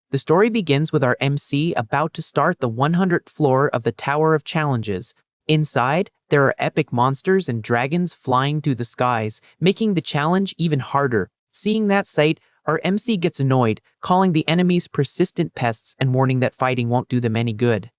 The story begins with our MC about to start the 100th floor of the Tower of Challenges. Inside, there are epic monsters and dragons flying through the skies, making the challenge even harder. Seeing that sight, our MC gets annoyed, calling the enemies persistent pests and warning that fighting won't do them any good.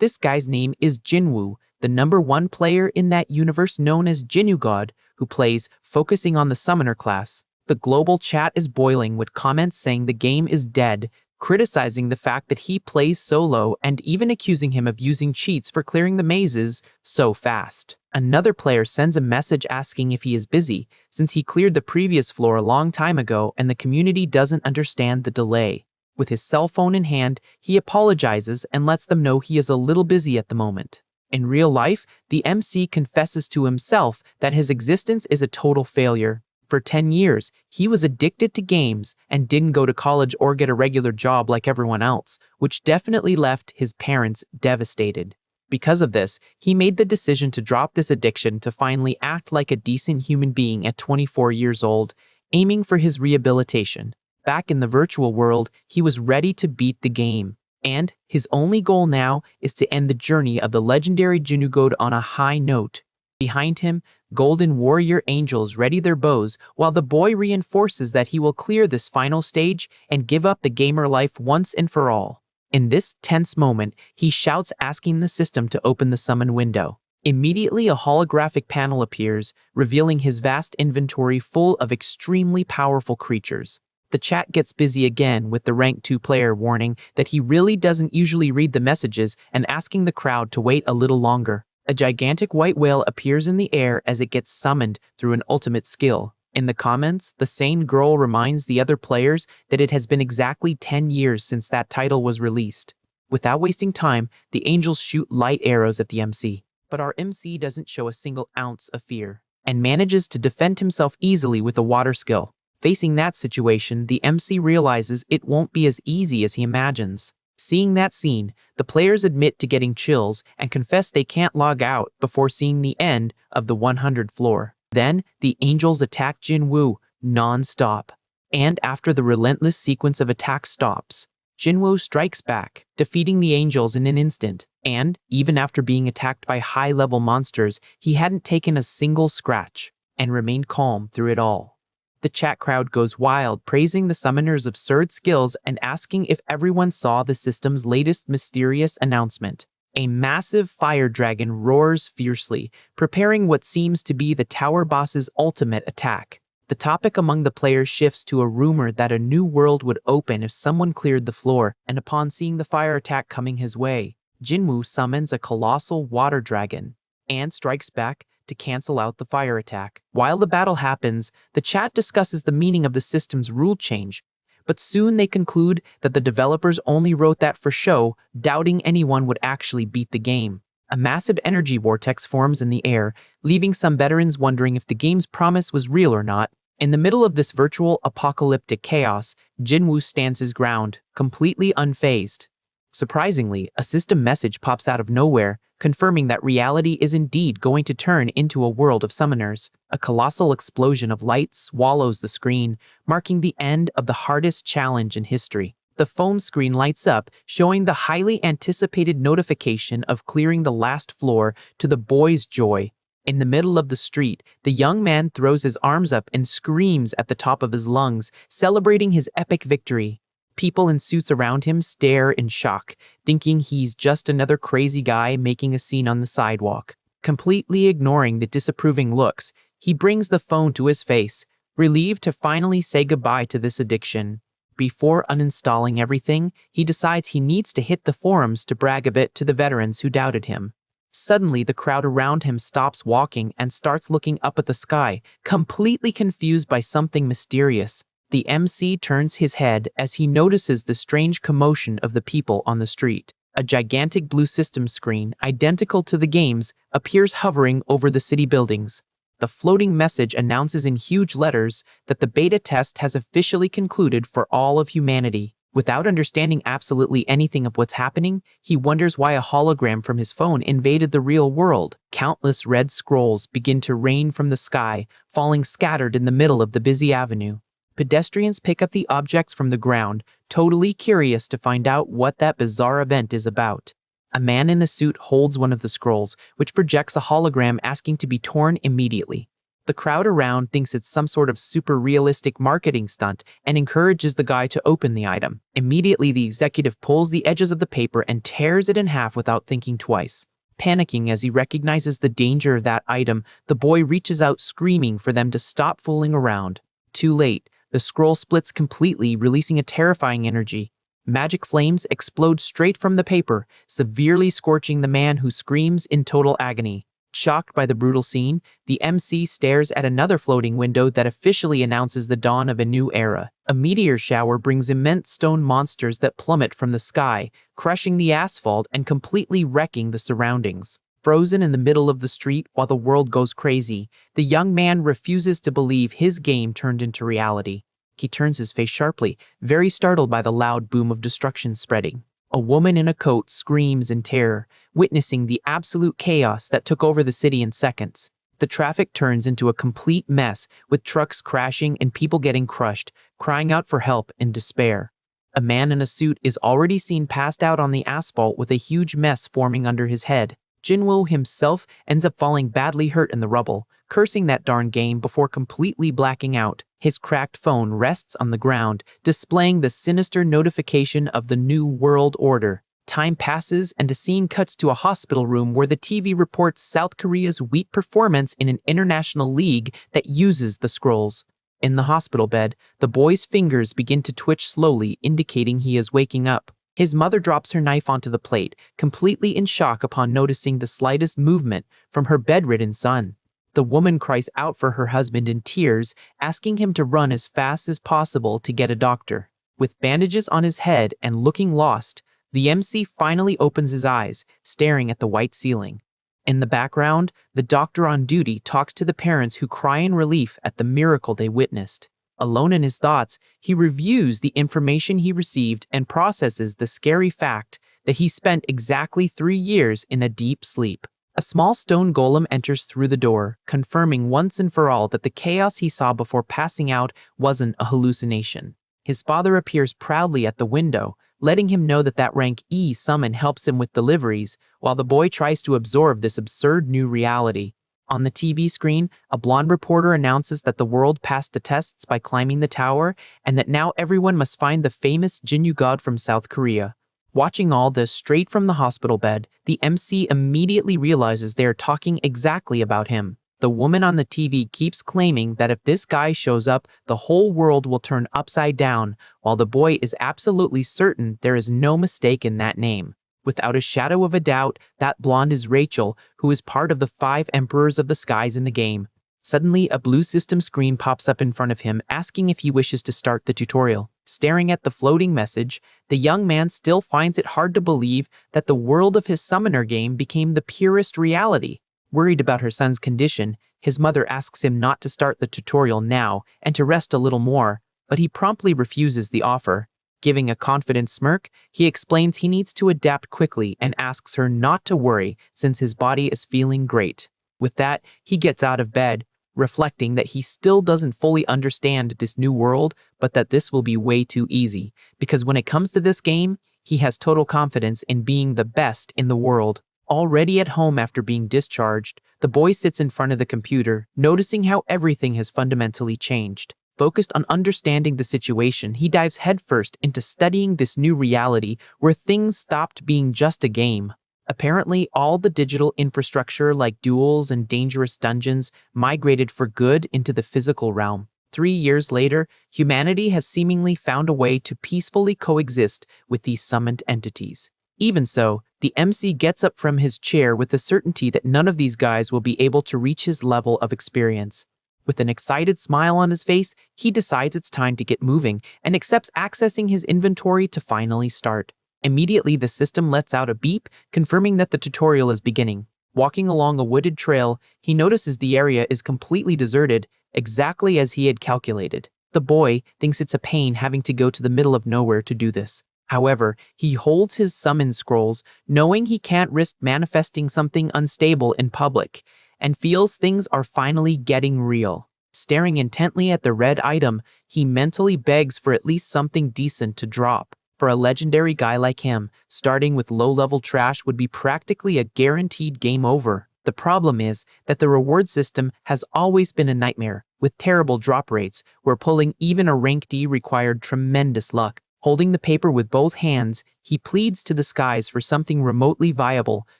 This guy's name is Jinwoo, the #1 player in that universe known as Jinwoo God, who plays focusing on the summoner class. The global chat is boiling with comments saying the game is dead, criticizing the fact that he plays solo and even accusing him of using cheats for clearing the mazes so fast. Another player sends a message asking if he is busy, since he cleared the previous floor a long time ago and the community doesn't understand the delay. With his cell phone in hand, he apologizes and lets them know he is a little busy at the moment. In real life, the MC confesses to himself that his existence is a total failure. For 10 years, he was addicted to games and didn't go to college or get a regular job like everyone else, which definitely left his parents devastated. Because of this, he made the decision to drop this addiction to finally act like a decent human being at 24 years old, aiming for his rehabilitation. Back in the virtual world, he was ready to beat the game. And his only goal now is to end the journey of the legendary Jinwoo God on a high note. Behind him, golden warrior angels ready their bows while the boy reinforces that he will clear this final stage and give up the gamer life once and for all. In this tense moment, he shouts asking the system to open the summon window. Immediately a holographic panel appears, revealing his vast inventory full of extremely powerful creatures. The chat gets busy again with the rank 2 player warning that he really doesn't usually read the messages and asking the crowd to wait a little longer. A gigantic white whale appears in the air as it gets summoned through an ultimate skill. In the comments, the sane girl reminds the other players that it has been exactly 10 years since that title was released. Without wasting time, the angels shoot light arrows at the MC. But our MC doesn't show a single ounce of fear, and manages to defend himself easily with a water skill. Facing that situation, the MC realizes it won't be as easy as he imagines. Seeing that scene, the players admit to getting chills and confess they can't log out before seeing the end of the 100th floor. Then, the angels attack Jinwoo non-stop. And after the relentless sequence of attacks stops, Jinwoo strikes back, defeating the angels in an instant. And, even after being attacked by high-level monsters, he hadn't taken a single scratch and remained calm through it all. The chat crowd goes wild, praising the summoner's absurd skills and asking if everyone saw the system's latest mysterious announcement. A massive fire dragon roars fiercely, preparing what seems to be the tower boss's ultimate attack. The topic among the players shifts to a rumor that a new world would open if someone cleared the floor, and upon seeing the fire attack coming his way, Jinwoo summons a colossal water dragon and strikes back to cancel out the fire attack. While the battle happens, the chat discusses the meaning of the system's rule change, but soon they conclude that the developers only wrote that for show, doubting anyone would actually beat the game. A massive energy vortex forms in the air, leaving some veterans wondering if the game's promise was real or not. In the middle of this virtual apocalyptic chaos, Jinwoo stands his ground, completely unfazed. Surprisingly, a system message pops out of nowhere, confirming that reality is indeed going to turn into a world of summoners. A colossal explosion of light swallows the screen, marking the end of the hardest challenge in history. The foam screen lights up, showing the highly anticipated notification of clearing the last floor to the boy's joy. In the middle of the street, the young man throws his arms up and screams at the top of his lungs, celebrating his epic victory. People in suits around him stare in shock, thinking he's just another crazy guy making a scene on the sidewalk. Completely ignoring the disapproving looks, he brings the phone to his face, relieved to finally say goodbye to this addiction. Before uninstalling everything, he decides he needs to hit the forums to brag a bit to the veterans who doubted him. Suddenly, the crowd around him stops walking and starts looking up at the sky, completely confused by something mysterious. The MC turns his head as he notices the strange commotion of the people on the street. A gigantic blue system screen, identical to the game's, appears hovering over the city buildings. The floating message announces in huge letters that the beta test has officially concluded for all of humanity. Without understanding absolutely anything of what's happening, he wonders why a hologram from his phone invaded the real world. Countless red scrolls begin to rain from the sky, falling scattered in the middle of the busy avenue. Pedestrians pick up the objects from the ground, totally curious to find out what that bizarre event is about. A man in a suit holds one of the scrolls, which projects a hologram asking to be torn immediately. The crowd around thinks it's some sort of super realistic marketing stunt and encourages the guy to open the item. Immediately, the executive pulls the edges of the paper and tears it in half without thinking twice. Panicking as he recognizes the danger of that item, the boy reaches out screaming for them to stop fooling around. Too late, the scroll splits completely, releasing a terrifying energy. Magic flames explode straight from the paper, severely scorching the man, who screams in total agony. Shocked by the brutal scene, the MC stares at another floating window that officially announces the dawn of a new era. A meteor shower brings immense stone monsters that plummet from the sky, crushing the asphalt and completely wrecking the surroundings. Frozen in the middle of the street while the world goes crazy, the young man refuses to believe his game turned into reality. He turns his face sharply, very startled by the loud boom of destruction spreading. A woman in a coat screams in terror, witnessing the absolute chaos that took over the city in seconds. The traffic turns into a complete mess, with trucks crashing and people getting crushed, crying out for help in despair. A man in a suit is already seen passed out on the asphalt with a huge mess forming under his head. Jinwoo himself ends up falling badly hurt in the rubble, cursing that darn game before completely blacking out. His cracked phone rests on the ground, displaying the sinister notification of the New World Order. Time passes and a scene cuts to a hospital room where the TV reports South Korea's weak performance in an international league that uses the scrolls. In the hospital bed, the boy's fingers begin to twitch slowly, indicating he is waking up. His mother drops her knife onto the plate, completely in shock upon noticing the slightest movement from her bedridden son. The woman cries out for her husband in tears, asking him to run as fast as possible to get a doctor. With bandages on his head and looking lost, the MC finally opens his eyes, staring at the white ceiling. In the background, the doctor on duty talks to the parents, who cry in relief at the miracle they witnessed. Alone in his thoughts, he reviews the information he received and processes the scary fact that he spent exactly 3 years in a deep sleep. A small stone golem enters through the door, confirming once and for all that the chaos he saw before passing out wasn't a hallucination. His father appears proudly at the window, letting him know that rank E summon helps him with deliveries, while the boy tries to absorb this absurd new reality. On the TV screen, a blonde reporter announces that the world passed the tests by climbing the tower, and that now everyone must find the famous Jinyu god from South Korea. Watching all this straight from the hospital bed, the MC immediately realizes they are talking exactly about him. The woman on the TV keeps claiming that if this guy shows up, the whole world will turn upside down, while the boy is absolutely certain there is no mistake in that name. Without a shadow of a doubt, that blonde is Rachel, who is part of the 5 Emperors of the Skies in the game. Suddenly, a blue system screen pops up in front of him, asking if he wishes to start the tutorial. Staring at the floating message, the young man still finds it hard to believe that the world of his summoner game became the purest reality. Worried about her son's condition, his mother asks him not to start the tutorial now and to rest a little more, but he promptly refuses the offer. Giving a confident smirk, he explains he needs to adapt quickly and asks her not to worry since his body is feeling great. With that, he gets out of bed, reflecting that he still doesn't fully understand this new world, but that this will be way too easy, because when it comes to this game, he has total confidence in being the best in the world. Already at home after being discharged, the boy sits in front of the computer, noticing how everything has fundamentally changed. Focused on understanding the situation, he dives headfirst into studying this new reality where things stopped being just a game. Apparently, all the digital infrastructure like duels and dangerous dungeons migrated for good into the physical realm. 3 years later, humanity has seemingly found a way to peacefully coexist with these summoned entities. Even so, the MC gets up from his chair with the certainty that none of these guys will be able to reach his level of experience. With an excited smile on his face, he decides it's time to get moving and accepts accessing his inventory to finally start. Immediately, the system lets out a beep, confirming that the tutorial is beginning. Walking along a wooded trail, he notices the area is completely deserted, exactly as he had calculated. The boy thinks it's a pain having to go to the middle of nowhere to do this. However, he holds his summon scrolls, knowing he can't risk manifesting something unstable in public, and feels things are finally getting real. Staring intently at the red item, he mentally begs for at least something decent to drop. For a legendary guy like him, starting with low-level trash would be practically a guaranteed game over. The problem is that the reward system has always been a nightmare, with terrible drop rates, where pulling even a rank D required tremendous luck. Holding the paper with both hands, he pleads to the skies for something remotely viable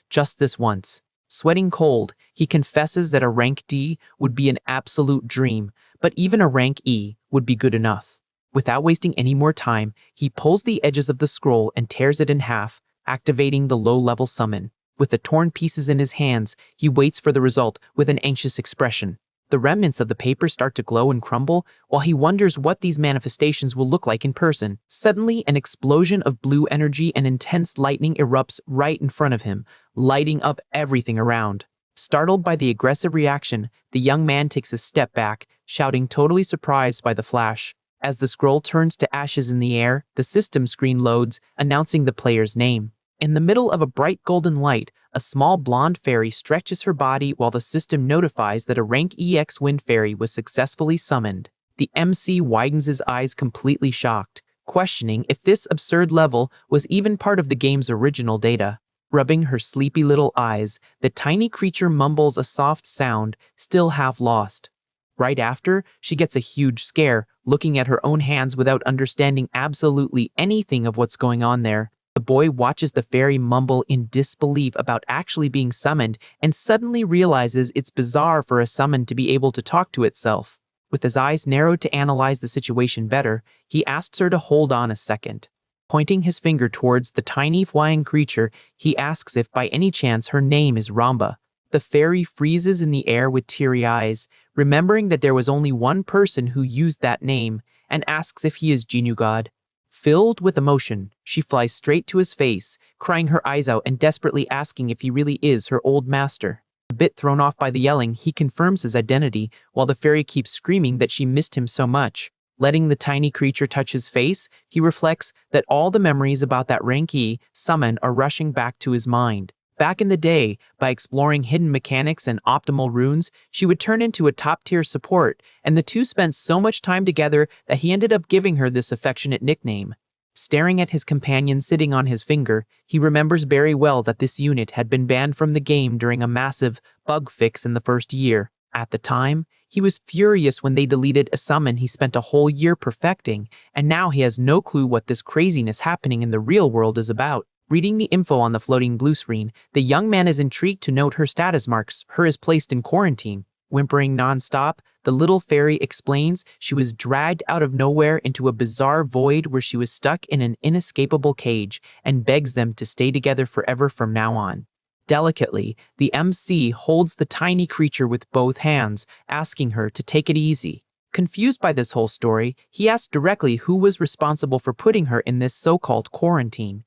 just this once. Sweating cold, he confesses that a rank D would be an absolute dream, but even a rank E would be good enough. Without wasting any more time, he pulls the edges of the scroll and tears it in half, activating the low-level summon. With the torn pieces in his hands, he waits for the result with an anxious expression. The remnants of the paper start to glow and crumble, while he wonders what these manifestations will look like in person. Suddenly, an explosion of blue energy and intense lightning erupts right in front of him, lighting up everything around. Startled by the aggressive reaction, the young man takes a step back, shouting, totally surprised by the flash. As the scroll turns to ashes in the air, the system screen loads, announcing the player's name. In the middle of a bright golden light, a small blonde fairy stretches her body while the system notifies that a rank EX wind fairy was successfully summoned. The MC widens his eyes, completely shocked, questioning if this absurd level was even part of the game's original data. Rubbing her sleepy little eyes, the tiny creature mumbles a soft sound, still half lost. Right after, she gets a huge scare, looking at her own hands without understanding absolutely anything of what's going on there. The boy watches the fairy mumble in disbelief about actually being summoned and suddenly realizes it's bizarre for a summon to be able to talk to itself. With his eyes narrowed to analyze the situation better, he asks her to hold on a second. Pointing his finger towards the tiny flying creature, he asks if by any chance her name is Ramba. The fairy freezes in the air with teary eyes, remembering that there was only one person who used that name, and asks if he is Genu God. Filled with emotion, she flies straight to his face, crying her eyes out and desperately asking if he really is her old master. A bit thrown off by the yelling, he confirms his identity, while the fairy keeps screaming that she missed him so much. Letting the tiny creature touch his face, he reflects that all the memories about that rank E summon are rushing back to his mind. Back in the day, by exploring hidden mechanics and optimal runes, she would turn into a top-tier support, and the two spent so much time together that he ended up giving her this affectionate nickname. Staring at his companion sitting on his finger, he remembers very well that this unit had been banned from the game during a massive bug fix in the first year. At the time, he was furious when they deleted a summon he spent a whole year perfecting, and now he has no clue what this craziness happening in the real world is about. Reading the info on the floating blue screen, the young man is intrigued to note her status marks. Her is placed in quarantine. Whimpering non-stop, the little fairy explains she was dragged out of nowhere into a bizarre void where she was stuck in an inescapable cage and begs them to stay together forever from now on. Delicately, the MC holds the tiny creature with both hands, asking her to take it easy. Confused by this whole story, he asks directly who was responsible for putting her in this so-called quarantine.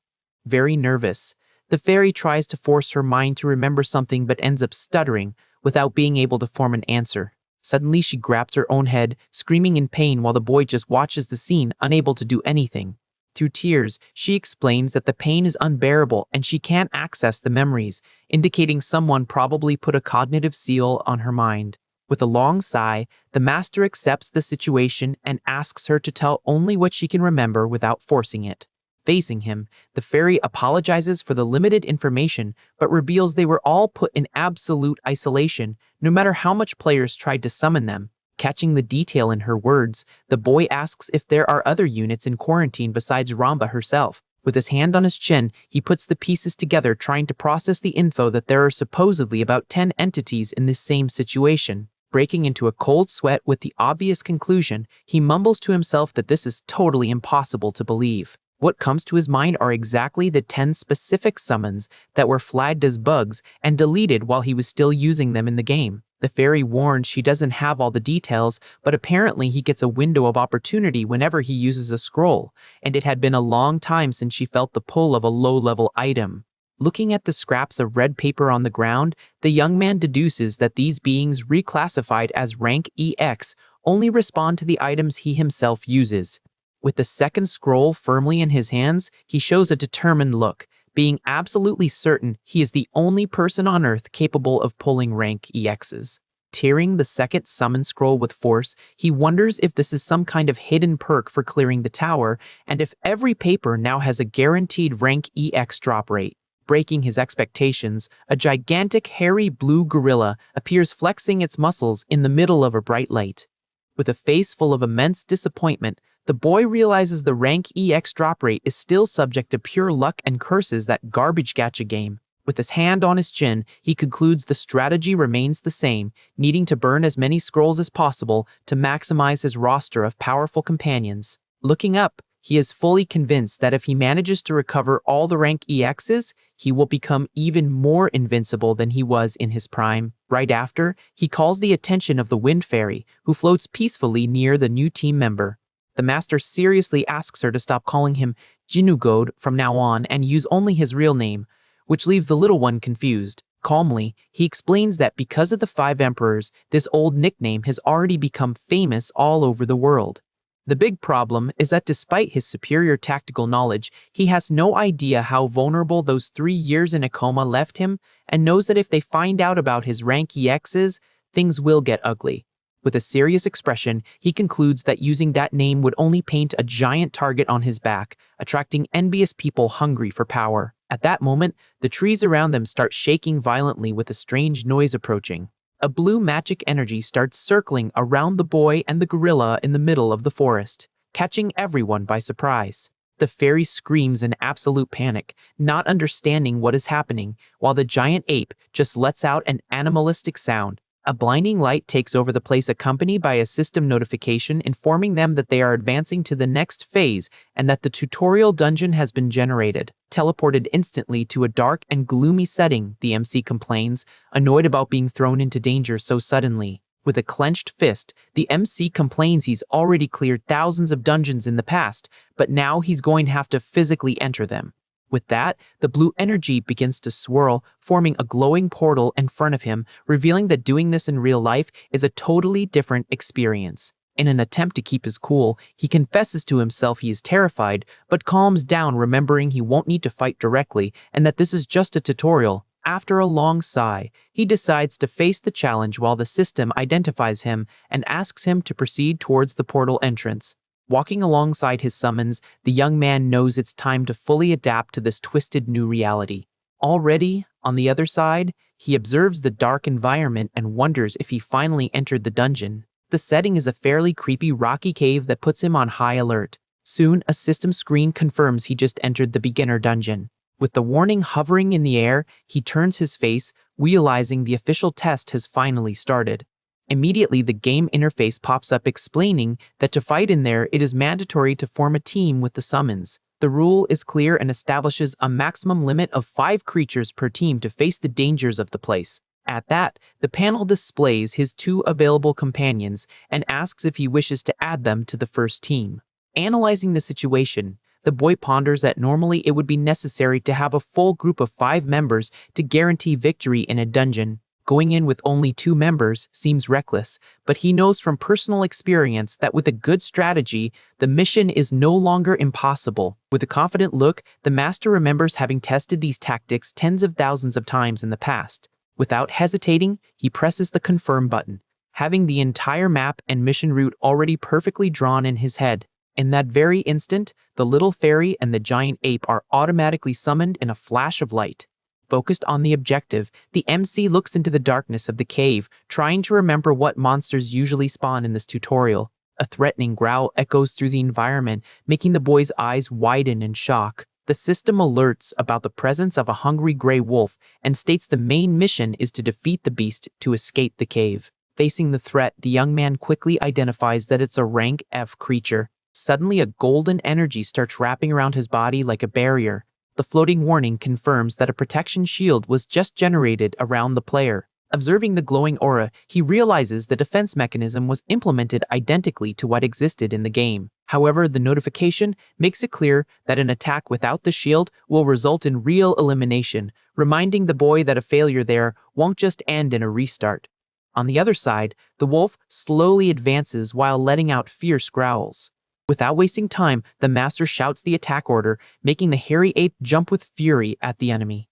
Very nervous, the fairy tries to force her mind to remember something but ends up stuttering without being able to form an answer. Suddenly she grabs her own head, screaming in pain while the boy just watches the scene, unable to do anything. Through tears, she explains that the pain is unbearable and she can't access the memories, indicating someone probably put a cognitive seal on her mind. With a long sigh, the master accepts the situation and asks her to tell only what she can remember without forcing it. Facing him, the fairy apologizes for the limited information, but reveals they were all put in absolute isolation, no matter how much players tried to summon them. Catching the detail in her words, the boy asks if there are other units in quarantine besides Ramba herself. With his hand on his chin, he puts the pieces together, trying to process the info that there are supposedly about 10 entities in this same situation. Breaking into a cold sweat with the obvious conclusion, he mumbles to himself that this is totally impossible to believe. What comes to his mind are exactly the 10 specific summons that were flagged as bugs and deleted while he was still using them in the game. The fairy warns she doesn't have all the details, but apparently he gets a window of opportunity whenever he uses a scroll, and it had been a long time since she felt the pull of a low-level item. Looking at the scraps of red paper on the ground, the young man deduces that these beings reclassified as rank EX only respond to the items he himself uses. With the second scroll firmly in his hands, he shows a determined look, being absolutely certain he is the only person on Earth capable of pulling rank EXs. Tearing the second summon scroll with force, he wonders if this is some kind of hidden perk for clearing the tower, and if every paper now has a guaranteed rank EX drop rate. Breaking his expectations, a gigantic hairy blue gorilla appears flexing its muscles in the middle of a bright light. With a face full of immense disappointment, the boy realizes the rank EX drop rate is still subject to pure luck and curses that garbage gacha game. With his hand on his chin, he concludes the strategy remains the same, needing to burn as many scrolls as possible to maximize his roster of powerful companions. Looking up, he is fully convinced that if he manages to recover all the rank EXs, he will become even more invincible than he was in his prime. Right after, he calls the attention of the Wind Fairy, who floats peacefully near the new team member. The master seriously asks her to stop calling him Jinugode from now on and use only his real name, which leaves the little one confused. Calmly, he explains that because of the 5 emperors, this old nickname has already become famous all over the world. The big problem is that despite his superior tactical knowledge, he has no idea how vulnerable those 3 years in a coma left him, and knows that if they find out about his rank EXs, things will get ugly. With a serious expression, he concludes that using that name would only paint a giant target on his back, attracting envious people hungry for power. At that moment, the trees around them start shaking violently with a strange noise approaching. A blue magic energy starts circling around the boy and the gorilla in the middle of the forest, catching everyone by surprise. The fairy screams in absolute panic, not understanding what is happening, while the giant ape just lets out an animalistic sound. A blinding light takes over the place, accompanied by a system notification informing them that they are advancing to the next phase and that the tutorial dungeon has been generated. Teleported instantly to a dark and gloomy setting, the MC complains, annoyed about being thrown into danger so suddenly. With a clenched fist, the MC complains he's already cleared thousands of dungeons in the past, but now he's going to have to physically enter them. With that, the blue energy begins to swirl, forming a glowing portal in front of him, revealing that doing this in real life is a totally different experience. In an attempt to keep his cool, he confesses to himself he is terrified, but calms down, remembering he won't need to fight directly and that this is just a tutorial. After a long sigh, he decides to face the challenge while the system identifies him and asks him to proceed towards the portal entrance. Walking alongside his summons, the young man knows it's time to fully adapt to this twisted new reality. Already, on the other side, he observes the dark environment and wonders if he finally entered the dungeon. The setting is a fairly creepy rocky cave that puts him on high alert. Soon, a system screen confirms he just entered the beginner dungeon. With the warning hovering in the air, he turns his face, realizing the official test has finally started. Immediately, the game interface pops up explaining that to fight in there, it is mandatory to form a team with the summons. The rule is clear and establishes a maximum limit of 5 creatures per team to face the dangers of the place. At that, the panel displays his 2 available companions and asks if he wishes to add them to the first team. Analyzing the situation, the boy ponders that normally it would be necessary to have a full group of 5 members to guarantee victory in a dungeon. Going in with only 2 members seems reckless, but he knows from personal experience that with a good strategy, the mission is no longer impossible. With a confident look, the master remembers having tested these tactics tens of thousands of times in the past. Without hesitating, he presses the confirm button, having the entire map and mission route already perfectly drawn in his head. In that very instant, the little fairy and the giant ape are automatically summoned in a flash of light. Focused on the objective, the MC looks into the darkness of the cave, trying to remember what monsters usually spawn in this tutorial. A threatening growl echoes through the environment, making the boy's eyes widen in shock. The system alerts about the presence of a hungry gray wolf and states the main mission is to defeat the beast to escape the cave. Facing the threat, the young man quickly identifies that it's a rank F creature. Suddenly, a golden energy starts wrapping around his body like a barrier. The floating warning confirms that a protection shield was just generated around the player. Observing the glowing aura, he realizes the defense mechanism was implemented identically to what existed in the game. However, the notification makes it clear that an attack without the shield will result in real elimination, reminding the boy that a failure there won't just end in a restart. On the other side, the wolf slowly advances while letting out fierce growls. Without wasting time, the master shouts the attack order, making the hairy ape jump with fury at the enemy.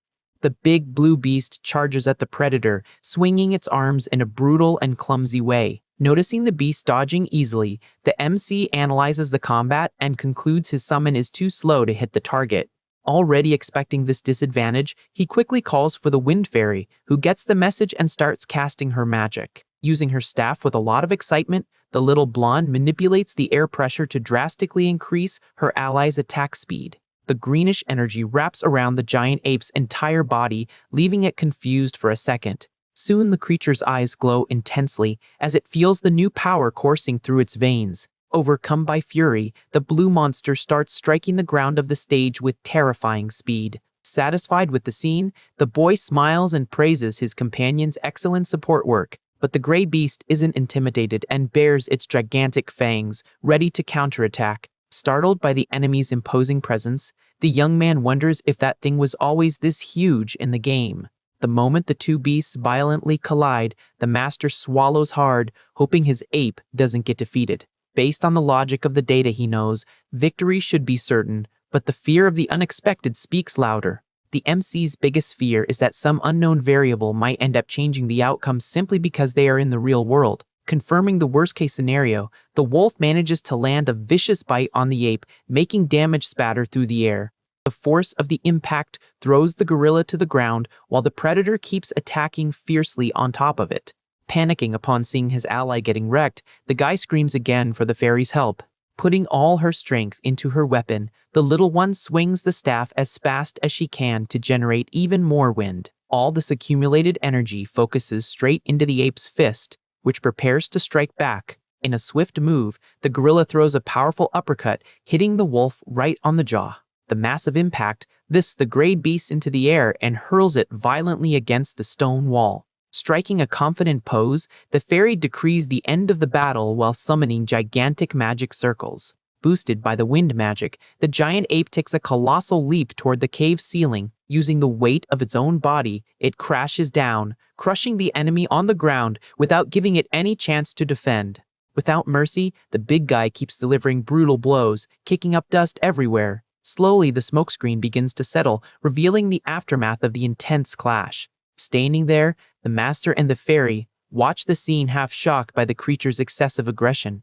The big blue beast charges at the predator, swinging its arms in a brutal and clumsy way. Noticing the beast dodging easily, the MC analyzes the combat and concludes his summon is too slow to hit the target. Already expecting this disadvantage, he quickly calls for the Wind Fairy, who gets the message and starts casting her magic. Using her staff with a lot of excitement, the little blonde manipulates the air pressure to drastically increase her allies' attack speed. The greenish energy wraps around the giant ape's entire body, leaving it confused for a second. Soon the creature's eyes glow intensely as it feels the new power coursing through its veins. Overcome by fury, the blue monster starts striking the ground of the stage with terrifying speed. Satisfied with the scene, the boy smiles and praises his companion's excellent support work, but the gray beast isn't intimidated and bares its gigantic fangs, ready to counterattack. Startled by the enemy's imposing presence, the young man wonders if that thing was always this huge in the game. The moment the two beasts violently collide, the master swallows hard, hoping his ape doesn't get defeated. Based on the logic of the data he knows, victory should be certain, but the fear of the unexpected speaks louder. The MC's biggest fear is that some unknown variable might end up changing the outcome simply because they are in the real world. Confirming the worst-case scenario, the wolf manages to land a vicious bite on the ape, making damage spatter through the air. The force of the impact throws the gorilla to the ground, while the predator keeps attacking fiercely on top of it. Panicking upon seeing his ally getting wrecked, the guy screams again for the fairy's help. Putting all her strength into her weapon, the little one swings the staff as fast as she can to generate even more wind. All this accumulated energy focuses straight into the ape's fist, which prepares to strike back. In a swift move, the gorilla throws a powerful uppercut, hitting the wolf right on the jaw. The massive impact lifts the gray beast into the air and hurls it violently against the stone wall. Striking a confident pose, the fairy decrees the end of the battle while summoning gigantic magic circles. Boosted by the wind magic, the giant ape takes a colossal leap toward the cave ceiling. Using the weight of its own body, it crashes down, crushing the enemy on the ground without giving it any chance to defend. Without mercy, the big guy keeps delivering brutal blows, kicking up dust everywhere. Slowly, the smokescreen begins to settle, revealing the aftermath of the intense clash. Standing there, the master and the fairy watch the scene half shocked by the creature's excessive aggression.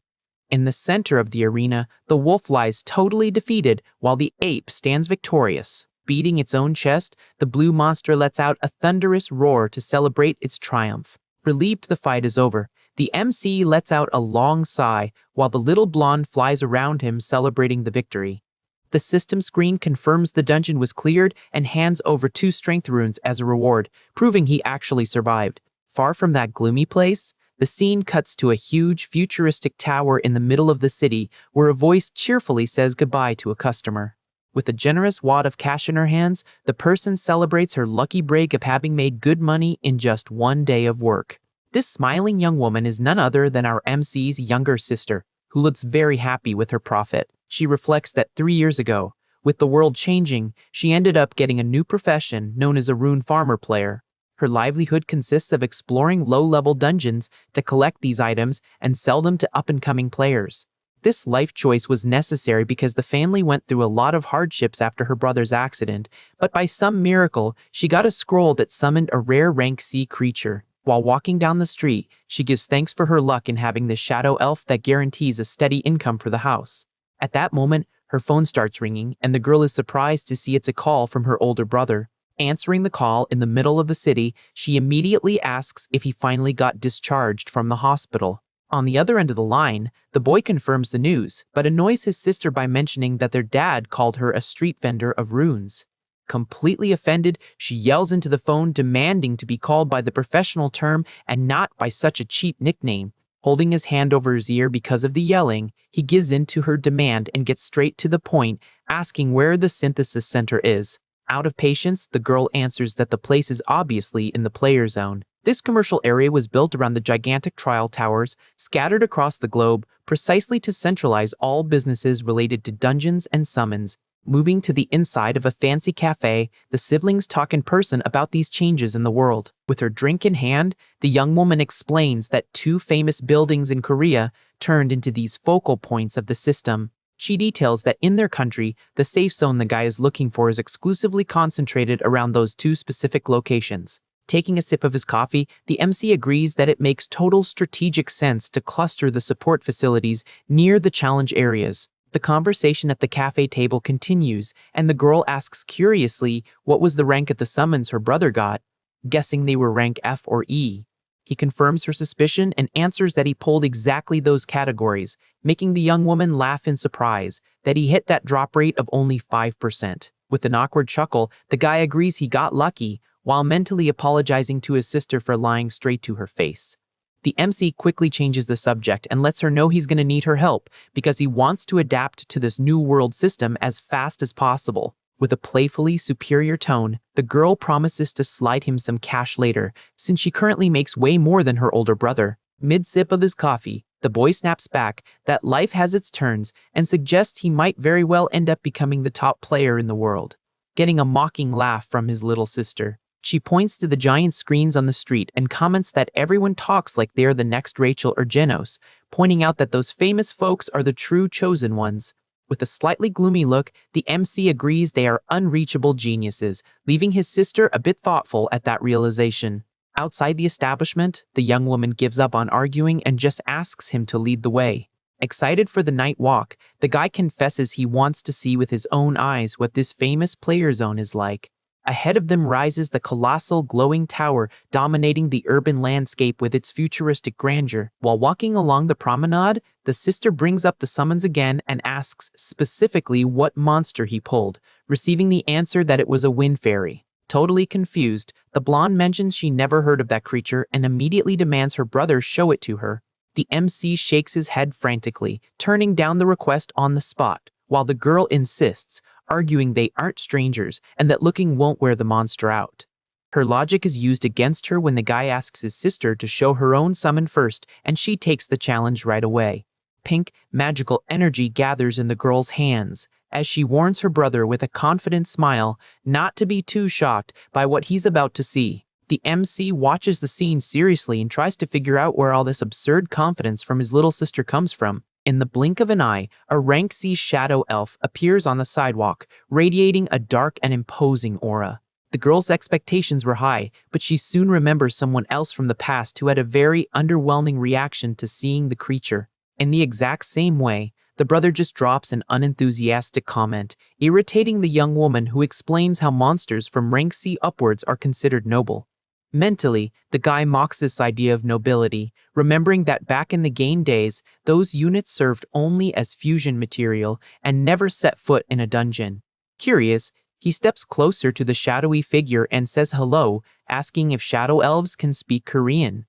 In the center of the arena, the wolf lies totally defeated while the ape stands victorious. Beating its own chest, the blue monster lets out a thunderous roar to celebrate its triumph. Relieved the fight is over, the MC lets out a long sigh while the little blonde flies around him celebrating the victory. The system screen confirms the dungeon was cleared and hands over 2 strength runes as a reward, proving he actually survived. Far from that gloomy place, the scene cuts to a huge, futuristic tower in the middle of the city where a voice cheerfully says goodbye to a customer. With a generous wad of cash in her hands, the person celebrates her lucky break of having made good money in just 1 day of work. This smiling young woman is none other than our MC's younger sister, who looks very happy with her profit. She reflects that 3 years ago, with the world changing, she ended up getting a new profession known as a rune farmer player. Her livelihood consists of exploring low-level dungeons to collect these items and sell them to up-and-coming players. This life choice was necessary because the family went through a lot of hardships after her brother's accident, but by some miracle, she got a scroll that summoned a rare rank C creature. While walking down the street, she gives thanks for her luck in having the shadow elf that guarantees a steady income for the house. At that moment, her phone starts ringing, and the girl is surprised to see it's a call from her older brother. Answering the call in the middle of the city, she immediately asks if he finally got discharged from the hospital. On the other end of the line, the boy confirms the news, but annoys his sister by mentioning that their dad called her a street vendor of runes. Completely offended, she yells into the phone demanding to be called by the professional term and not by such a cheap nickname. Holding his hand over his ear because of the yelling, he gives in to her demand and gets straight to the point, asking where the synthesis center is. Out of patience, the girl answers that the place is obviously in the player zone. This commercial area was built around the gigantic trial towers, scattered across the globe, precisely to centralize all businesses related to dungeons and summons. Moving to the inside of a fancy cafe, the siblings talk in person about these changes in the world. With her drink in hand, the young woman explains that 2 famous buildings in Korea turned into these focal points of the system. She details that in their country, the safe zone the guy is looking for is exclusively concentrated around those two specific locations. Taking a sip of his coffee, the MC agrees that it makes total strategic sense to cluster the support facilities near the challenge areas. The conversation at the cafe table continues, and the girl asks curiously what was the rank at the summons her brother got, guessing they were rank F or E. He confirms her suspicion and answers that he pulled exactly those categories, making the young woman laugh in surprise that he hit that drop rate of only 5%. With an awkward chuckle, the guy agrees he got lucky, while mentally apologizing to his sister for lying straight to her face. The MC quickly changes the subject and lets her know he's going to need her help because he wants to adapt to this new world system as fast as possible. With a playfully superior tone, the girl promises to slide him some cash later, since she currently makes way more than her older brother. Mid-sip of his coffee, the boy snaps back that life has its turns and suggests he might very well end up becoming the top player in the world. Getting a mocking laugh from his little sister, she points to the giant screens on the street and comments that everyone talks like they're the next Rachel or Genos, pointing out that those famous folks are the true chosen ones. With a slightly gloomy look, the MC agrees they are unreachable geniuses, leaving his sister a bit thoughtful at that realization. Outside the establishment, the young woman gives up on arguing and just asks him to lead the way. Excited for the night walk, the guy confesses he wants to see with his own eyes what this famous player zone is like. Ahead of them rises the colossal glowing tower dominating the urban landscape with its futuristic grandeur. While walking along the promenade, the sister brings up the summons again and asks specifically what monster he pulled, receiving the answer that it was a wind fairy. Totally confused, the blonde mentions she never heard of that creature and immediately demands her brother show it to her. The MC shakes his head frantically, turning down the request on the spot, while the girl insists, arguing they aren't strangers and that looking won't wear the monster out. Her logic is used against her when the guy asks his sister to show her own summon first, and she takes the challenge right away. Pink, magical energy gathers in the girl's hands as she warns her brother with a confident smile not to be too shocked by what he's about to see. The MC watches the scene seriously and tries to figure out where all this absurd confidence from his little sister comes from. In the blink of an eye, a rank C shadow elf appears on the sidewalk, radiating a dark and imposing aura. The girl's expectations were high, but she soon remembers someone else from the past who had a very underwhelming reaction to seeing the creature. In the exact same way, the brother just drops an unenthusiastic comment, irritating the young woman who explains how monsters from rank C upwards are considered noble. Mentally, the guy mocks this idea of nobility, remembering that back in the game days, those units served only as fusion material and never set foot in a dungeon. Curious, he steps closer to the shadowy figure and says hello, asking if shadow elves can speak Korean.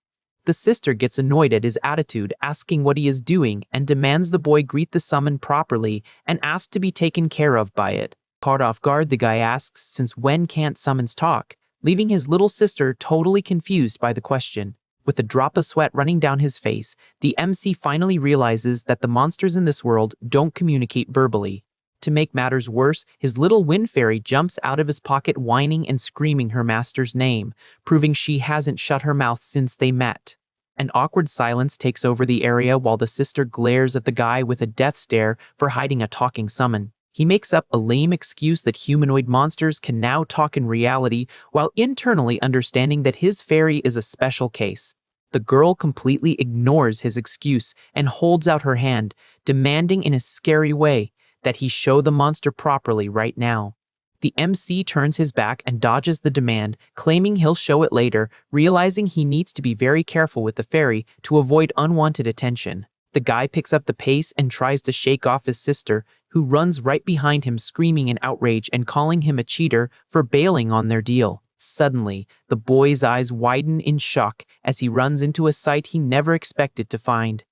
The sister gets annoyed at his attitude, asking what he is doing, and demands the boy greet the summon properly and ask to be taken care of by it. Caught off guard, the guy asks since when can't summons talk, leaving his little sister totally confused by the question. With a drop of sweat running down his face, the MC finally realizes that the monsters in this world don't communicate verbally. To make matters worse, his little wind fairy jumps out of his pocket whining and screaming her master's name, proving she hasn't shut her mouth since they met. An awkward silence takes over the area while the sister glares at the guy with a death stare for hiding a talking summon. He makes up a lame excuse that humanoid monsters can now talk in reality while internally understanding that his fairy is a special case. The girl completely ignores his excuse and holds out her hand, demanding in a scary way that he show the monster properly right now. The MC turns his back and dodges the demand, claiming he'll show it later, realizing he needs to be very careful with the fairy to avoid unwanted attention. The guy picks up the pace and tries to shake off his sister, who runs right behind him screaming in outrage and calling him a cheater for bailing on their deal. Suddenly, the boy's eyes widen in shock as he runs into a sight he never expected to find.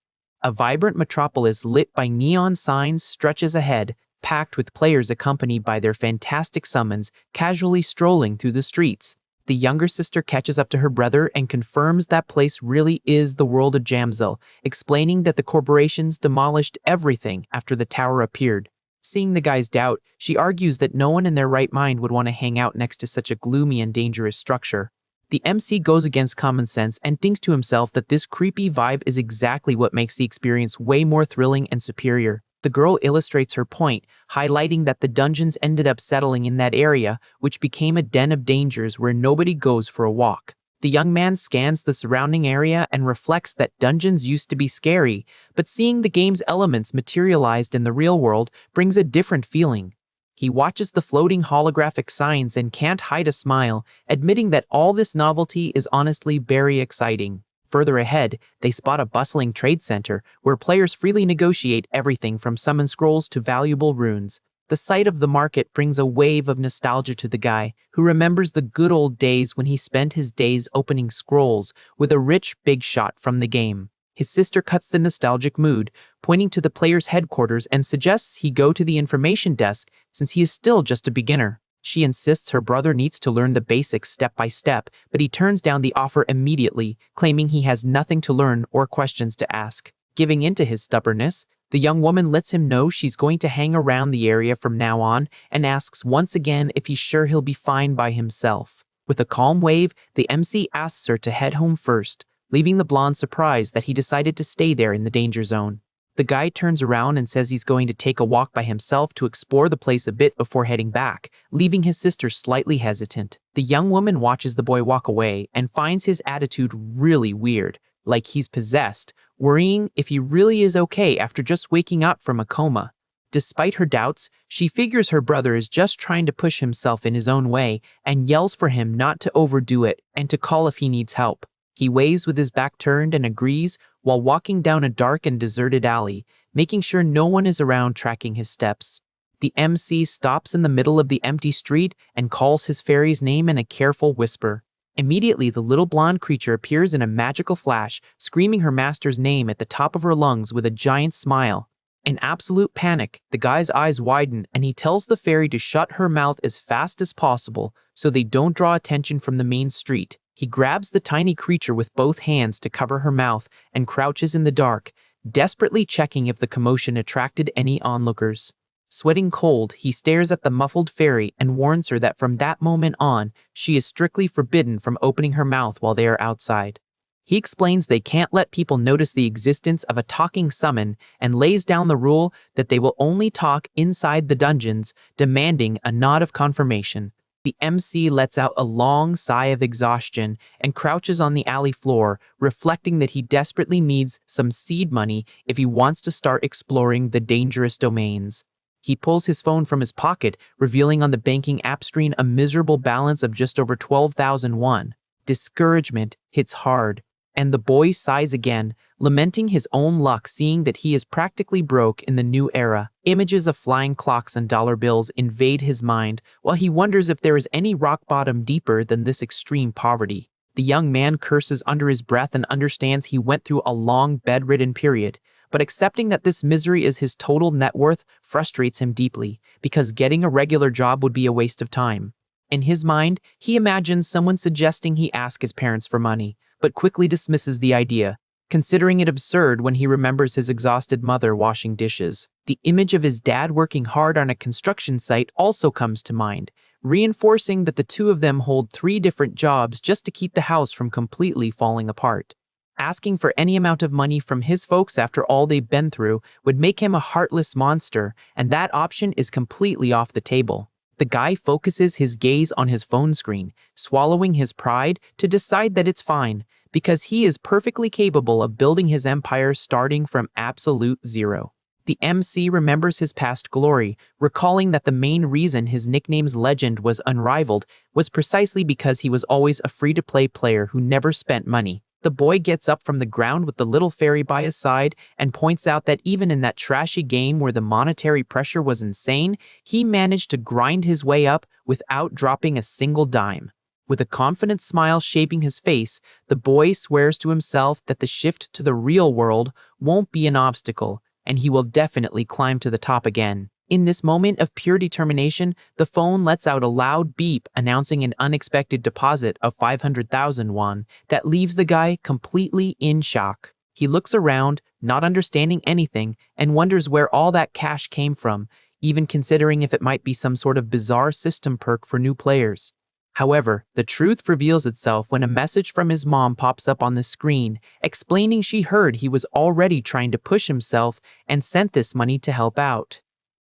A vibrant metropolis lit by neon signs stretches ahead, packed with players accompanied by their fantastic summons, casually strolling through the streets. The younger sister catches up to her brother and confirms that place really is the world of Jamsil, explaining that the corporations demolished everything after the tower appeared. Seeing the guy's doubt, she argues that no one in their right mind would want to hang out next to such a gloomy and dangerous structure. The MC goes against common sense and thinks to himself that this creepy vibe is exactly what makes the experience way more thrilling and superior. The girl illustrates her point, highlighting that the dungeons ended up settling in that area, which became a den of dangers where nobody goes for a walk. The young man scans the surrounding area and reflects that dungeons used to be scary, but seeing the game's elements materialized in the real world brings a different feeling. He watches the floating holographic signs and can't hide a smile, admitting that all this novelty is honestly very exciting. Further ahead, they spot a bustling trade center where players freely negotiate everything from summon scrolls to valuable runes. The sight of the market brings a wave of nostalgia to the guy, who remembers the good old days when he spent his days opening scrolls with a rich big shot from the game. His sister cuts the nostalgic mood, pointing to the player's headquarters and suggests he go to the information desk since he is still just a beginner. She insists her brother needs to learn the basics step by step, but he turns down the offer immediately, claiming he has nothing to learn or questions to ask. Giving in to his stubbornness, the young woman lets him know she's going to hang around the area from now on and asks once again if he's sure he'll be fine by himself. With a calm wave, the MC asks her to head home first, leaving the blonde surprised that he decided to stay there in the danger zone. The guy turns around and says he's going to take a walk by himself to explore the place a bit before heading back, leaving his sister slightly hesitant. The young woman watches the boy walk away and finds his attitude really weird, like he's possessed, worrying if he really is okay after just waking up from a coma. Despite her doubts, she figures her brother is just trying to push himself in his own way and yells for him not to overdo it and to call if he needs help. He waves with his back turned and agrees while walking down a dark and deserted alley, making sure no one is around tracking his steps. The MC stops in the middle of the empty street and calls his fairy's name in a careful whisper. Immediately, the little blonde creature appears in a magical flash, screaming her master's name at the top of her lungs with a giant smile. In absolute panic, the guy's eyes widen and he tells the fairy to shut her mouth as fast as possible so they don't draw attention from the main street. He grabs the tiny creature with both hands to cover her mouth and crouches in the dark, desperately checking if the commotion attracted any onlookers. Sweating cold, he stares at the muffled fairy and warns her that from that moment on, she is strictly forbidden from opening her mouth while they are outside. He explains they can't let people notice the existence of a talking summon and lays down the rule that they will only talk inside the dungeons, demanding a nod of confirmation. The MC lets out a long sigh of exhaustion and crouches on the alley floor, reflecting that he desperately needs some seed money if he wants to start exploring the dangerous domains. He pulls his phone from his pocket, revealing on the banking app screen a miserable balance of just over 12,000 won. Discouragement hits hard, and the boy sighs again, lamenting his own luck seeing that he is practically broke in the new era. Images of flying clocks and dollar bills invade his mind, while he wonders if there is any rock bottom deeper than this extreme poverty. The young man curses under his breath and understands he went through a long bedridden period, but accepting that this misery is his total net worth frustrates him deeply, because getting a regular job would be a waste of time. In his mind, he imagines someone suggesting he ask his parents for money, but quickly dismisses the idea, considering it absurd when he remembers his exhausted mother washing dishes. The image of his dad working hard on a construction site also comes to mind, reinforcing that the two of them hold 3 different jobs just to keep the house from completely falling apart. Asking for any amount of money from his folks after all they've been through would make him a heartless monster, and that option is completely off the table. The guy focuses his gaze on his phone screen, swallowing his pride to decide that it's fine, because he is perfectly capable of building his empire starting from absolute zero. The MC remembers his past glory, recalling that the main reason his nickname's legend was unrivaled was precisely because he was always a free-to-play player who never spent money. The boy gets up from the ground with the little fairy by his side and points out that even in that trashy game where the monetary pressure was insane, he managed to grind his way up without dropping a single dime. With a confident smile shaping his face, the boy swears to himself that the shift to the real world won't be an obstacle, and he will definitely climb to the top again. In this moment of pure determination, the phone lets out a loud beep announcing an unexpected deposit of 500,000 won that leaves the guy completely in shock. He looks around, not understanding anything, and wonders where all that cash came from, even considering if it might be some sort of bizarre system perk for new players. However, the truth reveals itself when a message from his mom pops up on the screen, explaining she heard he was already trying to push himself and sent this money to help out.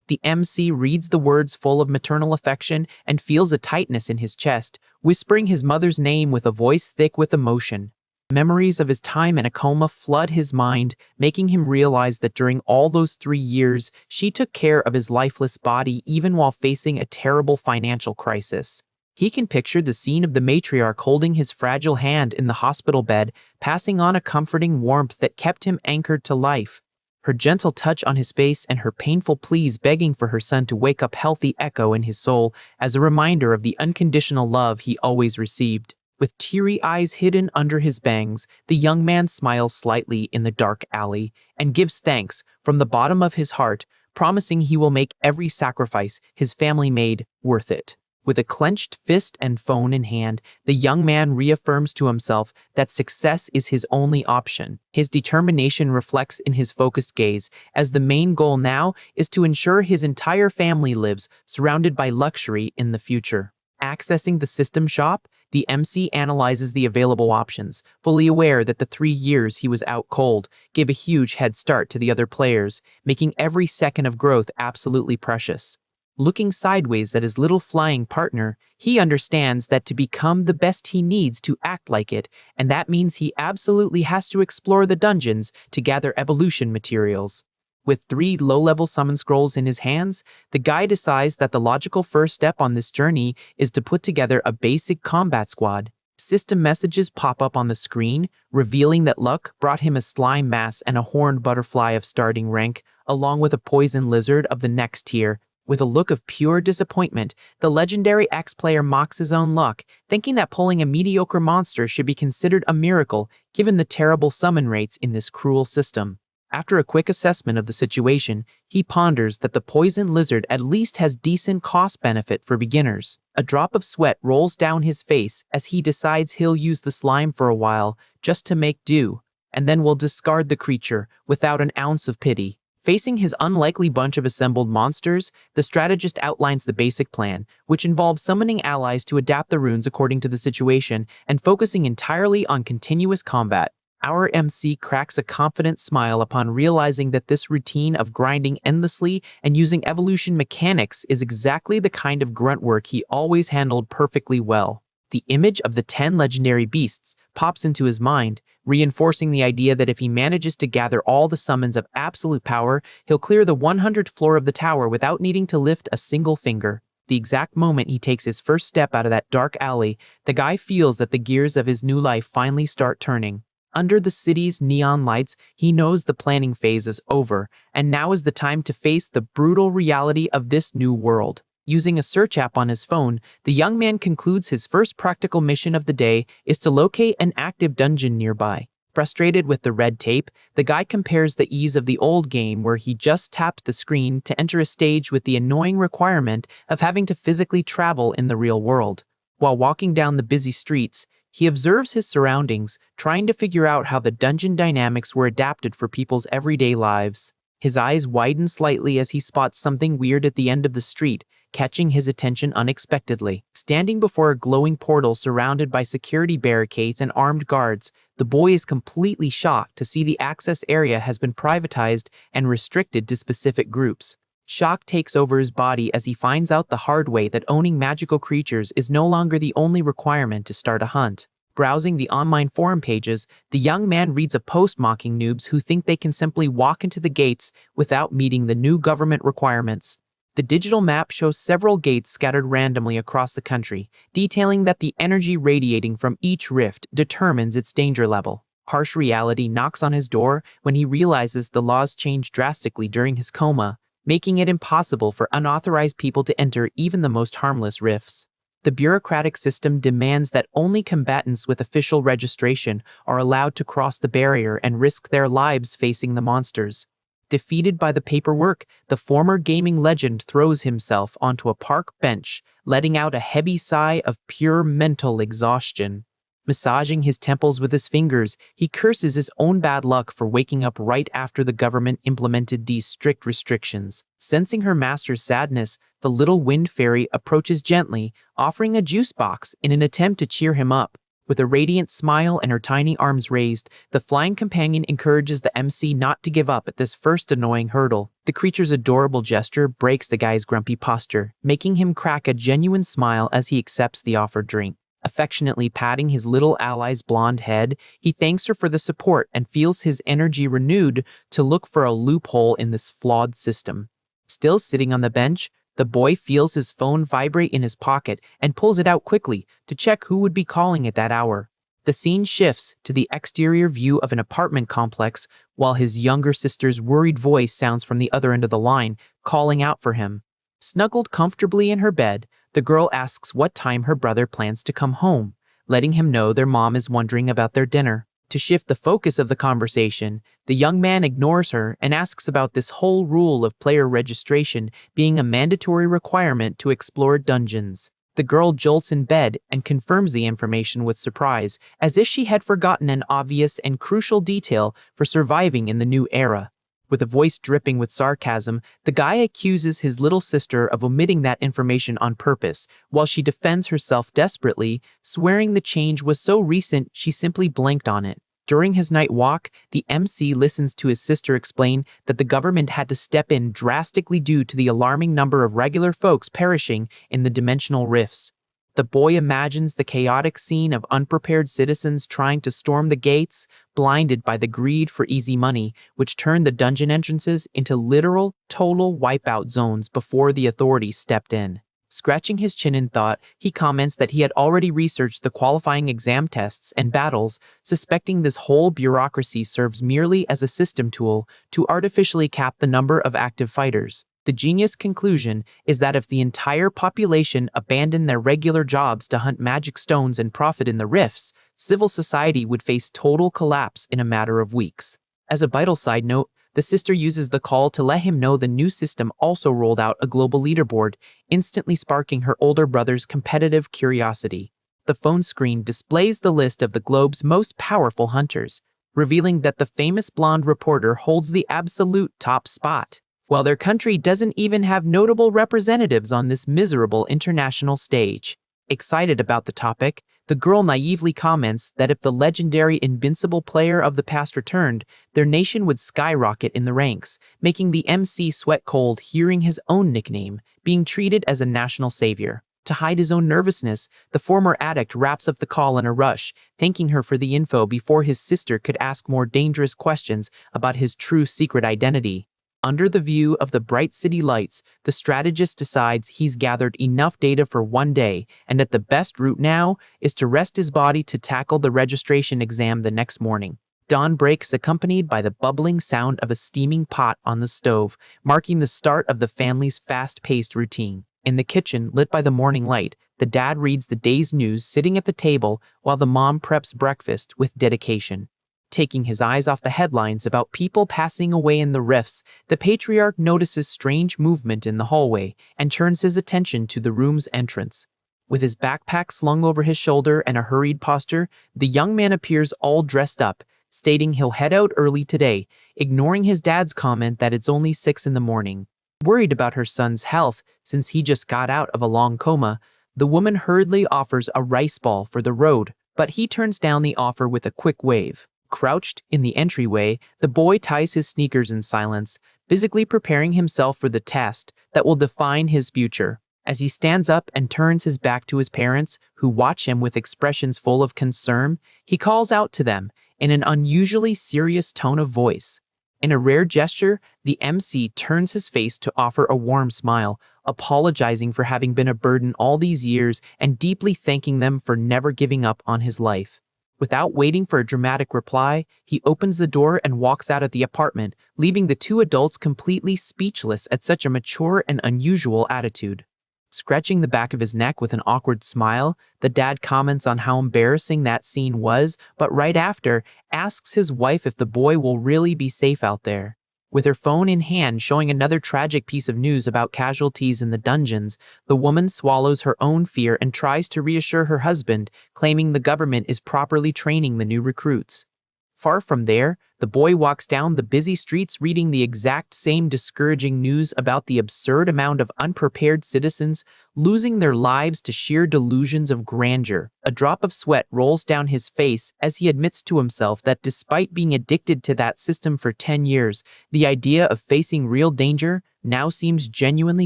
The MC reads the words full of maternal affection and feels a tightness in his chest, whispering his mother's name with a voice thick with emotion. Memories of his time in a coma flood his mind, making him realize that during all those 3 years, she took care of his lifeless body even while facing a terrible financial crisis. He can picture the scene of the matriarch holding his fragile hand in the hospital bed, passing on a comforting warmth that kept him anchored to life. Her gentle touch on his face and her painful pleas begging for her son to wake up healthy echo in his soul as a reminder of the unconditional love he always received. With teary eyes hidden under his bangs, the young man smiles slightly in the dark alley and gives thanks from the bottom of his heart, promising he will make every sacrifice his family made worth it. With a clenched fist and phone in hand, the young man reaffirms to himself that success is his only option. His determination reflects in his focused gaze, as the main goal now is to ensure his entire family lives surrounded by luxury in the future. Accessing the system shop, the MC analyzes the available options, fully aware that the 3 years he was out cold gave a huge head start to the other players, making every second of growth absolutely precious. Looking sideways at his little flying partner, he understands that to become the best he needs to act like it, and that means he absolutely has to explore the dungeons to gather evolution materials. With 3 low-level summon scrolls in his hands, the guy decides that the logical first step on this journey is to put together a basic combat squad. System messages pop up on the screen, revealing that luck brought him a slime mass and a horned butterfly of starting rank, along with a poison lizard of the next tier. With a look of pure disappointment, the legendary X-player mocks his own luck, thinking that pulling a mediocre monster should be considered a miracle given the terrible summon rates in this cruel system. After a quick assessment of the situation, he ponders that the poison lizard at least has decent cost-benefit for beginners. A drop of sweat rolls down his face as he decides he'll use the slime for a while just to make do, and then will discard the creature without an ounce of pity. Facing his unlikely bunch of assembled monsters, the strategist outlines the basic plan, which involves summoning allies to adapt the runes according to the situation and focusing entirely on continuous combat. Our MC cracks a confident smile upon realizing that this routine of grinding endlessly and using evolution mechanics is exactly the kind of grunt work he always handled perfectly well. The image of the 10 legendary beasts pops into his mind, reinforcing the idea that if he manages to gather all the summons of absolute power, he'll clear the 100th floor of the tower without needing to lift a single finger. The exact moment he takes his first step out of that dark alley, the guy feels that the gears of his new life finally start turning. Under the city's neon lights, he knows the planning phase is over, and now is the time to face the brutal reality of this new world. Using a search app on his phone, the young man concludes his first practical mission of the day is to locate an active dungeon nearby. Frustrated with the red tape, the guy compares the ease of the old game where he just tapped the screen to enter a stage with the annoying requirement of having to physically travel in the real world. While walking down the busy streets, he observes his surroundings, trying to figure out how the dungeon dynamics were adapted for people's everyday lives. His eyes widen slightly as he spots something weird at the end of the street, catching his attention unexpectedly. Standing before a glowing portal surrounded by security barricades and armed guards, the boy is completely shocked to see the access area has been privatized and restricted to specific groups. Shock takes over his body as he finds out the hard way that owning magical creatures is no longer the only requirement to start a hunt. Browsing the online forum pages, the young man reads a post mocking noobs who think they can simply walk into the gates without meeting the new government requirements. The digital map shows several gates scattered randomly across the country, detailing that the energy radiating from each rift determines its danger level. Harsh reality knocks on his door when he realizes the laws changed drastically during his coma, making it impossible for unauthorized people to enter even the most harmless rifts. The bureaucratic system demands that only combatants with official registration are allowed to cross the barrier and risk their lives facing the monsters. Defeated by the paperwork, the former gaming legend throws himself onto a park bench, letting out a heavy sigh of pure mental exhaustion. Massaging his temples with his fingers, he curses his own bad luck for waking up right after the government implemented these strict restrictions. Sensing her master's sadness, the little wind fairy approaches gently, offering a juice box in an attempt to cheer him up. With a radiant smile and her tiny arms raised, the flying companion encourages the MC not to give up at this first annoying hurdle. The creature's adorable gesture breaks the guy's grumpy posture, making him crack a genuine smile as he accepts the offered drink. Affectionately patting his little ally's blonde head, he thanks her for the support and feels his energy renewed to look for a loophole in this flawed system. Still sitting on the bench, the boy feels his phone vibrate in his pocket and pulls it out quickly to check who would be calling at that hour. The scene shifts to the exterior view of an apartment complex while his younger sister's worried voice sounds from the other end of the line, calling out for him. Snuggled comfortably in her bed, the girl asks what time her brother plans to come home, letting him know their mom is wondering about their dinner. To shift the focus of the conversation, the young man ignores her and asks about this whole rule of player registration being a mandatory requirement to explore dungeons. The girl jolts in bed and confirms the information with surprise, as if she had forgotten an obvious and crucial detail for surviving in the new era. With a voice dripping with sarcasm, the guy accuses his little sister of omitting that information on purpose, while she defends herself desperately, swearing the change was so recent she simply blanked on it. During his night walk, the MC listens to his sister explain that the government had to step in drastically due to the alarming number of regular folks perishing in the dimensional rifts. The boy imagines the chaotic scene of unprepared citizens trying to storm the gates, blinded by the greed for easy money, which turned the dungeon entrances into literal, total wipeout zones before the authorities stepped in. Scratching his chin in thought, he comments that he had already researched the qualifying exam tests and battles, suspecting this whole bureaucracy serves merely as a system tool to artificially cap the number of active fighters. The genius conclusion is that if the entire population abandoned their regular jobs to hunt magic stones and profit in the rifts, civil society would face total collapse in a matter of weeks. As a vital side note, the sister uses the call to let him know the new system also rolled out a global leaderboard, instantly sparking her older brother's competitive curiosity. The phone screen displays the list of the globe's most powerful hunters, revealing that the famous blonde reporter holds the absolute top spot, while their country doesn't even have notable representatives on this miserable international stage. Excited about the topic, the girl naively comments that if the legendary invincible player of the past returned, their nation would skyrocket in the ranks, making the MC sweat cold hearing his own nickname being treated as a national savior. To hide his own nervousness, the former addict wraps up the call in a rush, thanking her for the info before his sister could ask more dangerous questions about his true secret identity. Under the view of the bright city lights, the strategist decides he's gathered enough data for one day and that the best route now is to rest his body to tackle the registration exam the next morning. Dawn breaks accompanied by the bubbling sound of a steaming pot on the stove, marking the start of the family's fast-paced routine. In the kitchen, lit by the morning light, the dad reads the day's news sitting at the table while the mom preps breakfast with dedication. Taking his eyes off the headlines about people passing away in the rifts, the patriarch notices strange movement in the hallway and turns his attention to the room's entrance. With his backpack slung over his shoulder and a hurried posture, the young man appears all dressed up, stating he'll head out early today, ignoring his dad's comment that it's only 6 in the morning. Worried about her son's health since he just got out of a long coma, the woman hurriedly offers a rice ball for the road, but he turns down the offer with a quick wave. Crouched in the entryway, the boy ties his sneakers in silence, physically preparing himself for the test that will define his future. As he stands up and turns his back to his parents, who watch him with expressions full of concern, he calls out to them in an unusually serious tone of voice. In a rare gesture, the MC turns his face to offer a warm smile, apologizing for having been a burden all these years and deeply thanking them for never giving up on his life. Without waiting for a dramatic reply, he opens the door and walks out of the apartment, leaving the two adults completely speechless at such a mature and unusual attitude. Scratching the back of his neck with an awkward smile, the dad comments on how embarrassing that scene was, but right after, asks his wife if the boy will really be safe out there. With her phone in hand showing another tragic piece of news about casualties in the dungeons, the woman swallows her own fear and tries to reassure her husband, claiming the government is properly training the new recruits. Far from there, the boy walks down the busy streets reading the exact same discouraging news about the absurd amount of unprepared citizens losing their lives to sheer delusions of grandeur. A drop of sweat rolls down his face as he admits to himself that despite being addicted to that system for 10 years, the idea of facing real danger now seems genuinely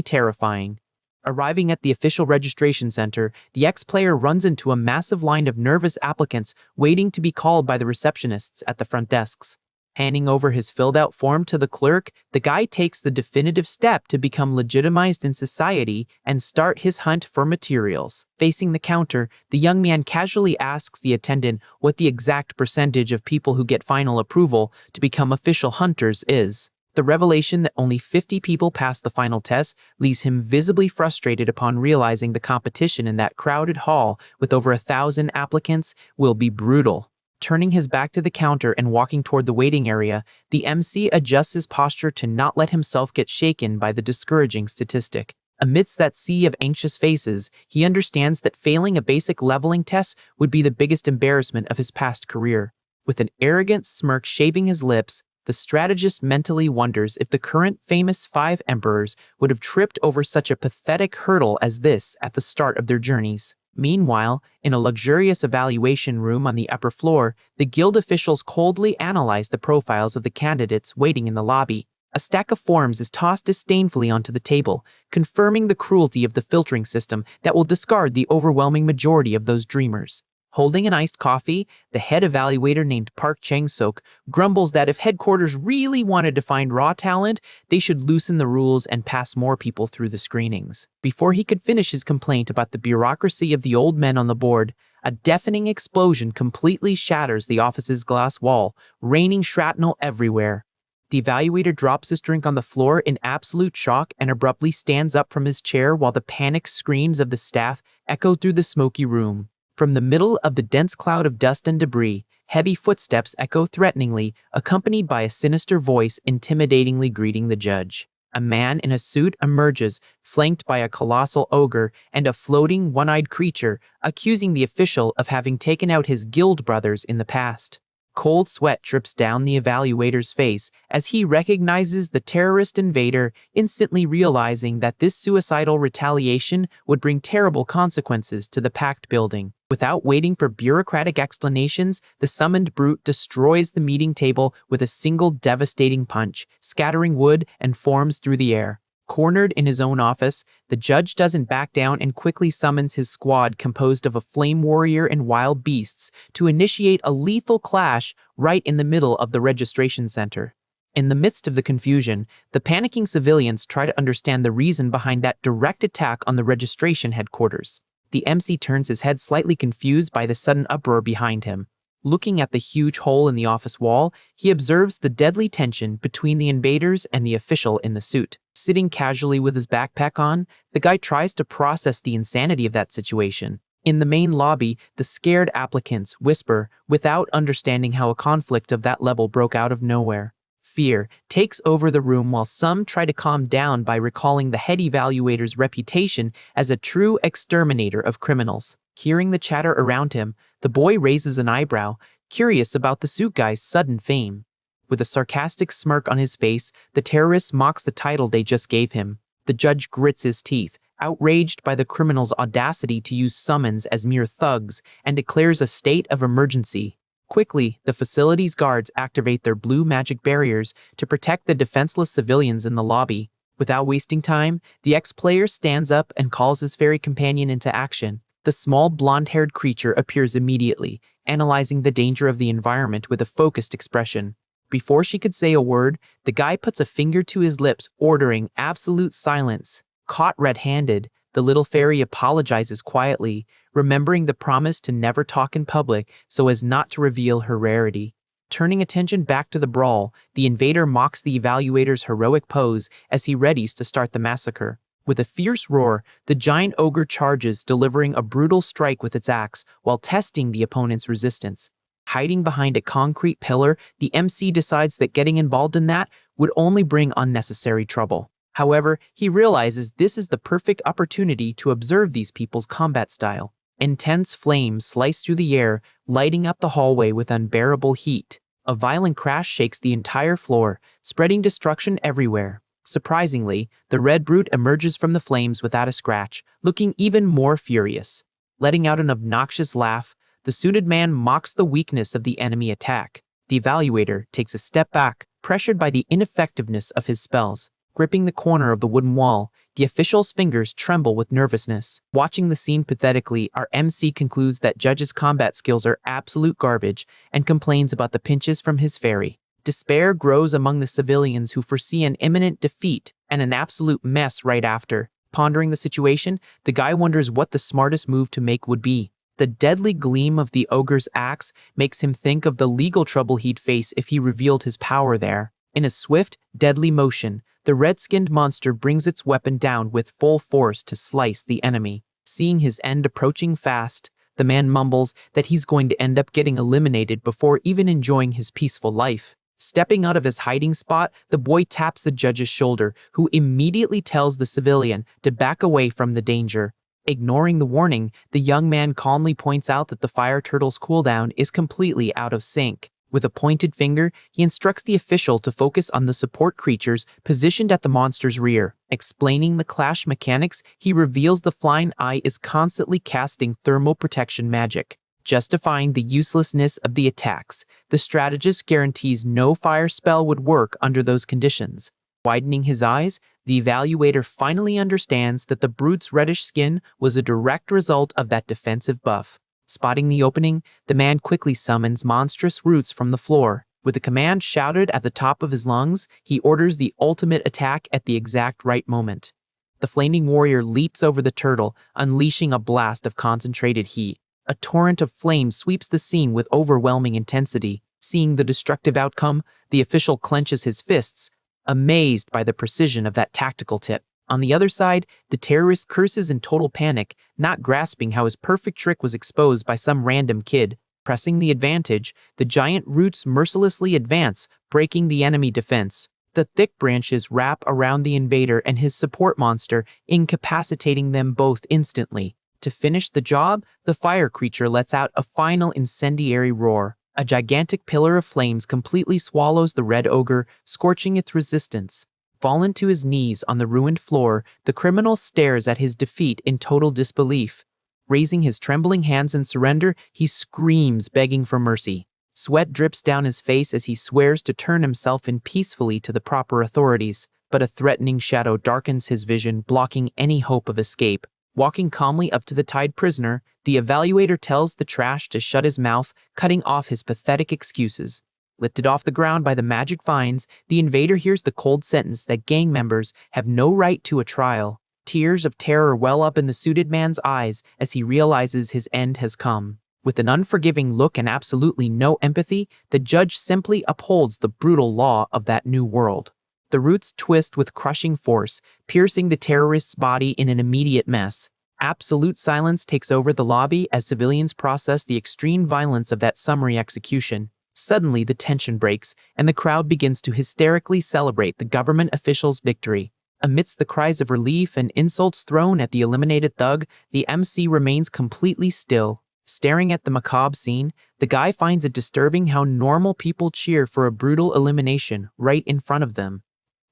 terrifying. Arriving at the official registration center, the ex-player runs into a massive line of nervous applicants waiting to be called by the receptionists at the front desks. Handing over his filled-out form to the clerk, the guy takes the definitive step to become legitimized in society and start his hunt for materials. Facing the counter, the young man casually asks the attendant what the exact percentage of people who get final approval to become official hunters is. The revelation that only 50 people pass the final test leaves him visibly frustrated upon realizing the competition in that crowded hall with over 1,000 applicants will be brutal. Turning his back to the counter and walking toward the waiting area, the MC adjusts his posture to not let himself get shaken by the discouraging statistic. Amidst that sea of anxious faces, he understands that failing a basic leveling test would be the biggest embarrassment of his past career. With an arrogant smirk shaving his lips, the strategist mentally wonders if the current famous 5 emperors would have tripped over such a pathetic hurdle as this at the start of their journeys. Meanwhile, in a luxurious evaluation room on the upper floor, the guild officials coldly analyze the profiles of the candidates waiting in the lobby. A stack of forms is tossed disdainfully onto the table, confirming the cruelty of the filtering system that will discard the overwhelming majority of those dreamers. Holding an iced coffee, the head evaluator named Park Chang-sok grumbles that if headquarters really wanted to find raw talent, they should loosen the rules and pass more people through the screenings. Before he could finish his complaint about the bureaucracy of the old men on the board, a deafening explosion completely shatters the office's glass wall, raining shrapnel everywhere. The evaluator drops his drink on the floor in absolute shock and abruptly stands up from his chair while the panicked screams of the staff echo through the smoky room. From the middle of the dense cloud of dust and debris, heavy footsteps echo threateningly, accompanied by a sinister voice intimidatingly greeting the judge. A man in a suit emerges, flanked by a colossal ogre and a floating, one-eyed creature, accusing the official of having taken out his guild brothers in the past. Cold sweat drips down the evaluator's face as he recognizes the terrorist invader, instantly realizing that this suicidal retaliation would bring terrible consequences to the pact building. Without waiting for bureaucratic explanations, the summoned brute destroys the meeting table with a single devastating punch, scattering wood and forms through the air. Cornered in his own office, the judge doesn't back down and quickly summons his squad composed of a flame warrior and wild beasts to initiate a lethal clash right in the middle of the registration center. In the midst of the confusion, the panicking civilians try to understand the reason behind that direct attack on the registration headquarters. The MC turns his head slightly confused by the sudden uproar behind him. Looking at the huge hole in the office wall, he observes the deadly tension between the invaders and the official in the suit. Sitting casually with his backpack on, the guy tries to process the insanity of that situation. In the main lobby, the scared applicants whisper without understanding how a conflict of that level broke out of nowhere. Fear takes over the room while some try to calm down by recalling the head evaluator's reputation as a true exterminator of criminals. Hearing the chatter around him, the boy raises an eyebrow, curious about the suit guy's sudden fame. With a sarcastic smirk on his face, the terrorist mocks the title they just gave him. The judge grits his teeth, outraged by the criminal's audacity to use summons as mere thugs, and declares a state of emergency. Quickly, the facility's guards activate their blue magic barriers to protect the defenseless civilians in the lobby. Without wasting time, the ex-player stands up and calls his fairy companion into action. The small blonde-haired creature appears immediately, analyzing the danger of the environment with a focused expression. Before she could say a word, the guy puts a finger to his lips, ordering absolute silence. Caught red-handed, the little fairy apologizes quietly, remembering the promise to never talk in public so as not to reveal her rarity. Turning attention back to the brawl, the invader mocks the evaluator's heroic pose as he readies to start the massacre. With a fierce roar, the giant ogre charges, delivering a brutal strike with its axe while testing the opponent's resistance. Hiding behind a concrete pillar, the MC decides that getting involved in that would only bring unnecessary trouble. However, he realizes this is the perfect opportunity to observe these people's combat style. Intense flames slice through the air, lighting up the hallway with unbearable heat. A violent crash shakes the entire floor, spreading destruction everywhere. Surprisingly, the red brute emerges from the flames without a scratch, looking even more furious. Letting out an obnoxious laugh, the suited man mocks the weakness of the enemy attack. The evaluator takes a step back, pressured by the ineffectiveness of his spells. Gripping the corner of the wooden wall, the official's fingers tremble with nervousness. Watching the scene pathetically, our MC concludes that Judge's combat skills are absolute garbage and complains about the pinches from his fairy. Despair grows among the civilians who foresee an imminent defeat and an absolute mess right after. Pondering the situation, the guy wonders what the smartest move to make would be. The deadly gleam of the ogre's axe makes him think of the legal trouble he'd face if he revealed his power there. In a swift, deadly motion, the red-skinned monster brings its weapon down with full force to slice the enemy. Seeing his end approaching fast, the man mumbles that he's going to end up getting eliminated before even enjoying his peaceful life. Stepping out of his hiding spot, the boy taps the judge's shoulder, who immediately tells the civilian to back away from the danger. Ignoring the warning, the young man calmly points out that the fire turtle's cooldown is completely out of sync. With a pointed finger, he instructs the official to focus on the support creatures positioned at the monster's rear. Explaining the clash mechanics, he reveals the flying eye is constantly casting thermal protection magic. Justifying the uselessness of the attacks, the strategist guarantees no fire spell would work under those conditions. Widening his eyes, the evaluator finally understands that the brute's reddish skin was a direct result of that defensive buff. Spotting the opening, the man quickly summons monstrous roots from the floor. With a command shouted at the top of his lungs, he orders the ultimate attack at the exact right moment. The flaming warrior leaps over the turtle, unleashing a blast of concentrated heat. A torrent of flame sweeps the scene with overwhelming intensity. Seeing the destructive outcome, the official clenches his fists, amazed by the precision of that tactical tip. On the other side, the terrorist curses in total panic, not grasping how his perfect trick was exposed by some random kid. Pressing the advantage, the giant roots mercilessly advance, breaking the enemy defense. The thick branches wrap around the invader and his support monster, incapacitating them both instantly. To finish the job, the fire creature lets out a final incendiary roar. A gigantic pillar of flames completely swallows the red ogre, scorching its resistance. Fallen to his knees on the ruined floor, the criminal stares at his defeat in total disbelief. Raising his trembling hands in surrender, he screams, begging for mercy. Sweat drips down his face as he swears to turn himself in peacefully to the proper authorities, but a threatening shadow darkens his vision, blocking any hope of escape. Walking calmly up to the tied prisoner, the evaluator tells the trash to shut his mouth, cutting off his pathetic excuses. Lifted off the ground by the magic vines, the invader hears the cold sentence that gang members have no right to a trial. Tears of terror well up in the suited man's eyes as he realizes his end has come. With an unforgiving look and absolutely no empathy, the judge simply upholds the brutal law of that new world. The roots twist with crushing force, piercing the terrorist's body in an immediate mess. Absolute silence takes over the lobby as civilians process the extreme violence of that summary execution. Suddenly, the tension breaks, and the crowd begins to hysterically celebrate the government official's victory. Amidst the cries of relief and insults thrown at the eliminated thug, the MC remains completely still. Staring at the macabre scene, the guy finds it disturbing how normal people cheer for a brutal elimination right in front of them.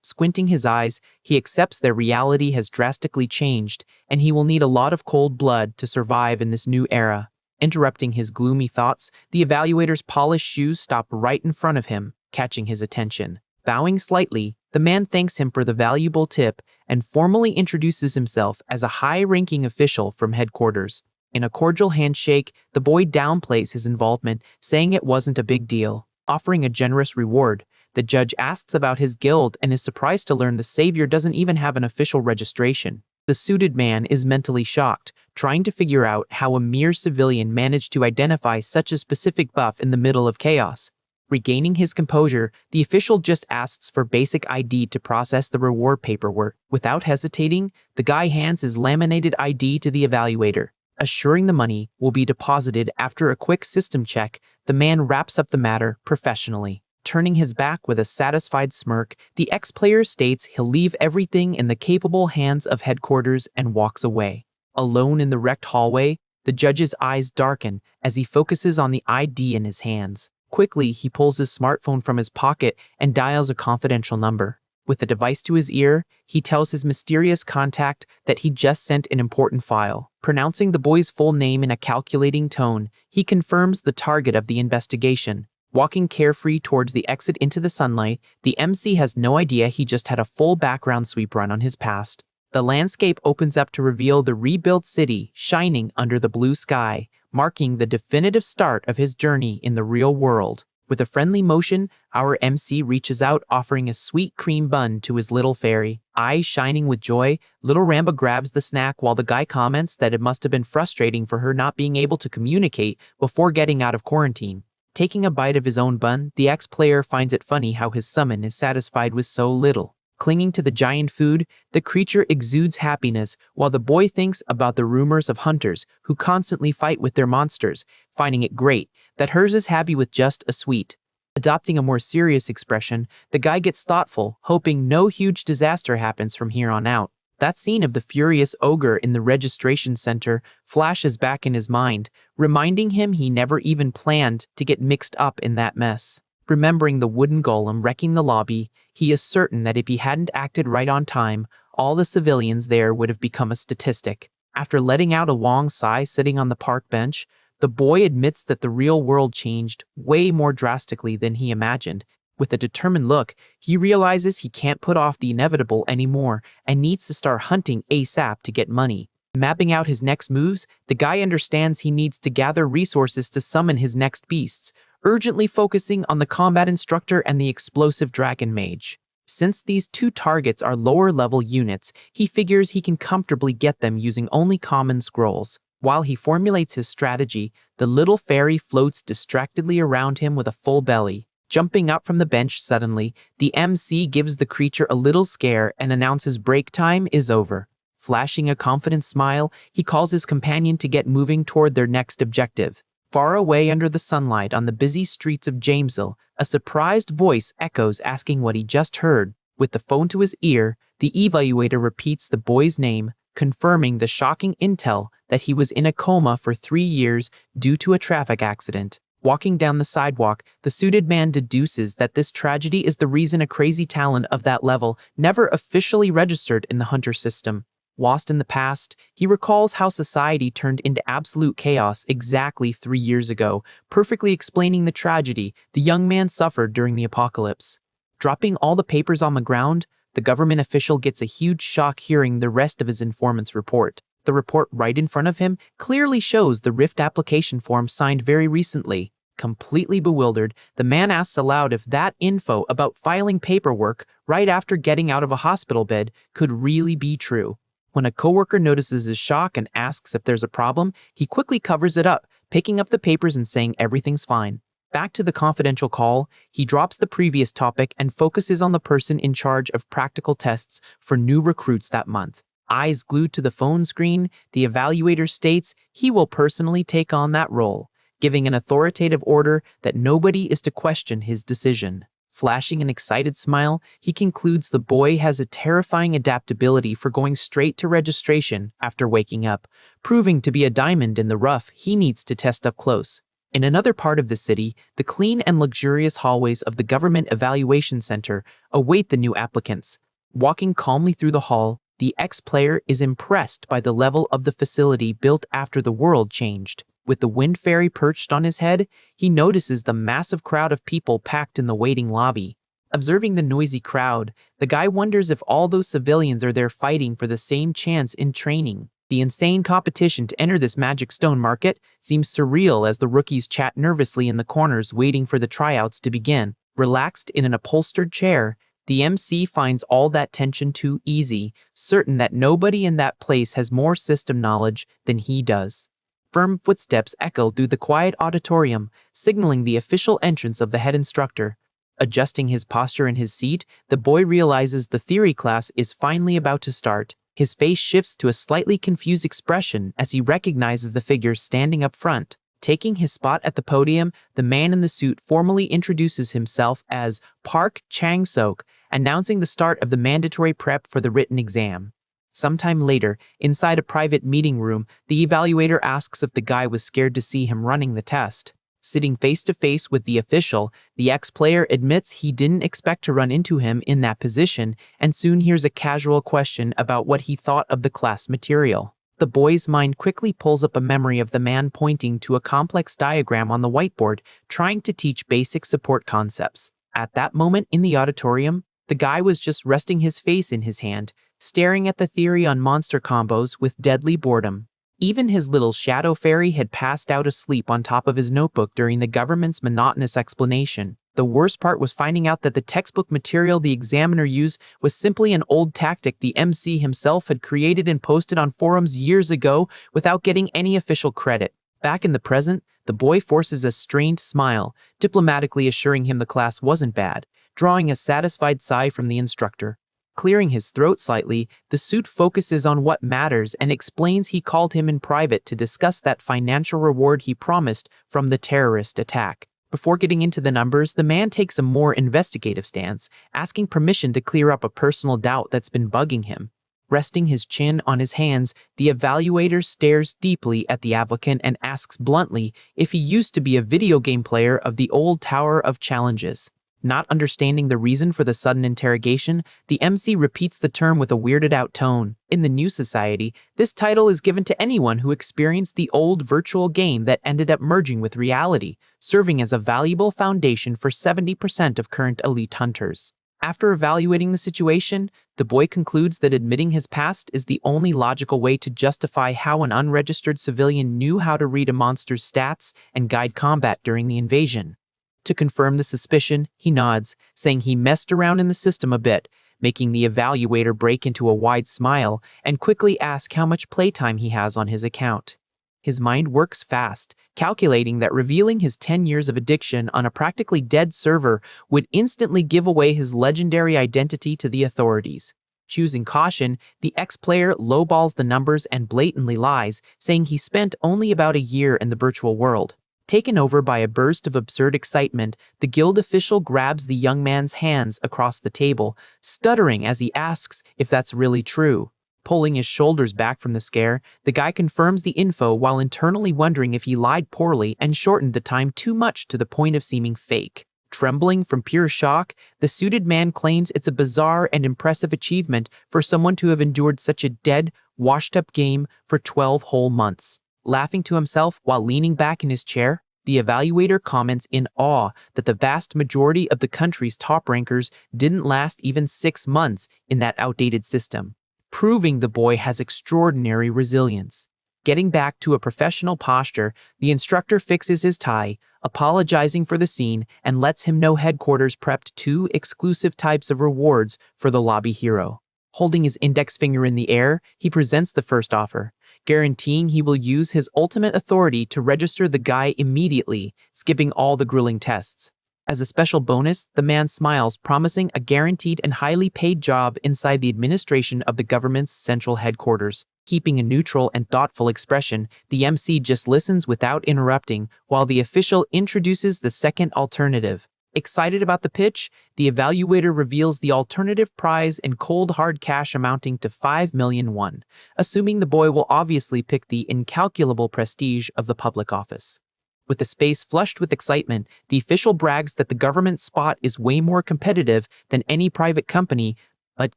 Squinting his eyes, he accepts their reality has drastically changed, and he will need a lot of cold blood to survive in this new era. Interrupting his gloomy thoughts, the evaluator's polished shoes stop right in front of him, catching his attention. Bowing slightly, the man thanks him for the valuable tip and formally introduces himself as a high-ranking official from headquarters. In a cordial handshake, the boy downplays his involvement, saying it wasn't a big deal. Offering a generous reward, the judge asks about his guild and is surprised to learn the savior doesn't even have an official registration. The suited man is mentally shocked, trying to figure out how a mere civilian managed to identify such a specific buff in the middle of chaos. Regaining his composure, the official just asks for basic ID to process the reward paperwork. Without hesitating, the guy hands his laminated ID to the evaluator. Assuring the money will be deposited after a quick system check, the man wraps up the matter professionally. Turning his back with a satisfied smirk, the ex-player states he'll leave everything in the capable hands of headquarters and walks away. Alone in the wrecked hallway, the judge's eyes darken as he focuses on the ID in his hands. Quickly, he pulls his smartphone from his pocket and dials a confidential number. With the device to his ear, he tells his mysterious contact that he just sent an important file. Pronouncing the boy's full name in a calculating tone, he confirms the target of the investigation. Walking carefree towards the exit into the sunlight, the MC has no idea he just had a full background sweep run on his past. The landscape opens up to reveal the rebuilt city shining under the blue sky, marking the definitive start of his journey in the real world. With a friendly motion, our MC reaches out, offering a sweet cream bun to his little fairy. Eyes shining with joy, little Ramba grabs the snack while the guy comments that it must have been frustrating for her not being able to communicate before getting out of quarantine. Taking a bite of his own bun, the ex-player finds it funny how his summon is satisfied with so little. Clinging to the giant food, the creature exudes happiness, while the boy thinks about the rumors of hunters who constantly fight with their monsters, finding it great that hers is happy with just a sweet. Adopting a more serious expression, the guy gets thoughtful, hoping no huge disaster happens from here on out. That scene of the furious ogre in the registration center flashes back in his mind, reminding him he never even planned to get mixed up in that mess. Remembering the wooden golem wrecking the lobby, he is certain that if he hadn't acted right on time, all the civilians there would have become a statistic. After letting out a long sigh sitting on the park bench, the boy admits that the real world changed way more drastically than he imagined. With a determined look, he realizes he can't put off the inevitable anymore and needs to start hunting ASAP to get money. Mapping out his next moves, the guy understands he needs to gather resources to summon his next beasts, urgently focusing on the combat instructor and the explosive dragon mage. Since these two targets are lower-level units, he figures he can comfortably get them using only common scrolls. While he formulates his strategy, the little fairy floats distractedly around him with a full belly. Jumping up from the bench suddenly, the MC gives the creature a little scare and announces break time is over. Flashing a confident smile, he calls his companion to get moving toward their next objective. Far away under the sunlight on the busy streets of Jamesville, a surprised voice echoes asking what he just heard. With the phone to his ear, the evaluator repeats the boy's name, confirming the shocking intel that he was in a coma for 3 years due to a traffic accident. Walking down the sidewalk, the suited man deduces that this tragedy is the reason a crazy talent of that level never officially registered in the hunter system. Lost in the past, he recalls how society turned into absolute chaos exactly 3 years ago, perfectly explaining the tragedy the young man suffered during the apocalypse. Dropping all the papers on the ground, the government official gets a huge shock hearing the rest of his informant's report. The report right in front of him clearly shows the Rift application form signed very recently. Completely bewildered, the man asks aloud if that info about filing paperwork right after getting out of a hospital bed could really be true. When a coworker notices his shock and asks if there's a problem, he quickly covers it up, picking up the papers and saying everything's fine. Back to the confidential call, he drops the previous topic and focuses on the person in charge of practical tests for new recruits that month. Eyes glued to the phone screen, the evaluator states he will personally take on that role, giving an authoritative order that nobody is to question his decision. Flashing an excited smile, he concludes the boy has a terrifying adaptability for going straight to registration after waking up, proving to be a diamond in the rough he needs to test up close. In another part of the city, the clean and luxurious hallways of the Government Evaluation Center await the new applicants. Walking calmly through the hall, the ex-player is impressed by the level of the facility built after the world changed. With the wind fairy perched on his head, he notices the massive crowd of people packed in the waiting lobby. Observing the noisy crowd, the guy wonders if all those civilians are there fighting for the same chance in training. The insane competition to enter this magic stone market seems surreal as the rookies chat nervously in the corners waiting for the tryouts to begin. Relaxed in an upholstered chair, the MC finds all that tension too easy, certain that nobody in that place has more system knowledge than he does. Firm footsteps echo through the quiet auditorium, signaling the official entrance of the head instructor. Adjusting his posture in his seat, the boy realizes the theory class is finally about to start. His face shifts to a slightly confused expression as he recognizes the figure standing up front. Taking his spot at the podium, the man in the suit formally introduces himself as Park Chang-sok, announcing the start of the mandatory prep for the written exam. Sometime later, inside a private meeting room, the evaluator asks if the guy was scared to see him running the test. Sitting face-to-face with the official, the ex-player admits he didn't expect to run into him in that position and soon hears a casual question about what he thought of the class material. The boy's mind quickly pulls up a memory of the man pointing to a complex diagram on the whiteboard, trying to teach basic support concepts. At that moment in the auditorium, the guy was just resting his face in his hand, staring at the theory on monster combos with deadly boredom. Even his little shadow fairy had passed out asleep on top of his notebook during the government's monotonous explanation. The worst part was finding out that the textbook material the examiner used was simply an old tactic the MC himself had created and posted on forums years ago without getting any official credit. Back in the present, the boy forces a strained smile, diplomatically assuring him the class wasn't bad, drawing a satisfied sigh from the instructor. Clearing his throat slightly, the suit focuses on what matters and explains he called him in private to discuss that financial reward he promised from the terrorist attack. Before getting into the numbers, the man takes a more investigative stance, asking permission to clear up a personal doubt that's been bugging him. Resting his chin on his hands, the evaluator stares deeply at the applicant and asks bluntly if he used to be a video game player of the old Tower of Challenges. Not understanding the reason for the sudden interrogation, the MC repeats the term with a weirded-out tone. In the new society, this title is given to anyone who experienced the old virtual game that ended up merging with reality, serving as a valuable foundation for 70% of current elite hunters. After evaluating the situation, the boy concludes that admitting his past is the only logical way to justify how an unregistered civilian knew how to read a monster's stats and guide combat during the invasion. To confirm the suspicion, he nods, saying he messed around in the system a bit, making the evaluator break into a wide smile and quickly ask how much playtime he has on his account. His mind works fast, calculating that revealing his 10 years of addiction on a practically dead server would instantly give away his legendary identity to the authorities. Choosing caution, the ex-player lowballs the numbers and blatantly lies, saying he spent only about a year in the virtual world. Taken over by a burst of absurd excitement, the guild official grabs the young man's hands across the table, stuttering as he asks if that's really true. Pulling his shoulders back from the scare, the guy confirms the info while internally wondering if he lied poorly and shortened the time too much to the point of seeming fake. Trembling from pure shock, the suited man claims it's a bizarre and impressive achievement for someone to have endured such a dead, washed-up game for 12 whole months. Laughing to himself while leaning back in his chair, the evaluator comments in awe that the vast majority of the country's top rankers didn't last even 6 months in that outdated system, proving the boy has extraordinary resilience. Getting back to a professional posture, the instructor fixes his tie, apologizing for the scene, and lets him know headquarters prepped 2 exclusive types of rewards for the lobby hero. Holding his index finger in the air, he presents the first offer, guaranteeing he will use his ultimate authority to register the guy immediately, skipping all the grueling tests. As a special bonus, the man smiles, promising a guaranteed and highly paid job inside the administration of the government's central headquarters. Keeping a neutral and thoughtful expression, the MC just listens without interrupting, while the official introduces the second alternative. Excited about the pitch, the evaluator reveals the alternative prize in cold hard cash amounting to 5 million won, assuming the boy will obviously pick the incalculable prestige of the public office. With the space flushed with excitement, the official brags that the government spot is way more competitive than any private company, but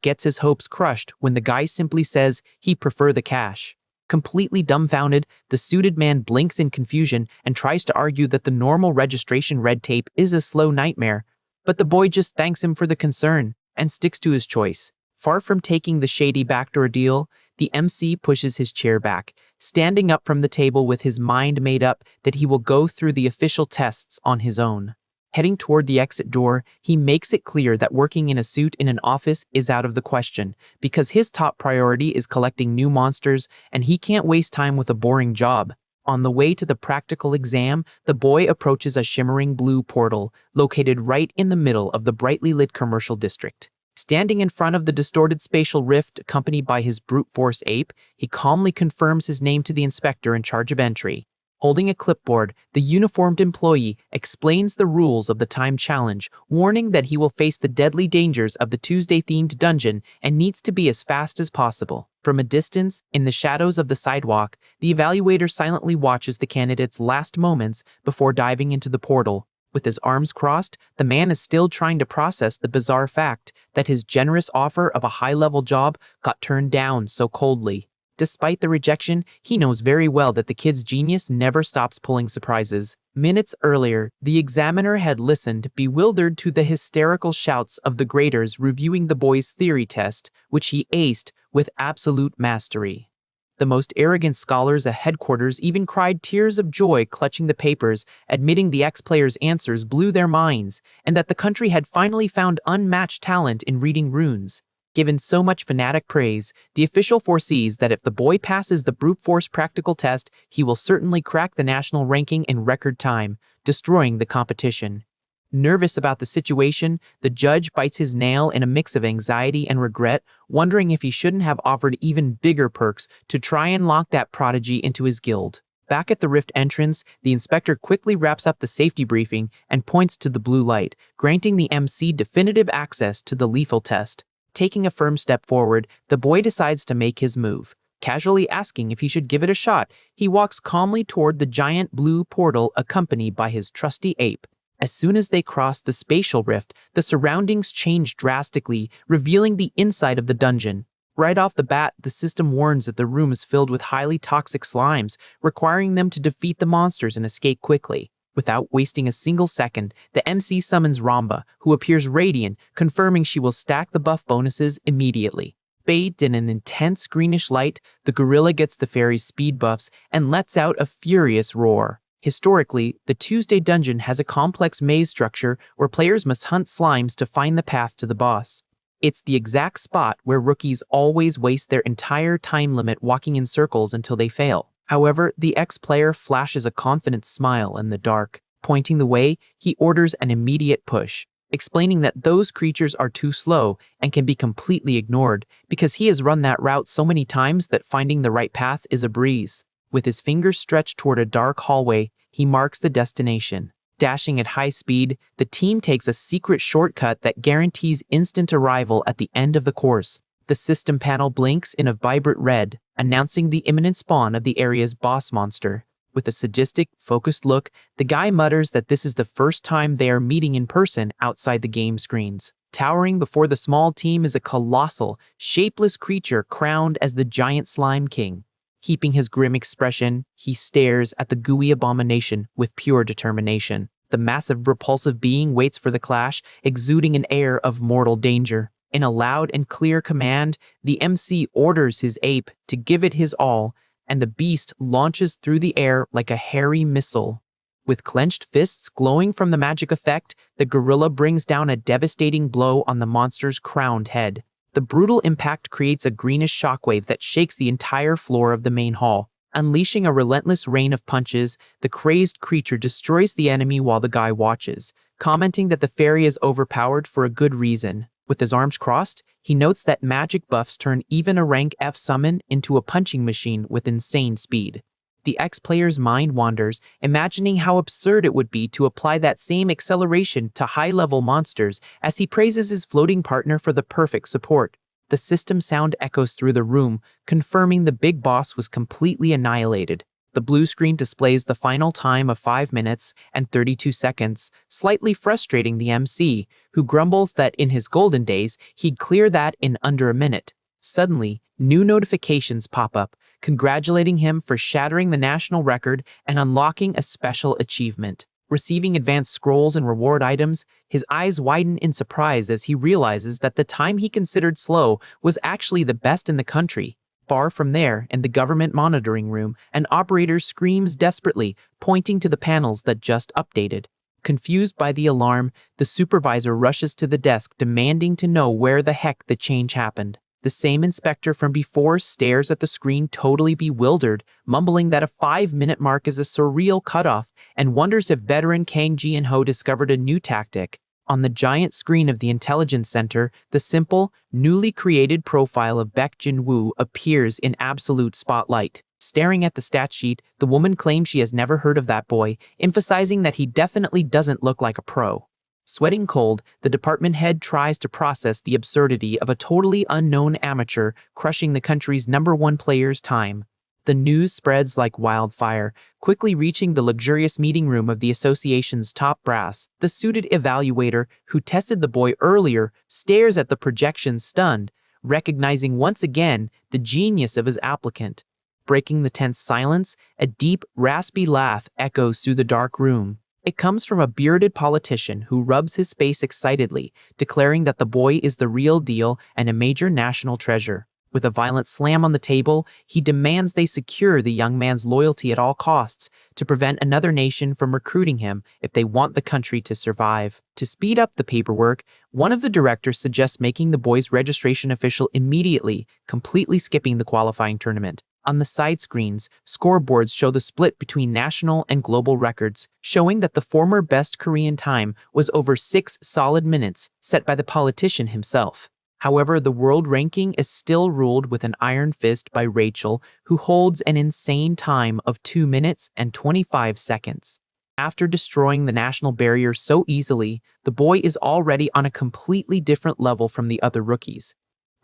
gets his hopes crushed when the guy simply says he'd prefer the cash. Completely dumbfounded, the suited man blinks in confusion and tries to argue that the normal registration red tape is a slow nightmare, but the boy just thanks him for the concern and sticks to his choice. Far from taking the shady backdoor deal, the MC pushes his chair back, standing up from the table with his mind made up that he will go through the official tests on his own. Heading toward the exit door, he makes it clear that working in a suit in an office is out of the question, because his top priority is collecting new monsters and he can't waste time with a boring job. On the way to the practical exam, the boy approaches a shimmering blue portal, located right in the middle of the brightly lit commercial district. Standing in front of the distorted spatial rift accompanied by his brute force ape, he calmly confirms his name to the inspector in charge of entry. Holding a clipboard, the uniformed employee explains the rules of the time challenge, warning that he will face the deadly dangers of the Tuesday-themed dungeon and needs to be as fast as possible. From a distance, in the shadows of the sidewalk, the evaluator silently watches the candidate's last moments before diving into the portal. With his arms crossed, the man is still trying to process the bizarre fact that his generous offer of a high-level job got turned down so coldly. Despite the rejection, he knows very well that the kid's genius never stops pulling surprises. Minutes earlier, the examiner had listened, bewildered, to the hysterical shouts of the graders reviewing the boy's theory test, which he aced with absolute mastery. The most arrogant scholars at headquarters even cried tears of joy clutching the papers, admitting the ex-player's answers blew their minds, and that the country had finally found unmatched talent in reading runes. Given so much fanatic praise, the official foresees that if the boy passes the brute force practical test, he will certainly crack the national ranking in record time, destroying the competition. Nervous about the situation, the judge bites his nail in a mix of anxiety and regret, wondering if he shouldn't have offered even bigger perks to try and lock that prodigy into his guild. Back at the rift entrance, the inspector quickly wraps up the safety briefing and points to the blue light, granting the MC definitive access to the lethal test. Taking a firm step forward, the boy decides to make his move. Casually asking if he should give it a shot, he walks calmly toward the giant blue portal accompanied by his trusty ape. As soon as they cross the spatial rift, the surroundings change drastically, revealing the inside of the dungeon. Right off the bat, the system warns that the room is filled with highly toxic slimes, requiring them to defeat the monsters and escape quickly. Without wasting a single second, the MC summons Ramba, who appears radiant, confirming she will stack the buff bonuses immediately. Bathed in an intense greenish light, the gorilla gets the fairy's speed buffs and lets out a furious roar. Historically, the Tuesday dungeon has a complex maze structure where players must hunt slimes to find the path to the boss. It's the exact spot where rookies always waste their entire time limit walking in circles until they fail. However, the ex-player flashes a confident smile in the dark. Pointing the way, he orders an immediate push, explaining that those creatures are too slow and can be completely ignored because he has run that route so many times that finding the right path is a breeze. With his fingers stretched toward a dark hallway, he marks the destination. Dashing at high speed, the team takes a secret shortcut that guarantees instant arrival at the end of the course. The system panel blinks in a vibrant red, announcing the imminent spawn of the area's boss monster. With a sadistic, focused look, the guy mutters that this is the first time they are meeting in person outside the game screens. Towering before the small team is a colossal, shapeless creature crowned as the giant slime king. Keeping his grim expression, he stares at the gooey abomination with pure determination. The massive, repulsive being waits for the clash, exuding an air of mortal danger. In a loud and clear command, the MC orders his ape to give it his all, and the beast launches through the air like a hairy missile. With clenched fists glowing from the magic effect, the gorilla brings down a devastating blow on the monster's crowned head. The brutal impact creates a greenish shockwave that shakes the entire floor of the main hall. Unleashing a relentless rain of punches, the crazed creature destroys the enemy while the guy watches, commenting that the fairy is overpowered for a good reason. With his arms crossed, he notes that magic buffs turn even a rank F summon into a punching machine with insane speed. The ex-player's mind wanders, imagining how absurd it would be to apply that same acceleration to high-level monsters as he praises his floating partner for the perfect support. The system sound echoes through the room, confirming the big boss was completely annihilated. The blue screen displays the final time of 5 minutes and 32 seconds, slightly frustrating the MC, who grumbles that in his golden days, he'd clear that in under a minute. Suddenly, new notifications pop up, congratulating him for shattering the national record and unlocking a special achievement. Receiving advanced scrolls and reward items, his eyes widen in surprise as he realizes that the time he considered slow was actually the best in the country. Far from there, in the government monitoring room, an operator screams desperately, pointing to the panels that just updated. Confused by the alarm, the supervisor rushes to the desk demanding to know where the heck the change happened. The same inspector from before stares at the screen totally bewildered, mumbling that a 5-minute mark is a surreal cutoff and wonders if veteran Kang Ji-in-ho discovered a new tactic. On the giant screen of the intelligence center, the simple, newly created profile of Baek Jin-woo appears in absolute spotlight. Staring at the stat sheet, the woman claims she has never heard of that boy, emphasizing that he definitely doesn't look like a pro. Sweating cold, the department head tries to process the absurdity of a totally unknown amateur crushing the country's #1 player's time. The news spreads like wildfire, quickly reaching the luxurious meeting room of the association's top brass. The suited evaluator, who tested the boy earlier, stares at the projection stunned, recognizing once again the genius of his applicant. Breaking the tense silence, a deep, raspy laugh echoes through the dark room. It comes from a bearded politician who rubs his face excitedly, declaring that the boy is the real deal and a major national treasure. With a violent slam on the table, he demands they secure the young man's loyalty at all costs to prevent another nation from recruiting him if they want the country to survive. To speed up the paperwork, one of the directors suggests making the boy's registration official immediately, completely skipping the qualifying tournament. On the side screens, scoreboards show the split between national and global records, showing that the former best Korean time was over 6 solid minutes, set by the politician himself. However, the world ranking is still ruled with an iron fist by Rachel, who holds an insane time of 2 minutes and 25 seconds. After destroying the national barrier so easily, the boy is already on a completely different level from the other rookies.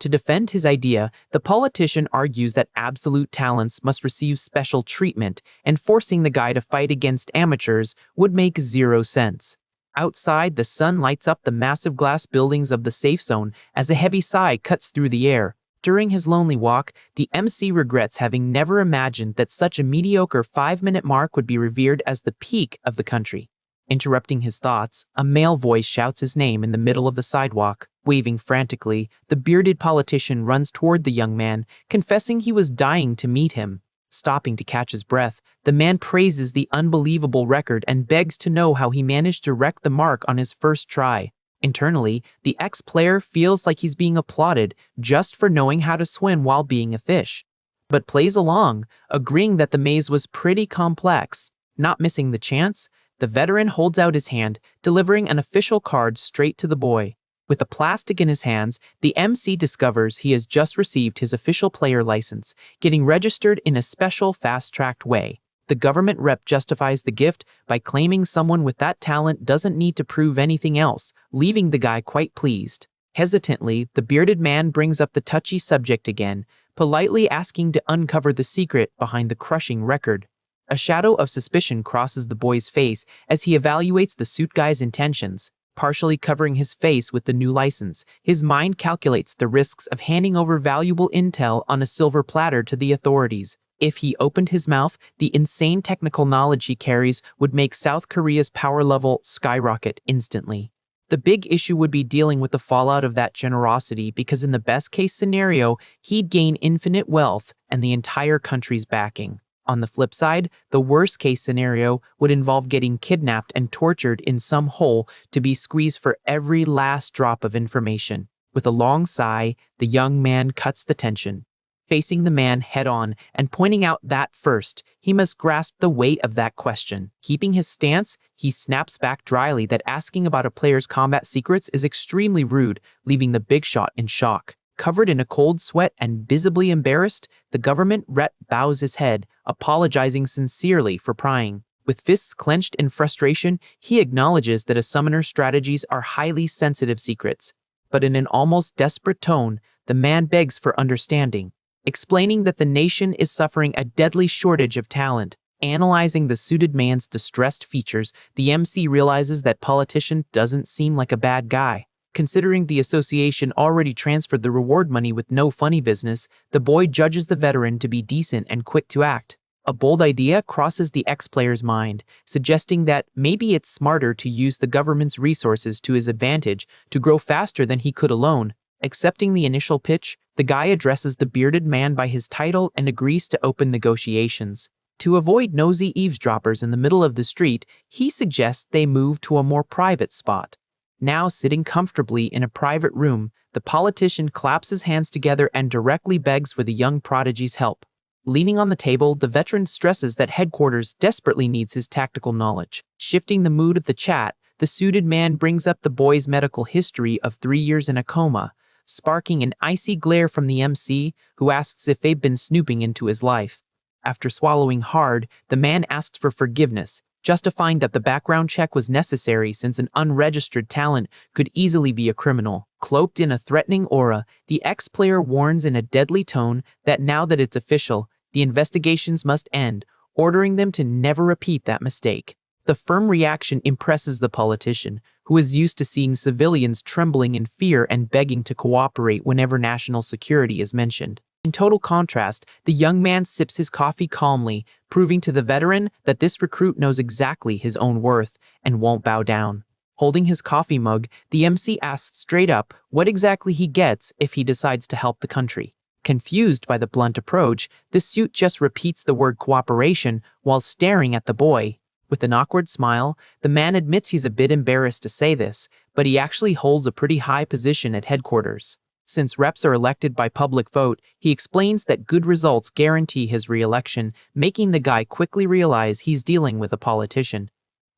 To defend his idea, the politician argues that absolute talents must receive special treatment, and forcing the guy to fight against amateurs would make zero sense. Outside, the sun lights up the massive glass buildings of the safe zone as a heavy sigh cuts through the air. During his lonely walk, the MC regrets having never imagined that such a mediocre 5-minute mark would be revered as the peak of the country. Interrupting his thoughts, a male voice shouts his name in the middle of the sidewalk. Waving frantically, the bearded politician runs toward the young man, confessing he was dying to meet him. Stopping to catch his breath, the man praises the unbelievable record and begs to know how he managed to wreck the mark on his first try. Internally, the ex-player feels like he's being applauded just for knowing how to swim while being a fish, but plays along, agreeing that the maze was pretty complex. Not missing the chance, the veteran holds out his hand, delivering an official card straight to the boy. With the plastic in his hands, the MC discovers he has just received his official player license, getting registered in a special fast-tracked way. The government rep justifies the gift by claiming someone with that talent doesn't need to prove anything else, leaving the guy quite pleased. Hesitantly, the bearded man brings up the touchy subject again, politely asking to uncover the secret behind the crushing record. A shadow of suspicion crosses the boy's face as he evaluates the suit guy's intentions. Partially covering his face with the new license, his mind calculates the risks of handing over valuable intel on a silver platter to the authorities. If he opened his mouth, the insane technical knowledge he carries would make South Korea's power level skyrocket instantly. The big issue would be dealing with the fallout of that generosity, because in the best-case scenario, he'd gain infinite wealth and the entire country's backing. On the flip side, the worst-case scenario would involve getting kidnapped and tortured in some hole to be squeezed for every last drop of information. With a long sigh, the young man cuts the tension, facing the man head-on and pointing out that first, he must grasp the weight of that question. Keeping his stance, he snaps back dryly that asking about a player's combat secrets is extremely rude, leaving the big shot in shock. Covered in a cold sweat and visibly embarrassed, the government rep bows his head, apologizing sincerely for prying. With fists clenched in frustration, he acknowledges that a summoner's strategies are highly sensitive secrets. But in an almost desperate tone, the man begs for understanding, explaining that the nation is suffering a deadly shortage of talent. Analyzing the suited man's distressed features, the MC realizes that politician doesn't seem like a bad guy. Considering the association already transferred the reward money with no funny business, the boy judges the veteran to be decent and quick to act. A bold idea crosses the ex-player's mind, suggesting that maybe it's smarter to use the government's resources to his advantage to grow faster than he could alone. Accepting the initial pitch, the guy addresses the bearded man by his title and agrees to open negotiations. To avoid nosy eavesdroppers in the middle of the street, he suggests they move to a more private spot. Now sitting comfortably in a private room, the politician claps his hands together and directly begs for the young prodigy's help. Leaning on the table, the veteran stresses that headquarters desperately needs his tactical knowledge. Shifting the mood of the chat, the suited man brings up the boy's medical history of 3 years in a coma, sparking an icy glare from the MC, who asks if they've been snooping into his life. After swallowing hard, the man asks for forgiveness, justifying that the background check was necessary since an unregistered talent could easily be a criminal. Cloaked in a threatening aura, the ex-player warns in a deadly tone that now that it's official, the investigations must end, ordering them to never repeat that mistake. The firm reaction impresses the politician, who is used to seeing civilians trembling in fear and begging to cooperate whenever national security is mentioned. In total contrast, the young man sips his coffee calmly, proving to the veteran that this recruit knows exactly his own worth and won't bow down. Holding his coffee mug, the MC asks straight up what exactly he gets if he decides to help the country. Confused by the blunt approach, the suit just repeats the word cooperation while staring at the boy. With an awkward smile, the man admits he's a bit embarrassed to say this, but he actually holds a pretty high position at headquarters. Since reps are elected by public vote, he explains that good results guarantee his re-election, making the guy quickly realize he's dealing with a politician.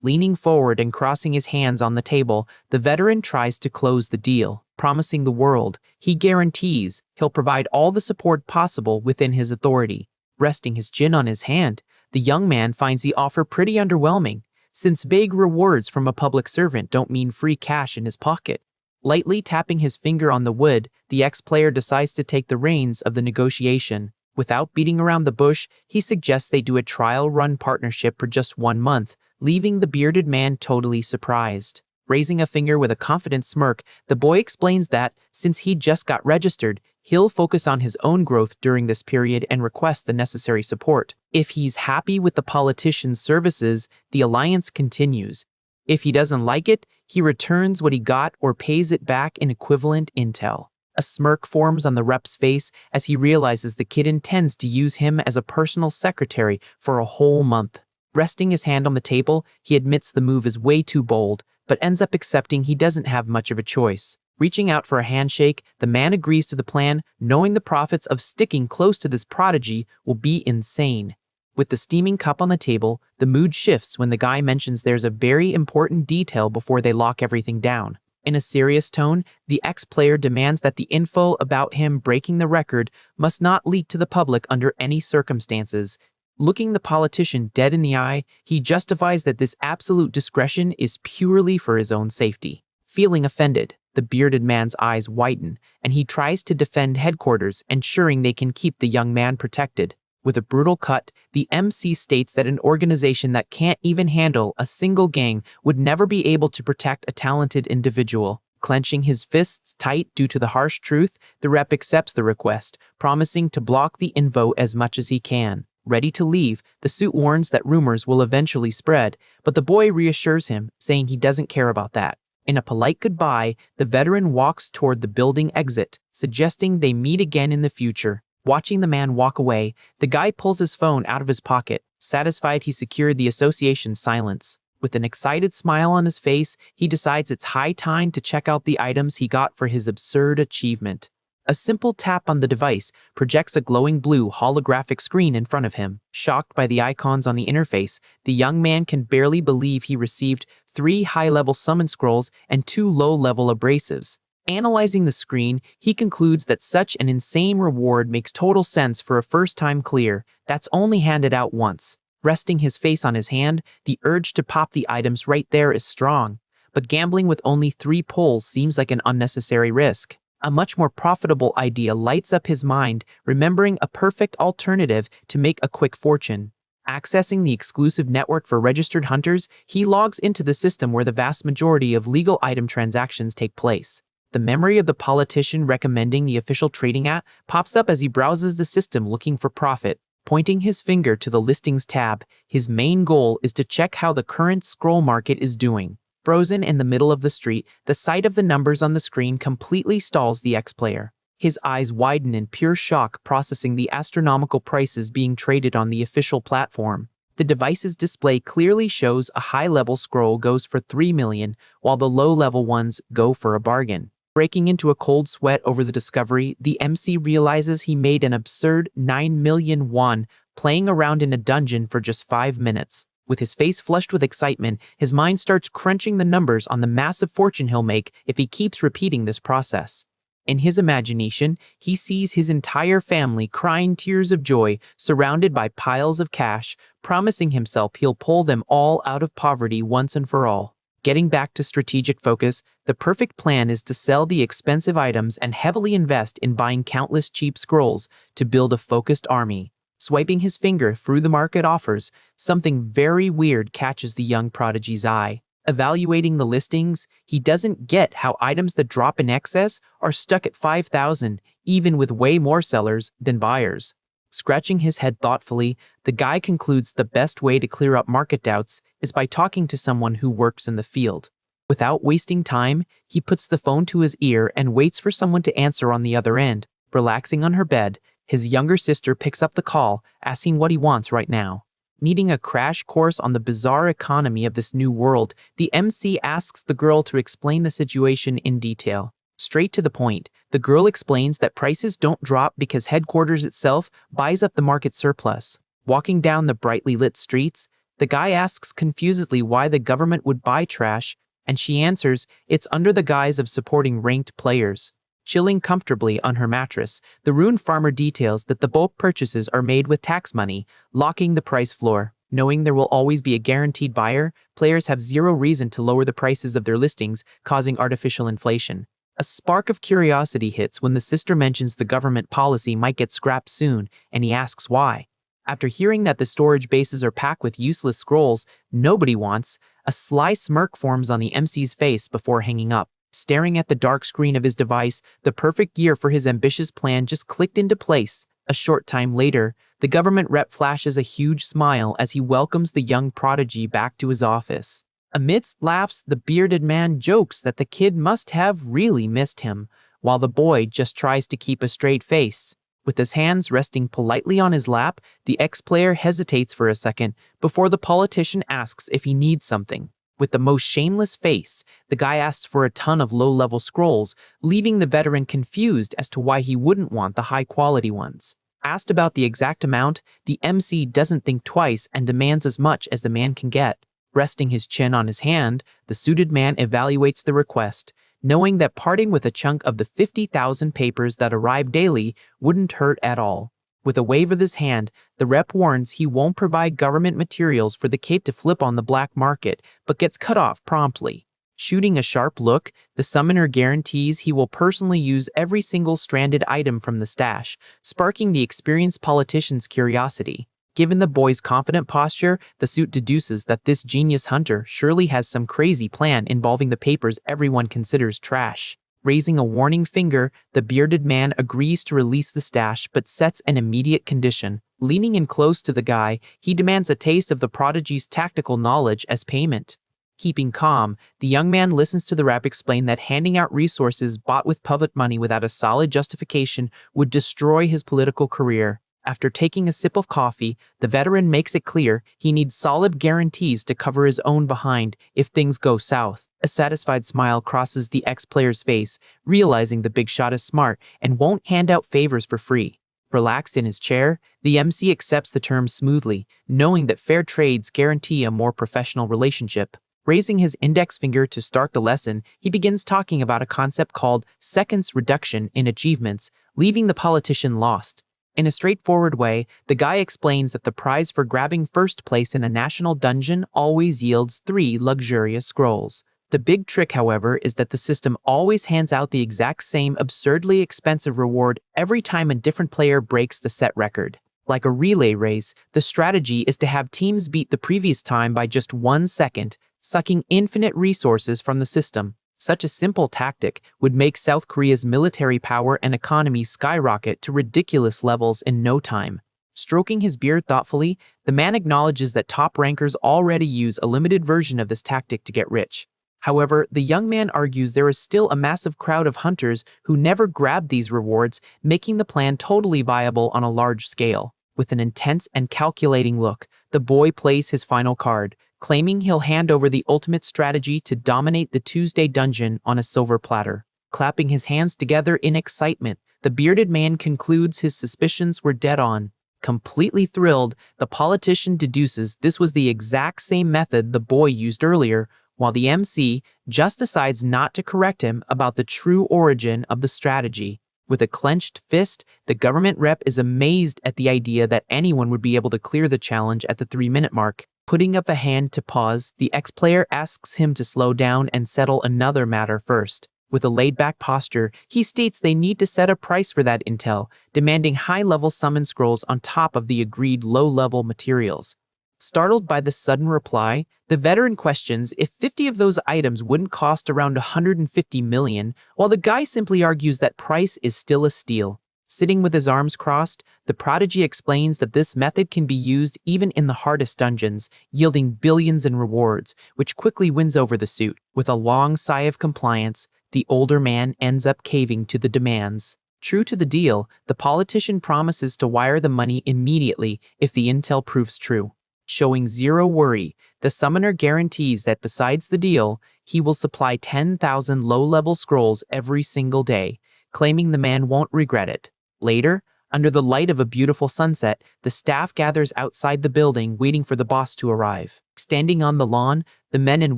Leaning forward and crossing his hands on the table, the veteran tries to close the deal, promising the world he guarantees he'll provide all the support possible within his authority. Resting his chin on his hand, the young man finds the offer pretty underwhelming, since big rewards from a public servant don't mean free cash in his pocket. Lightly tapping his finger on the wood, the ex-player decides to take the reins of the negotiation. Without beating around the bush, he suggests they do a trial-run partnership for just 1 month, leaving the bearded man totally surprised. Raising a finger with a confident smirk, the boy explains that, since he just got registered, he'll focus on his own growth during this period and request the necessary support. If he's happy with the politician's services, the alliance continues. If he doesn't like it, he returns what he got or pays it back in equivalent intel. A smirk forms on the rep's face as he realizes the kid intends to use him as a personal secretary for a whole month. Resting his hand on the table, he admits the move is way too bold, but ends up accepting he doesn't have much of a choice. Reaching out for a handshake, the man agrees to the plan, knowing the profits of sticking close to this prodigy will be insane. With the steaming cup on the table, the mood shifts when the guy mentions there's a very important detail before they lock everything down. In a serious tone, the ex-player demands that the info about him breaking the record must not leak to the public under any circumstances. Looking the politician dead in the eye, he justifies that this absolute discretion is purely for his own safety. Feeling offended, the bearded man's eyes widen, and he tries to defend headquarters, ensuring they can keep the young man protected. With a brutal cut, the MC states that an organization that can't even handle a single gang would never be able to protect a talented individual. Clenching his fists tight due to the harsh truth, the rep accepts the request, promising to block the info as much as he can. Ready to leave, the suit warns that rumors will eventually spread, but the boy reassures him, saying he doesn't care about that. In a polite goodbye, the veteran walks toward the building exit, suggesting they meet again in the future. Watching the man walk away, the guy pulls his phone out of his pocket, satisfied he secured the association's silence. With an excited smile on his face, he decides it's high time to check out the items he got for his absurd achievement. A simple tap on the device projects a glowing blue holographic screen in front of him. Shocked by the icons on the interface, the young man can barely believe he received 3 high-level summon scrolls and 2 low-level abrasives. Analyzing the screen, he concludes that such an insane reward makes total sense for a first-time clear that's only handed out once. Resting his face on his hand, the urge to pop the items right there is strong, but gambling with only 3 pulls seems like an unnecessary risk. A much more profitable idea lights up his mind, remembering a perfect alternative to make a quick fortune. Accessing the exclusive network for registered hunters, he logs into the system where the vast majority of legal item transactions take place. The memory of the politician recommending the official trading app pops up as he browses the system looking for profit. Pointing his finger to the listings tab, his main goal is to check how the current scroll market is doing. Frozen in the middle of the street, the sight of the numbers on the screen completely stalls the ex-player. His eyes widen in pure shock, processing the astronomical prices being traded on the official platform. The device's display clearly shows a high-level scroll goes for 3 million, while the low-level ones go for a bargain. Breaking into a cold sweat over the discovery, the MC realizes he made an absurd 9 million won playing around in a dungeon for just 5 minutes. With his face flushed with excitement, his mind starts crunching the numbers on the massive fortune he'll make if he keeps repeating this process. In his imagination, he sees his entire family crying tears of joy, surrounded by piles of cash, promising himself he'll pull them all out of poverty once and for all. Getting back to strategic focus, the perfect plan is to sell the expensive items and heavily invest in buying countless cheap scrolls to build a focused army. Swiping his finger through the market offers, something very weird catches the young prodigy's eye. Evaluating the listings, he doesn't get how items that drop in excess are stuck at 5,000, even with way more sellers than buyers. Scratching his head thoughtfully, the guy concludes the best way to clear up market doubts is by talking to someone who works in the field. Without wasting time, he puts the phone to his ear and waits for someone to answer on the other end. Relaxing on her bed, his younger sister picks up the call, asking what he wants right now. Needing a crash course on the bizarre economy of this new world, the MC asks the girl to explain the situation in detail. Straight to the point, the girl explains that prices don't drop because headquarters itself buys up the market surplus. Walking down the brightly lit streets, the guy asks confusedly why the government would buy trash, and she answers it's under the guise of supporting ranked players. Chilling comfortably on her mattress, the rune farmer details that the bulk purchases are made with tax money, locking the price floor. Knowing there will always be a guaranteed buyer, players have zero reason to lower the prices of their listings, causing artificial inflation. A spark of curiosity hits when the sister mentions the government policy might get scrapped soon, and he asks why. After hearing that the storage bases are packed with useless scrolls nobody wants, a sly smirk forms on the MC's face before hanging up. Staring at the dark screen of his device, the perfect gear for his ambitious plan just clicked into place. A short time later, the government rep flashes a huge smile as he welcomes the young prodigy back to his office. Amidst laughs, the bearded man jokes that the kid must have really missed him, while the boy just tries to keep a straight face. With his hands resting politely on his lap, the ex-player hesitates for a second before the politician asks if he needs something. With the most shameless face, the guy asks for a ton of low-level scrolls, leaving the veteran confused as to why he wouldn't want the high-quality ones. Asked about the exact amount, the MC doesn't think twice and demands as much as the man can get. Resting his chin on his hand, the suited man evaluates the request, knowing that parting with a chunk of the 50,000 papers that arrive daily wouldn't hurt at all. With a wave of his hand, the rep warns he won't provide government materials for the kid to flip on the black market, but gets cut off promptly. Shooting a sharp look, the summoner guarantees he will personally use every single stranded item from the stash, sparking the experienced politician's curiosity. Given the boy's confident posture, the suit deduces that this genius hunter surely has some crazy plan involving the papers everyone considers trash. Raising a warning finger, the bearded man agrees to release the stash but sets an immediate condition. Leaning in close to the guy, he demands a taste of the prodigy's tactical knowledge as payment. Keeping calm, the young man listens to the rep explain that handing out resources bought with public money without a solid justification would destroy his political career. After taking a sip of coffee, the veteran makes it clear he needs solid guarantees to cover his own behind if things go south. A satisfied smile crosses the ex-player's face, realizing the big shot is smart and won't hand out favors for free. Relaxed in his chair, the MC accepts the terms smoothly, knowing that fair trades guarantee a more professional relationship. Raising his index finger to start the lesson, he begins talking about a concept called seconds reduction in achievements, leaving the politician lost. In a straightforward way, the guy explains that the prize for grabbing first place in a national dungeon always yields 3 luxurious scrolls. The big trick, however, is that the system always hands out the exact same absurdly expensive reward every time a different player breaks the set record. Like a relay race, the strategy is to have teams beat the previous time by just 1 second, sucking infinite resources from the system. Such a simple tactic would make South Korea's military power and economy skyrocket to ridiculous levels in no time. Stroking his beard thoughtfully, the man acknowledges that top rankers already use a limited version of this tactic to get rich. However, the young man argues there is still a massive crowd of hunters who never grab these rewards, making the plan totally viable on a large scale. With an intense and calculating look, the boy plays his final card, claiming he'll hand over the ultimate strategy to dominate the Tuesday dungeon on a silver platter. Clapping his hands together in excitement, the bearded man concludes his suspicions were dead on. Completely thrilled, the politician deduces this was the exact same method the boy used earlier, while the MC just decides not to correct him about the true origin of the strategy. With a clenched fist, the government rep is amazed at the idea that anyone would be able to clear the challenge at the 3-minute mark. Putting up a hand to pause, the ex-player asks him to slow down and settle another matter first. With a laid-back posture, he states they need to set a price for that intel, demanding high-level summon scrolls on top of the agreed low-level materials. Startled by the sudden reply, the veteran questions if 50 of those items wouldn't cost around 150 million, while the guy simply argues that price is still a steal. Sitting with his arms crossed, the prodigy explains that this method can be used even in the hardest dungeons, yielding billions in rewards, which quickly wins over the suit. With a long sigh of compliance, the older man ends up caving to the demands. True to the deal, the politician promises to wire the money immediately if the intel proves true. Showing zero worry, the summoner guarantees that besides the deal, he will supply 10,000 low-level scrolls every single day, claiming the man won't regret it. Later, under the light of a beautiful sunset, the staff gathers outside the building waiting for the boss to arrive. Standing on the lawn, the men in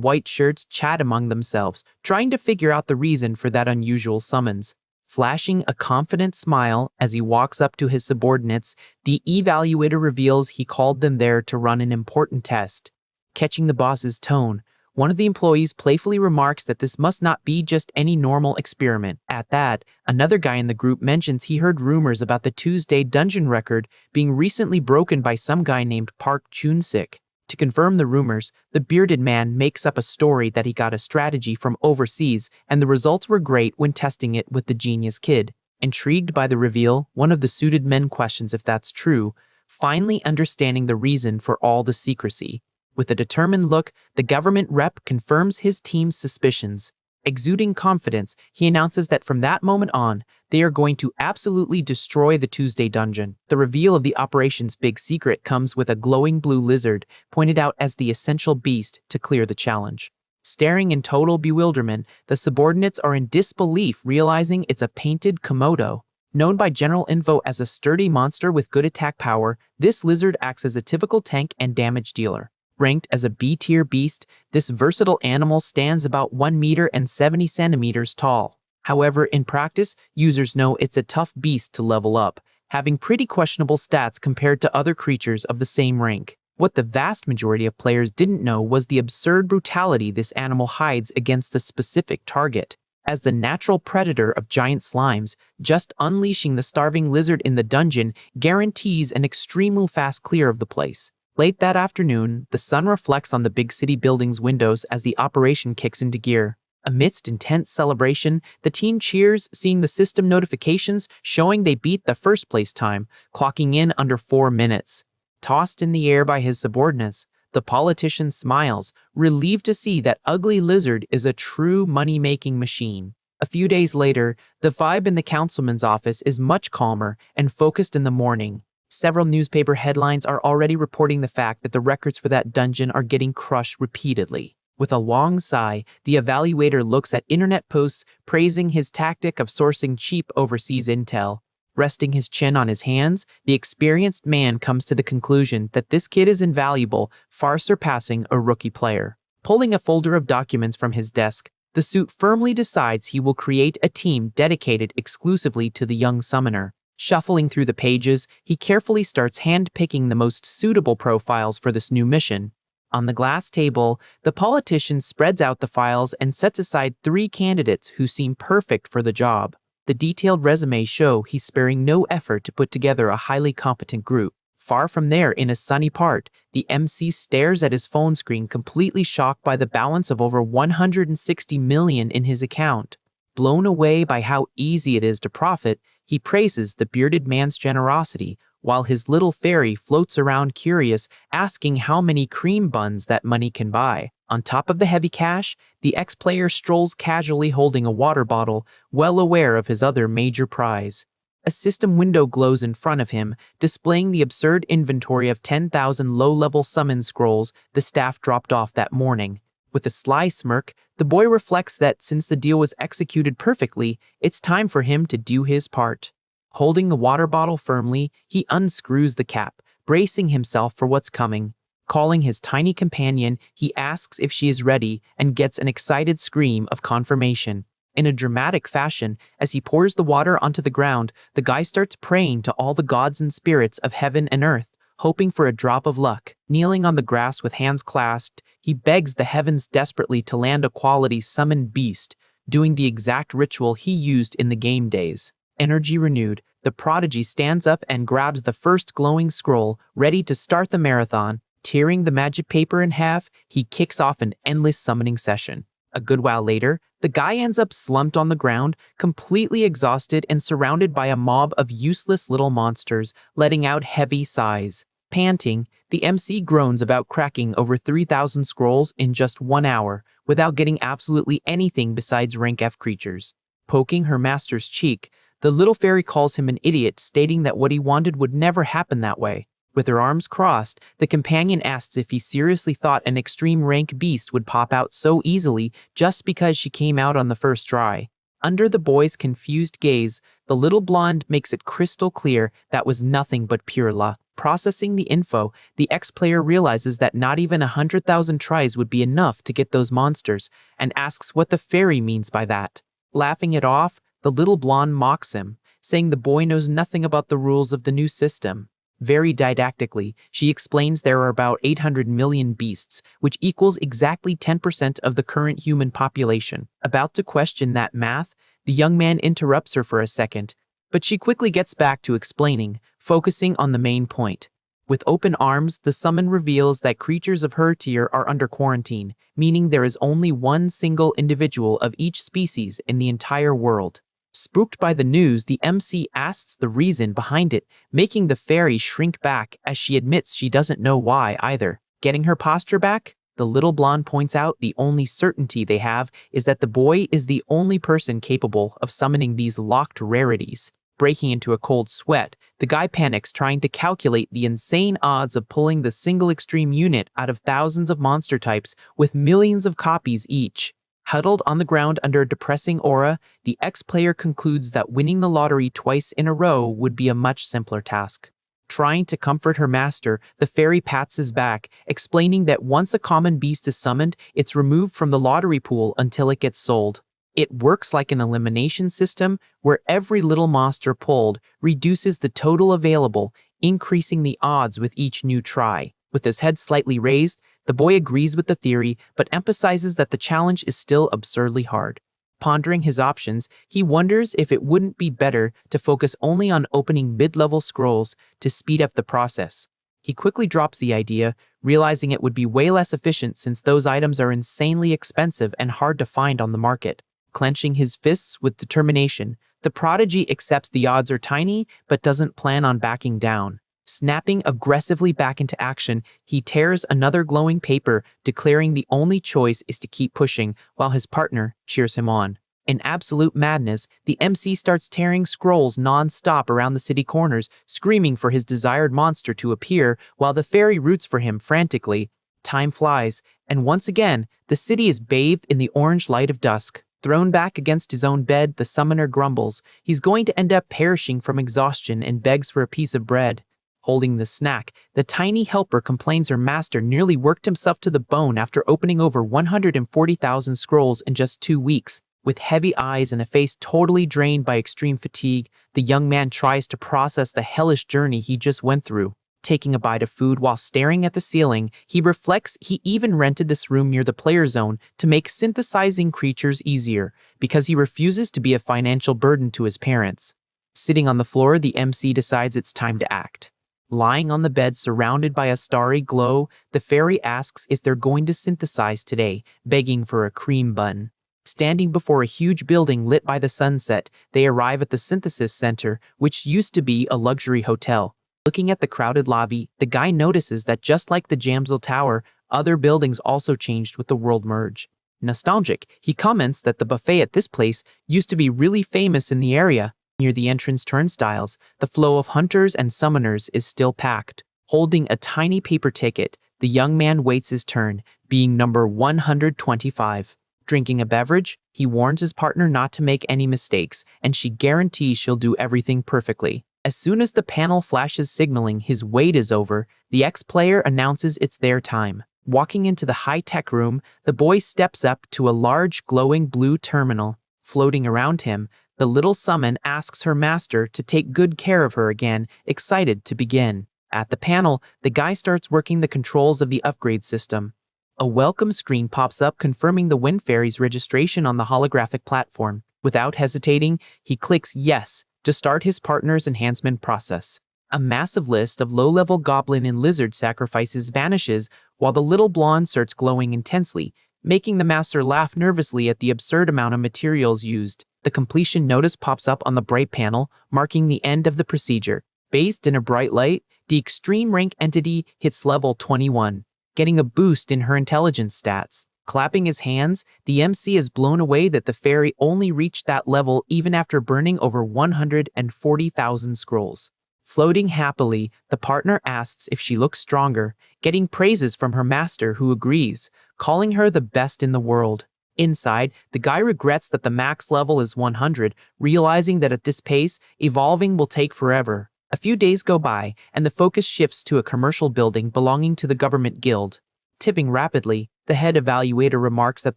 white shirts chat among themselves, trying to figure out the reason for that unusual summons. Flashing a confident smile as he walks up to his subordinates, the evaluator reveals he called them there to run an important test. Catching the boss's tone, one of the employees playfully remarks that this must not be just any normal experiment. At that, another guy in the group mentions he heard rumors about the Tuesday dungeon record being recently broken by some guy named Park Chun-sik. To confirm the rumors, the bearded man makes up a story that he got a strategy from overseas and the results were great when testing it with the genius kid. Intrigued by the reveal, one of the suited men questions if that's true, finally understanding the reason for all the secrecy. With a determined look, the government rep confirms his team's suspicions. Exuding confidence, he announces that from that moment on, they are going to absolutely destroy the Tuesday dungeon. The reveal of the operation's big secret comes with a glowing blue lizard, pointed out as the essential beast to clear the challenge. Staring in total bewilderment, the subordinates are in disbelief, realizing it's a painted Komodo. Known by General Info as a sturdy monster with good attack power, this lizard acts as a typical tank and damage dealer. Ranked as a B-tier beast, this versatile animal stands about 1 meter and 70 centimeters tall. However, in practice, users know it's a tough beast to level up, having pretty questionable stats compared to other creatures of the same rank. What the vast majority of players didn't know was the absurd brutality this animal hides against a specific target. As the natural predator of giant slimes, just unleashing the starving lizard in the dungeon guarantees an extremely fast clear of the place. Late that afternoon, the sun reflects on the big city building's windows as the operation kicks into gear. Amidst intense celebration, the team cheers, seeing the system notifications showing they beat the first place time, clocking in under 4 minutes. Tossed in the air by his subordinates, the politician smiles, relieved to see that ugly lizard is a true money-making machine. A few days later, the vibe in the councilman's office is much calmer and focused in the morning. Several newspaper headlines are already reporting the fact that the records for that dungeon are getting crushed repeatedly. With a long sigh, the evaluator looks at internet posts praising his tactic of sourcing cheap overseas intel. Resting his chin on his hands, the experienced man comes to the conclusion that this kid is invaluable, far surpassing a rookie player. Pulling a folder of documents from his desk, the suit firmly decides he will create a team dedicated exclusively to the young summoner. Shuffling through the pages, he carefully starts hand-picking the most suitable profiles for this new mission. On the glass table, the politician spreads out the files and sets aside 3 candidates who seem perfect for the job. The detailed resumes show he's sparing no effort to put together a highly competent group. Far from there, in a sunny part, the MC stares at his phone screen, completely shocked by the balance of over 160 million in his account. Blown away by how easy it is to profit, he praises the bearded man's generosity, while his little fairy floats around curious, asking how many cream buns that money can buy. On top of the heavy cash, the ex-player strolls casually holding a water bottle, well aware of his other major prize. A system window glows in front of him, displaying the absurd inventory of 10,000 low-level summon scrolls the staff dropped off that morning. With a sly smirk, the boy reflects that since the deal was executed perfectly, it's time for him to do his part. Holding the water bottle firmly, he unscrews the cap, bracing himself for what's coming. Calling his tiny companion, he asks if she is ready and gets an excited scream of confirmation. In a dramatic fashion, as he pours the water onto the ground, the guy starts praying to all the gods and spirits of heaven and earth, hoping for a drop of luck. Kneeling on the grass with hands clasped, he begs the heavens desperately to land a quality summoned beast, doing the exact ritual he used in the game days. Energy renewed, the prodigy stands up and grabs the first glowing scroll, ready to start the marathon. Tearing the magic paper in half, he kicks off an endless summoning session. A good while later, the guy ends up slumped on the ground, completely exhausted and surrounded by a mob of useless little monsters, letting out heavy sighs. Panting, the MC groans about cracking over 3,000 scrolls in just 1 hour, without getting absolutely anything besides rank F creatures. Poking her master's cheek, the little fairy calls him an idiot, stating that what he wanted would never happen that way. With her arms crossed, the companion asks if he seriously thought an extreme rank beast would pop out so easily just because she came out on the first try. Under the boy's confused gaze, the little blonde makes it crystal clear that was nothing but pure luck. Processing the info, the ex-player realizes that not even 100,000 tries would be enough to get those monsters, and asks what the fairy means by that. Laughing it off, the little blonde mocks him, saying the boy knows nothing about the rules of the new system. Very didactically, she explains there are about 800 million beasts, which equals exactly 10% of the current human population. About to question that math, the young man interrupts her for a second, but she quickly gets back to explaining, focusing on the main point. With open arms, the summon reveals that creatures of her tier are under quarantine, meaning there is only one single individual of each species in the entire world. Spooked by the news, the MC asks the reason behind it, making the fairy shrink back as she admits she doesn't know why either. Getting her posture back, the little blonde points out the only certainty they have is that the boy is the only person capable of summoning these locked rarities. Breaking into a cold sweat, the guy panics, trying to calculate the insane odds of pulling the single extreme unit out of thousands of monster types with millions of copies each. Huddled on the ground under a depressing aura, the ex-player concludes that winning the lottery twice in a row would be a much simpler task. Trying to comfort her master, the fairy pats his back, explaining that once a common beast is summoned, it's removed from the lottery pool until it gets sold. It works like an elimination system where every little monster pulled reduces the total available, increasing the odds with each new try. With his head slightly raised, the boy agrees with the theory, but emphasizes that the challenge is still absurdly hard. Pondering his options, he wonders if it wouldn't be better to focus only on opening mid-level scrolls to speed up the process. He quickly drops the idea, realizing it would be way less efficient since those items are insanely expensive and hard to find on the market. Clenching his fists with determination, the prodigy accepts the odds are tiny, but doesn't plan on backing down. Snapping aggressively back into action, he tears another glowing paper, declaring the only choice is to keep pushing, while his partner cheers him on. In absolute madness, the MC starts tearing scrolls non-stop around the city corners, screaming for his desired monster to appear, while the fairy roots for him frantically. Time flies, and once again, the city is bathed in the orange light of dusk. Thrown back against his own bed, the summoner grumbles. He's going to end up perishing from exhaustion and begs for a piece of bread. Holding the snack, the tiny helper complains her master nearly worked himself to the bone after opening over 140,000 scrolls in just 2 weeks. With heavy eyes and a face totally drained by extreme fatigue, the young man tries to process the hellish journey he just went through. Taking a bite of food while staring at the ceiling, he reflects he even rented this room near the player zone to make synthesizing creatures easier, because he refuses to be a financial burden to his parents. Sitting on the floor, the MC decides it's time to act. Lying on the bed surrounded by a starry glow, the fairy asks if they're going to synthesize today, begging for a cream bun. Standing before a huge building lit by the sunset, they arrive at the synthesis center, which used to be a luxury hotel. Looking at the crowded lobby, the guy notices that just like the Jamsil Tower, other buildings also changed with the world merge. Nostalgic, he comments that the buffet at this place used to be really famous in the area. Near the entrance turnstiles, the flow of hunters and summoners is still packed. Holding a tiny paper ticket, the young man waits his turn, being number 125. Drinking a beverage, he warns his partner not to make any mistakes, and she guarantees she'll do everything perfectly. As soon as the panel flashes signaling his wait is over, the ex-player announces it's their time. Walking into the high-tech room, the boy steps up to a large glowing blue terminal. Floating around him, the little summon asks her master to take good care of her again, excited to begin. At the panel, the guy starts working the controls of the upgrade system. A welcome screen pops up confirming the Wind Fairy's registration on the holographic platform. Without hesitating, he clicks yes to start his partner's enhancement process. A massive list of low-level goblin and lizard sacrifices vanishes while the little blonde starts glowing intensely, making the master laugh nervously at the absurd amount of materials used. The completion notice pops up on the bright panel, marking the end of the procedure. Based in a bright light, the extreme rank entity hits level 21, getting a boost in her intelligence stats. Clapping his hands, the MC is blown away that the fairy only reached that level even after burning over 140,000 scrolls. Floating happily, the partner asks if she looks stronger, getting praises from her master who agrees, calling her the best in the world. Inside, the guy regrets that the max level is 100, realizing that at this pace, evolving will take forever. A few days go by, and the focus shifts to a commercial building belonging to the government guild. Tipping rapidly, the head evaluator remarks that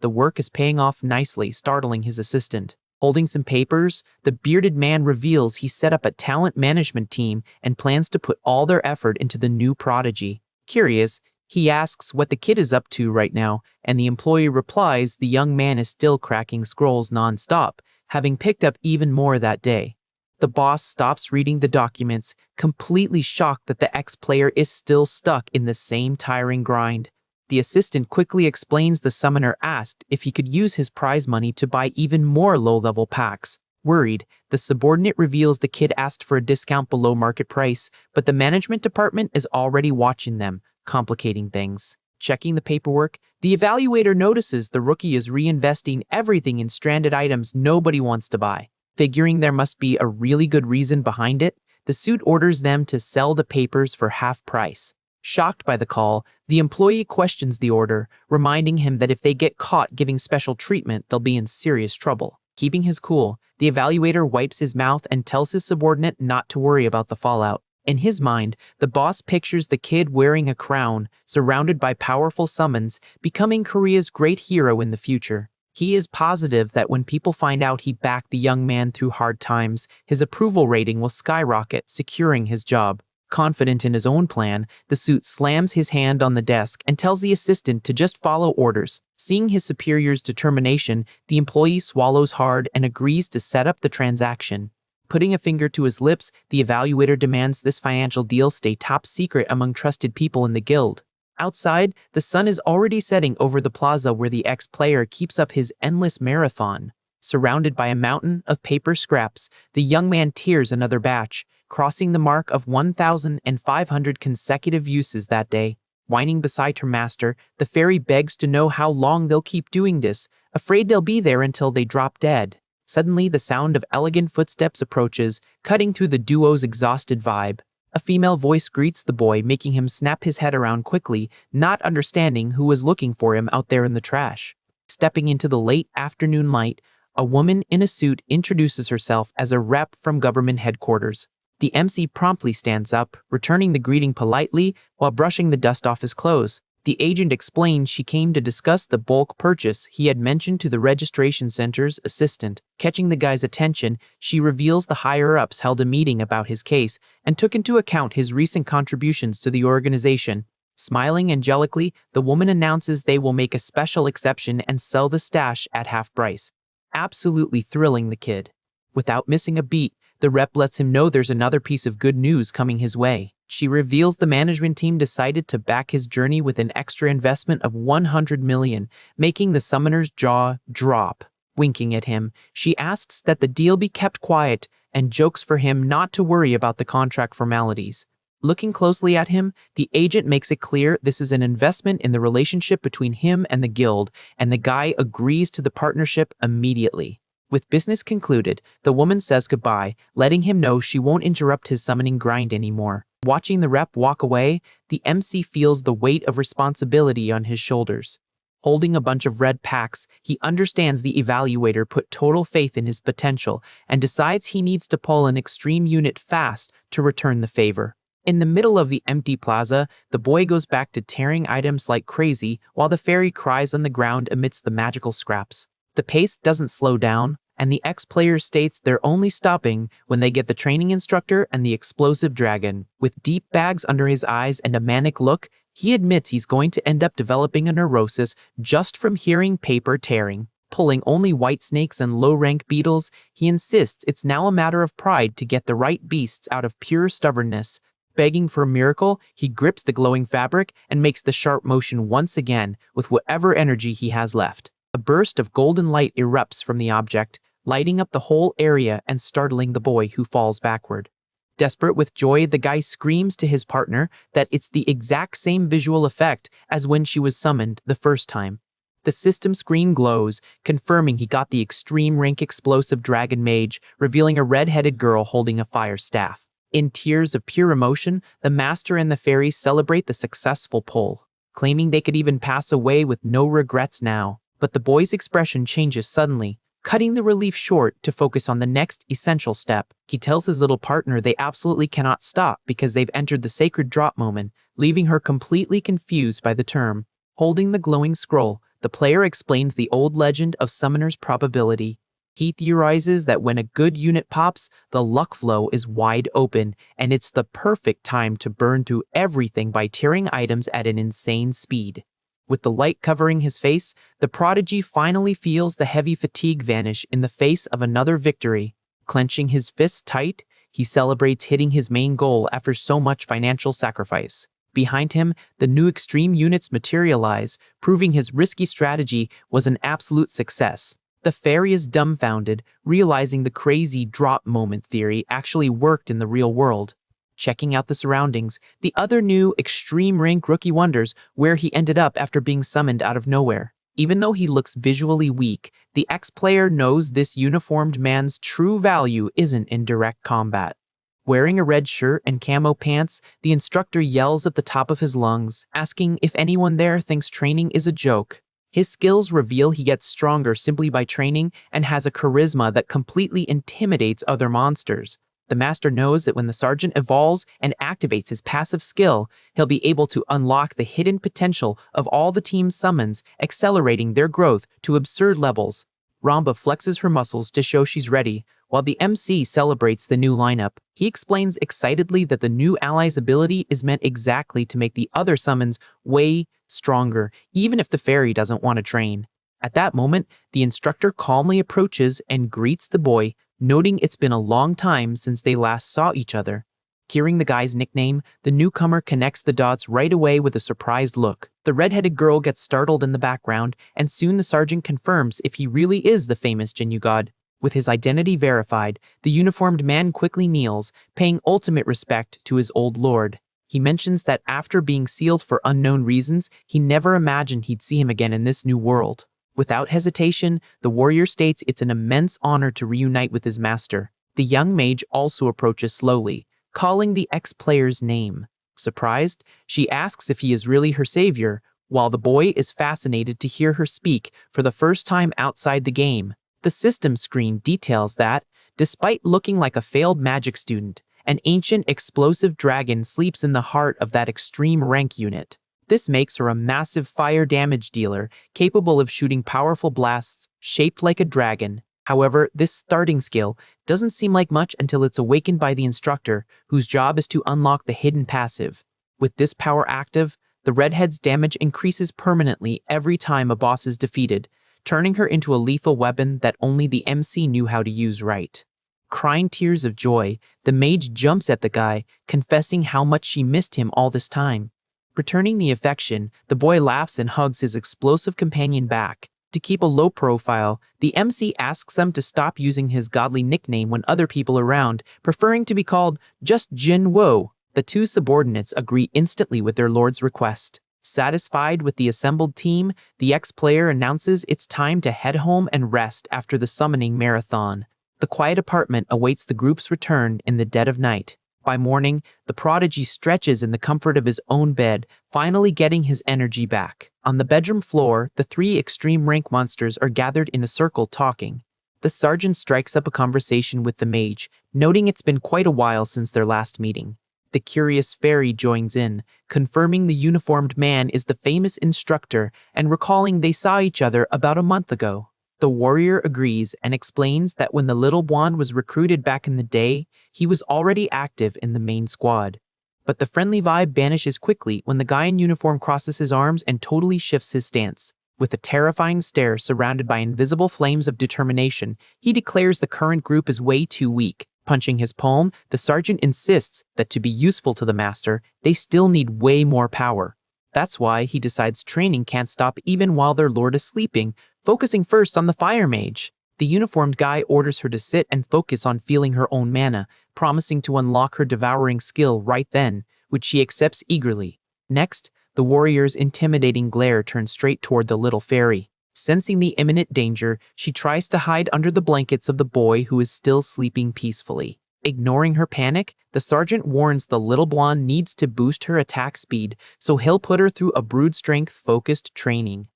the work is paying off nicely, startling his assistant. Holding some papers, the bearded man reveals he set up a talent management team and plans to put all their effort into the new prodigy. Curious, he asks what the kid is up to right now, and the employee replies the young man is still cracking scrolls non-stop, having picked up even more that day. The boss stops reading the documents, completely shocked that the ex-player is still stuck in the same tiring grind. The assistant quickly explains the summoner asked if he could use his prize money to buy even more low-level packs. Worried, the subordinate reveals the kid asked for a discount below market price, but the management department is already watching them, complicating things. Checking the paperwork, the evaluator notices the rookie is reinvesting everything in stranded items nobody wants to buy. Figuring there must be a really good reason behind it, the suit orders them to sell the papers for half price. Shocked by the call, the employee questions the order, reminding him that if they get caught giving special treatment, they'll be in serious trouble. Keeping his cool, the evaluator wipes his mouth and tells his subordinate not to worry about the fallout. In his mind, the boss pictures the kid wearing a crown, surrounded by powerful summons, becoming Korea's great hero in the future. He is positive that when people find out he backed the young man through hard times, his approval rating will skyrocket, securing his job. Confident in his own plan, the suit slams his hand on the desk and tells the assistant to just follow orders. Seeing his superior's determination, the employee swallows hard and agrees to set up the transaction. Putting a finger to his lips, the evaluator demands this financial deal stay top secret among trusted people in the guild. Outside, the sun is already setting over the plaza where the ex-player keeps up his endless marathon. Surrounded by a mountain of paper scraps, the young man tears another batch, crossing the mark of 1,500 consecutive uses that day. Whining beside her master, the fairy begs to know how long they'll keep doing this, afraid they'll be there until they drop dead. Suddenly, the sound of elegant footsteps approaches, cutting through the duo's exhausted vibe. A female voice greets the boy, making him snap his head around quickly, not understanding who was looking for him out there in the trash. Stepping into the late afternoon light, a woman in a suit introduces herself as a rep from government headquarters. The MC promptly stands up, returning the greeting politely while brushing the dust off his clothes. The agent explains she came to discuss the bulk purchase he had mentioned to the registration center's assistant. Catching the guy's attention, she reveals the higher-ups held a meeting about his case and took into account his recent contributions to the organization. Smiling angelically, the woman announces they will make a special exception and sell the stash at half price, absolutely thrilling the kid. Without missing a beat, the rep lets him know there's another piece of good news coming his way. She reveals the management team decided to back his journey with an extra investment of 100 million, making the summoner's jaw drop. Winking at him, she asks that the deal be kept quiet and jokes for him not to worry about the contract formalities. Looking closely at him, the agent makes it clear this is an investment in the relationship between him and the guild, and the guy agrees to the partnership immediately. With business concluded, the woman says goodbye, letting him know she won't interrupt his summoning grind anymore. Watching the rep walk away, the MC feels the weight of responsibility on his shoulders. Holding a bunch of red packs, he understands the evaluator put total faith in his potential and decides he needs to pull an extreme unit fast to return the favor. In the middle of the empty plaza, the boy goes back to tearing items like crazy while the fairy cries on the ground amidst the magical scraps. The pace doesn't slow down, and the ex-player states they're only stopping when they get the training instructor and the explosive dragon. With deep bags under his eyes and a manic look, he admits he's going to end up developing a neurosis just from hearing paper tearing. Pulling only white snakes and low-rank beetles, he insists it's now a matter of pride to get the right beasts out of pure stubbornness. Begging for a miracle, he grips the glowing fabric and makes the sharp motion once again with whatever energy he has left. A burst of golden light erupts from the object, lighting up the whole area and startling the boy, who falls backward. Desperate with joy, the guy screams to his partner that it's the exact same visual effect as when she was summoned the first time. The system screen glows, confirming he got the extreme rank explosive dragon mage, revealing a red-headed girl holding a fire staff. In tears of pure emotion, the master and the fairy celebrate the successful pull, claiming they could even pass away with no regrets now. But the boy's expression changes suddenly, cutting the relief short to focus on the next essential step. He tells his little partner they absolutely cannot stop because they've entered the sacred drop moment, leaving her completely confused by the term. Holding the glowing scroll, the player explains the old legend of summoner's probability. He theorizes that when a good unit pops, the luck flow is wide open, and it's the perfect time to burn through everything by tearing items at an insane speed. With the light covering his face, the prodigy finally feels the heavy fatigue vanish in the face of another victory. Clenching his fists tight, he celebrates hitting his main goal after so much financial sacrifice. Behind him, the new extreme units materialize, proving his risky strategy was an absolute success. The fairy is dumbfounded, realizing the crazy drop moment theory actually worked in the real world. Checking out the surroundings, the other new extreme rank rookie wonders where he ended up after being summoned out of nowhere. Even though he looks visually weak, the ex-player knows this uniformed man's true value isn't in direct combat. Wearing a red shirt and camo pants, the instructor yells at the top of his lungs, asking if anyone there thinks training is a joke. His skills reveal he gets stronger simply by training and has a charisma that completely intimidates other monsters. The master knows that when the sergeant evolves and activates his passive skill, he'll be able to unlock the hidden potential of all the team's summons, accelerating their growth to absurd levels. Ramba flexes her muscles to show she's ready, while the MC celebrates the new lineup. He explains excitedly that the new ally's ability is meant exactly to make the other summons way stronger, even if the fairy doesn't want to train. At that moment, the instructor calmly approaches and greets the boy, noting it's been a long time since they last saw each other. Hearing the guy's nickname, the newcomer connects the dots right away with a surprised look. The red-headed girl gets startled in the background, and soon the sergeant confirms if he really is the famous Jinyu god. With his identity verified, the uniformed man quickly kneels, paying ultimate respect to his old lord. He mentions that after being sealed for unknown reasons, he never imagined he'd see him again in this new world. Without hesitation, the warrior states it's an immense honor to reunite with his master. The young mage also approaches slowly, calling the ex-player's name. Surprised, she asks if he is really her savior, while the boy is fascinated to hear her speak for the first time outside the game. The system screen details that, despite looking like a failed magic student, an ancient explosive dragon sleeps in the heart of that extreme rank unit. This makes her a massive fire damage dealer, capable of shooting powerful blasts shaped like a dragon. However, this starting skill doesn't seem like much until it's awakened by the instructor, whose job is to unlock the hidden passive. With this power active, the redhead's damage increases permanently every time a boss is defeated, turning her into a lethal weapon that only the MC knew how to use right. Crying tears of joy, the mage jumps at the guy, confessing how much she missed him all this time. Returning the affection, the boy laughs and hugs his explosive companion back. To keep a low profile, the MC asks them to stop using his godly nickname when other people are around, preferring to be called just Jin Wo. The two subordinates agree instantly with their lord's request. Satisfied with the assembled team, the ex-player announces it's time to head home and rest after the summoning marathon. The quiet apartment awaits the group's return in the dead of night. By morning, the prodigy stretches in the comfort of his own bed, finally getting his energy back. On the bedroom floor, the three extreme rank monsters are gathered in a circle talking. The sergeant strikes up a conversation with the mage, noting it's been quite a while since their last meeting. The curious fairy joins in, confirming the uniformed man is the famous instructor and recalling they saw each other about a month ago. The warrior agrees and explains that when the little blonde was recruited back in the day, he was already active in the main squad. But the friendly vibe vanishes quickly when the guy in uniform crosses his arms and totally shifts his stance. With a terrifying stare surrounded by invisible flames of determination, he declares the current group is way too weak. Punching his palm, the sergeant insists that to be useful to the master, they still need way more power. That's why he decides training can't stop even while their lord is sleeping, focusing first on the fire mage. The uniformed guy orders her to sit and focus on feeling her own mana, promising to unlock her devouring skill right then, which she accepts eagerly. Next, the warrior's intimidating glare turns straight toward the little fairy. Sensing the imminent danger, she tries to hide under the blankets of the boy who is still sleeping peacefully. Ignoring her panic, the sergeant warns the little blonde needs to boost her attack speed, so he'll put her through a brood strength-focused training.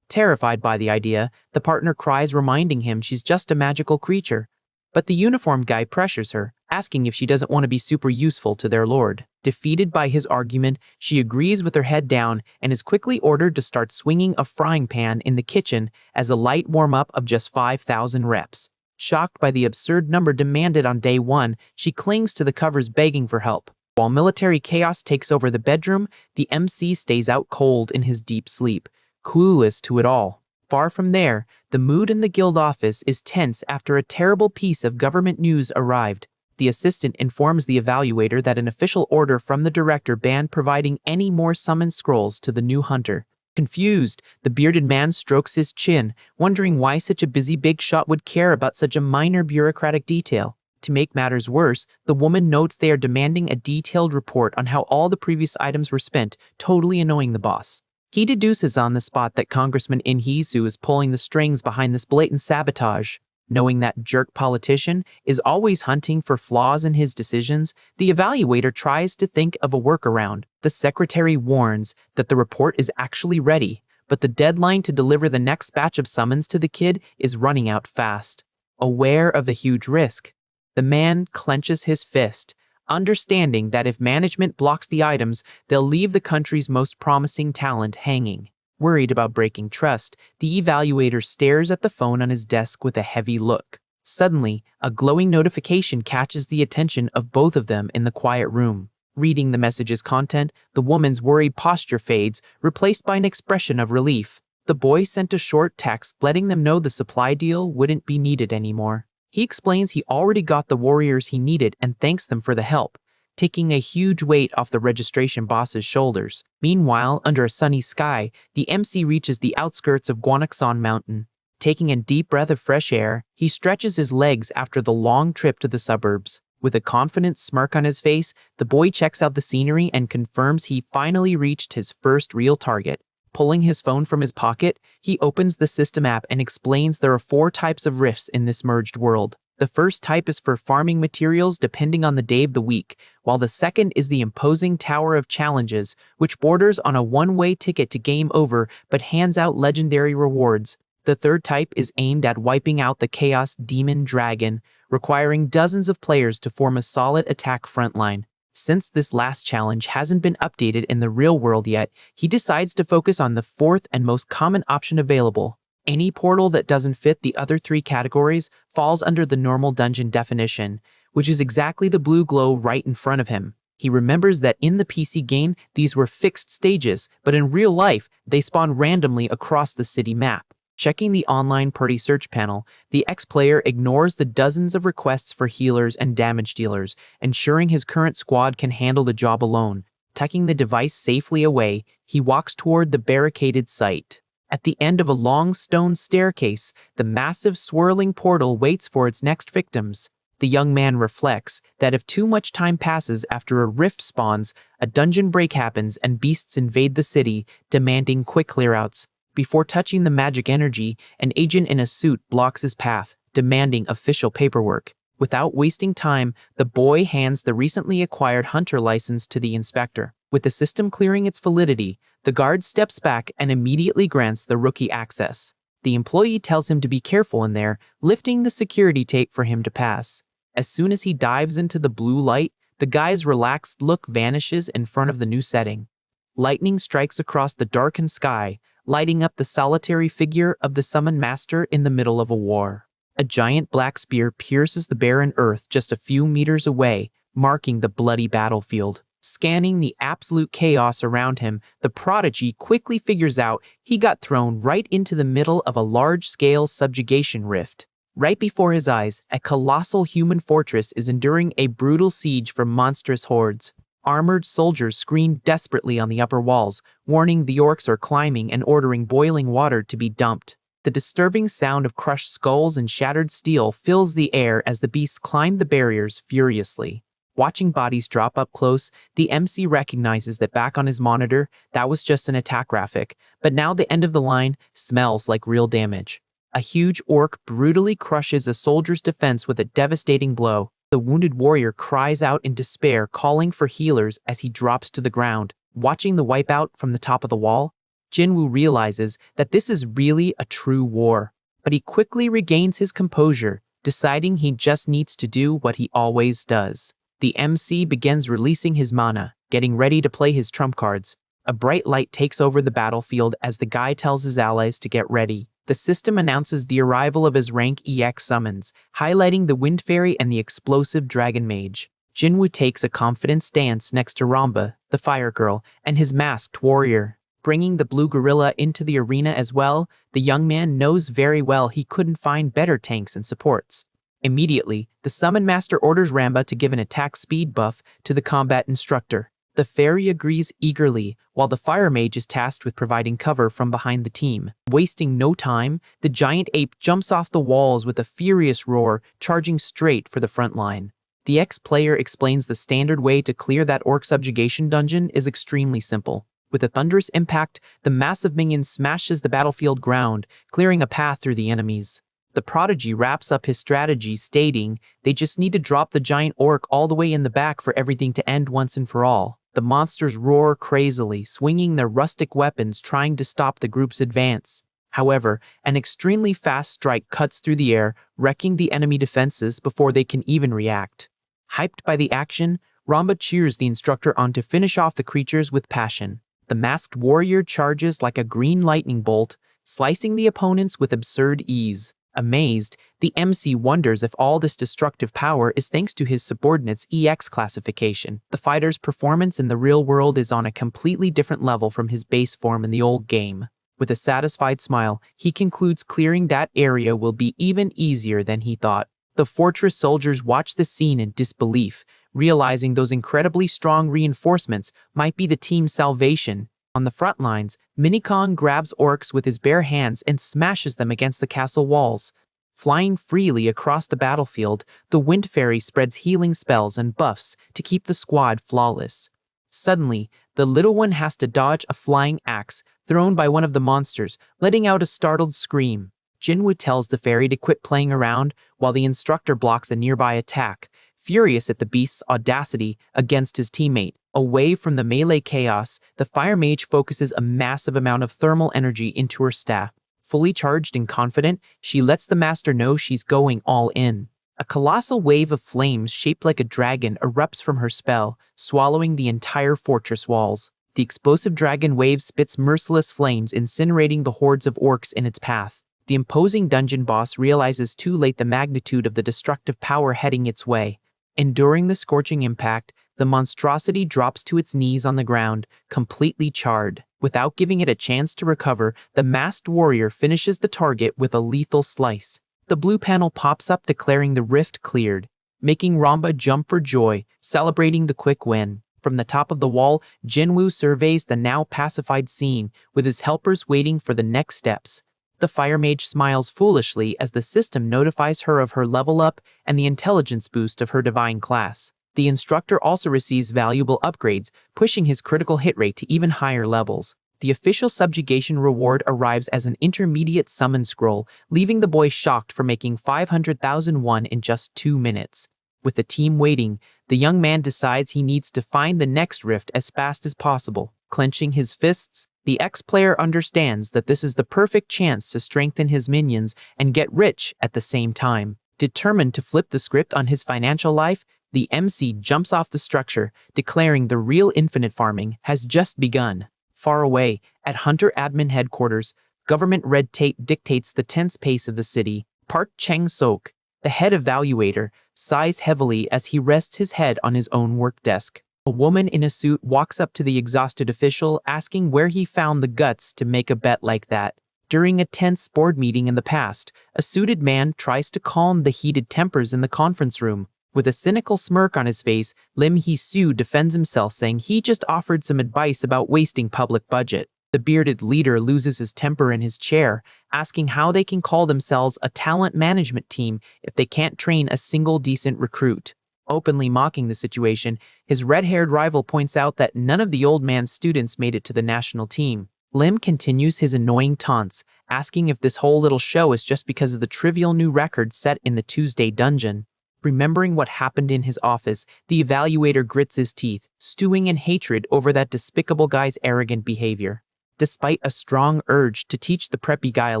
Terrified by the idea, the partner cries, reminding him she's just a magical creature. But the uniformed guy pressures her, asking if she doesn't want to be super useful to their lord. Defeated by his argument, she agrees with her head down and is quickly ordered to start swinging a frying pan in the kitchen as a light warm-up of just 5,000 reps. Shocked by the absurd number demanded on day one, she clings to the covers begging for help. While military chaos takes over the bedroom, the MC stays out cold in his deep sleep, clueless to it all. Far from there, the mood in the guild office is tense after a terrible piece of government news arrived. The assistant informs the evaluator that an official order from the director banned providing any more summon scrolls to the new hunter. Confused, the bearded man strokes his chin, wondering why such a busy big shot would care about such a minor bureaucratic detail. To make matters worse, the woman notes they are demanding a detailed report on how all the previous items were spent, totally annoying the boss. He deduces on the spot that Congressman Inhisu is pulling the strings behind this blatant sabotage. Knowing that jerk politician is always hunting for flaws in his decisions, the evaluator tries to think of a workaround. The secretary warns that the report is actually ready, but the deadline to deliver the next batch of summons to the kid is running out fast. Aware of the huge risk, the man clenches his fist, understanding that if management blocks the items, they'll leave the country's most promising talent hanging. Worried about breaking trust, the evaluator stares at the phone on his desk with a heavy look. Suddenly, a glowing notification catches the attention of both of them in the quiet room. Reading the message's content, the woman's worried posture fades, replaced by an expression of relief. The boy sent a short text letting them know the supply deal wouldn't be needed anymore. He explains he already got the warriors he needed and thanks them for the help, taking a huge weight off the registration boss's shoulders. Meanwhile, under a sunny sky, the MC reaches the outskirts of Guanaxon Mountain. Taking a deep breath of fresh air, he stretches his legs after the long trip to the suburbs. With a confident smirk on his face, the boy checks out the scenery and confirms he finally reached his first real target. Pulling his phone from his pocket, he opens the system app and explains there are 4 types of rifts in this merged world. The first type is for farming materials depending on the day of the week, while the second is the imposing Tower of Challenges, which borders on a one-way ticket to game over but hands out legendary rewards. The third type is aimed at wiping out the Chaos Demon Dragon, requiring dozens of players to form a solid attack frontline. Since this last challenge hasn't been updated in the real world yet, he decides to focus on the fourth and most common option available. Any portal that doesn't fit the other 3 categories falls under the normal dungeon definition, which is exactly the blue glow right in front of him. He remembers that in the PC game, these were fixed stages, but in real life, they spawn randomly across the city map. Checking the online party search panel, the ex-player ignores the dozens of requests for healers and damage dealers, ensuring his current squad can handle the job alone. Tucking the device safely away, he walks toward the barricaded site. At the end of a long stone staircase, the massive swirling portal waits for its next victims. The young man reflects that if too much time passes after a rift spawns, a dungeon break happens and beasts invade the city, demanding quick clearouts. Before touching the magic energy, an agent in a suit blocks his path, demanding official paperwork. Without wasting time, the boy hands the recently acquired hunter license to the inspector. With the system clearing its validity, the guard steps back and immediately grants the rookie access. The employee tells him to be careful in there, lifting the security tape for him to pass. As soon as he dives into the blue light, the guy's relaxed look vanishes in front of the new setting. Lightning strikes across the darkened sky, lighting up the solitary figure of the Summon Master in the middle of a war. A giant black spear pierces the barren earth just a few meters away, marking the bloody battlefield. Scanning the absolute chaos around him, the prodigy quickly figures out he got thrown right into the middle of a large-scale subjugation rift. Right before his eyes, a colossal human fortress is enduring a brutal siege from monstrous hordes. Armored soldiers scream desperately on the upper walls, warning the orcs are climbing and ordering boiling water to be dumped. The disturbing sound of crushed skulls and shattered steel fills the air as the beasts climb the barriers furiously. Watching bodies drop up close, the MC recognizes that back on his monitor, that was just an attack graphic, but now the end of the line smells like real damage. A huge orc brutally crushes a soldier's defense with a devastating blow. The wounded warrior cries out in despair, calling for healers as he drops to the ground. Watching the wipeout from the top of the wall, Jinwoo realizes that this is really a true war, but he quickly regains his composure, deciding he just needs to do what he always does. The MC begins releasing his mana, getting ready to play his trump cards. A bright light takes over the battlefield as the guy tells his allies to get ready. The system announces the arrival of his rank EX summons, highlighting the Wind Fairy and the explosive Dragon Mage. Jinwoo takes a confident stance next to Ramba, the Fire Girl, and his masked warrior. Bringing the Blue Gorilla into the arena as well, the young man knows very well he couldn't find better tanks and supports. Immediately, the Summon Master orders Ramba to give an attack speed buff to the combat instructor. The fairy agrees eagerly, while the fire mage is tasked with providing cover from behind the team. Wasting no time, the giant ape jumps off the walls with a furious roar, charging straight for the front line. The ex-player explains the standard way to clear that orc subjugation dungeon is extremely simple. With a thunderous impact, the massive minion smashes the battlefield ground, clearing a path through the enemies. The prodigy wraps up his strategy, stating they just need to drop the giant orc all the way in the back for everything to end once and for all. The monsters roar crazily, swinging their rustic weapons trying to stop the group's advance. However, an extremely fast strike cuts through the air, wrecking the enemy defenses before they can even react. Hyped by the action, Ramba cheers the instructor on to finish off the creatures with passion. The masked warrior charges like a green lightning bolt, slicing the opponents with absurd ease. Amazed, the MC wonders if all this destructive power is thanks to his subordinate's EX classification. The fighter's performance in the real world is on a completely different level from his base form in the old game. With a satisfied smile, he concludes clearing that area will be even easier than he thought. The fortress soldiers watch the scene in disbelief, realizing those incredibly strong reinforcements might be the team's salvation. On the front lines, Minikon grabs orcs with his bare hands and smashes them against the castle walls. Flying freely across the battlefield, the Wind Fairy spreads healing spells and buffs to keep the squad flawless. Suddenly, the little one has to dodge a flying axe thrown by one of the monsters, letting out a startled scream. Jinwoo tells the fairy to quit playing around while the instructor blocks a nearby attack, furious at the beast's audacity against his teammate. Away from the melee chaos, the fire mage focuses a massive amount of thermal energy into her staff. Fully charged and confident, she lets the master know she's going all in. A colossal wave of flames shaped like a dragon erupts from her spell, swallowing the entire fortress walls. The explosive dragon wave spits merciless flames, incinerating the hordes of orcs in its path. The imposing dungeon boss realizes too late the magnitude of the destructive power heading its way. Enduring the scorching impact, the monstrosity drops to its knees on the ground, completely charred. Without giving it a chance to recover, the masked warrior finishes the target with a lethal slice. The blue panel pops up declaring the rift cleared, making Ramba jump for joy, celebrating the quick win. From the top of the wall, Jinwoo surveys the now pacified scene, with his helpers waiting for the next steps. The fire mage smiles foolishly as the system notifies her of her level up and the intelligence boost of her divine class. The instructor also receives valuable upgrades, pushing his critical hit rate to even higher levels. The official subjugation reward arrives as an intermediate summon scroll, leaving the boy shocked for making 500,000 won in just 2 minutes. With the team waiting, the young man decides he needs to find the next rift as fast as possible. Clenching his fists, the ex-player understands that this is the perfect chance to strengthen his minions and get rich at the same time. Determined to flip the script on his financial life, the MC jumps off the structure, declaring the real infinite farming has just begun. Far away, at Hunter Admin Headquarters, government red tape dictates the tense pace of the city. Park Chang-sok, the head evaluator, sighs heavily as he rests his head on his own work desk. A woman in a suit walks up to the exhausted official, asking where he found the guts to make a bet like that. During a tense board meeting in the past, a suited man tries to calm the heated tempers in the conference room. With a cynical smirk on his face, Lim Hee-soo defends himself, saying he just offered some advice about wasting public budget. The bearded leader loses his temper in his chair, asking how they can call themselves a talent management team if they can't train a single decent recruit. Openly mocking the situation, his red-haired rival points out that none of the old man's students made it to the national team. Lim continues his annoying taunts, asking if this whole little show is just because of the trivial new record set in the Tuesday dungeon. Remembering what happened in his office, the evaluator grits his teeth, stewing in hatred over that despicable guy's arrogant behavior. Despite a strong urge to teach the preppy guy a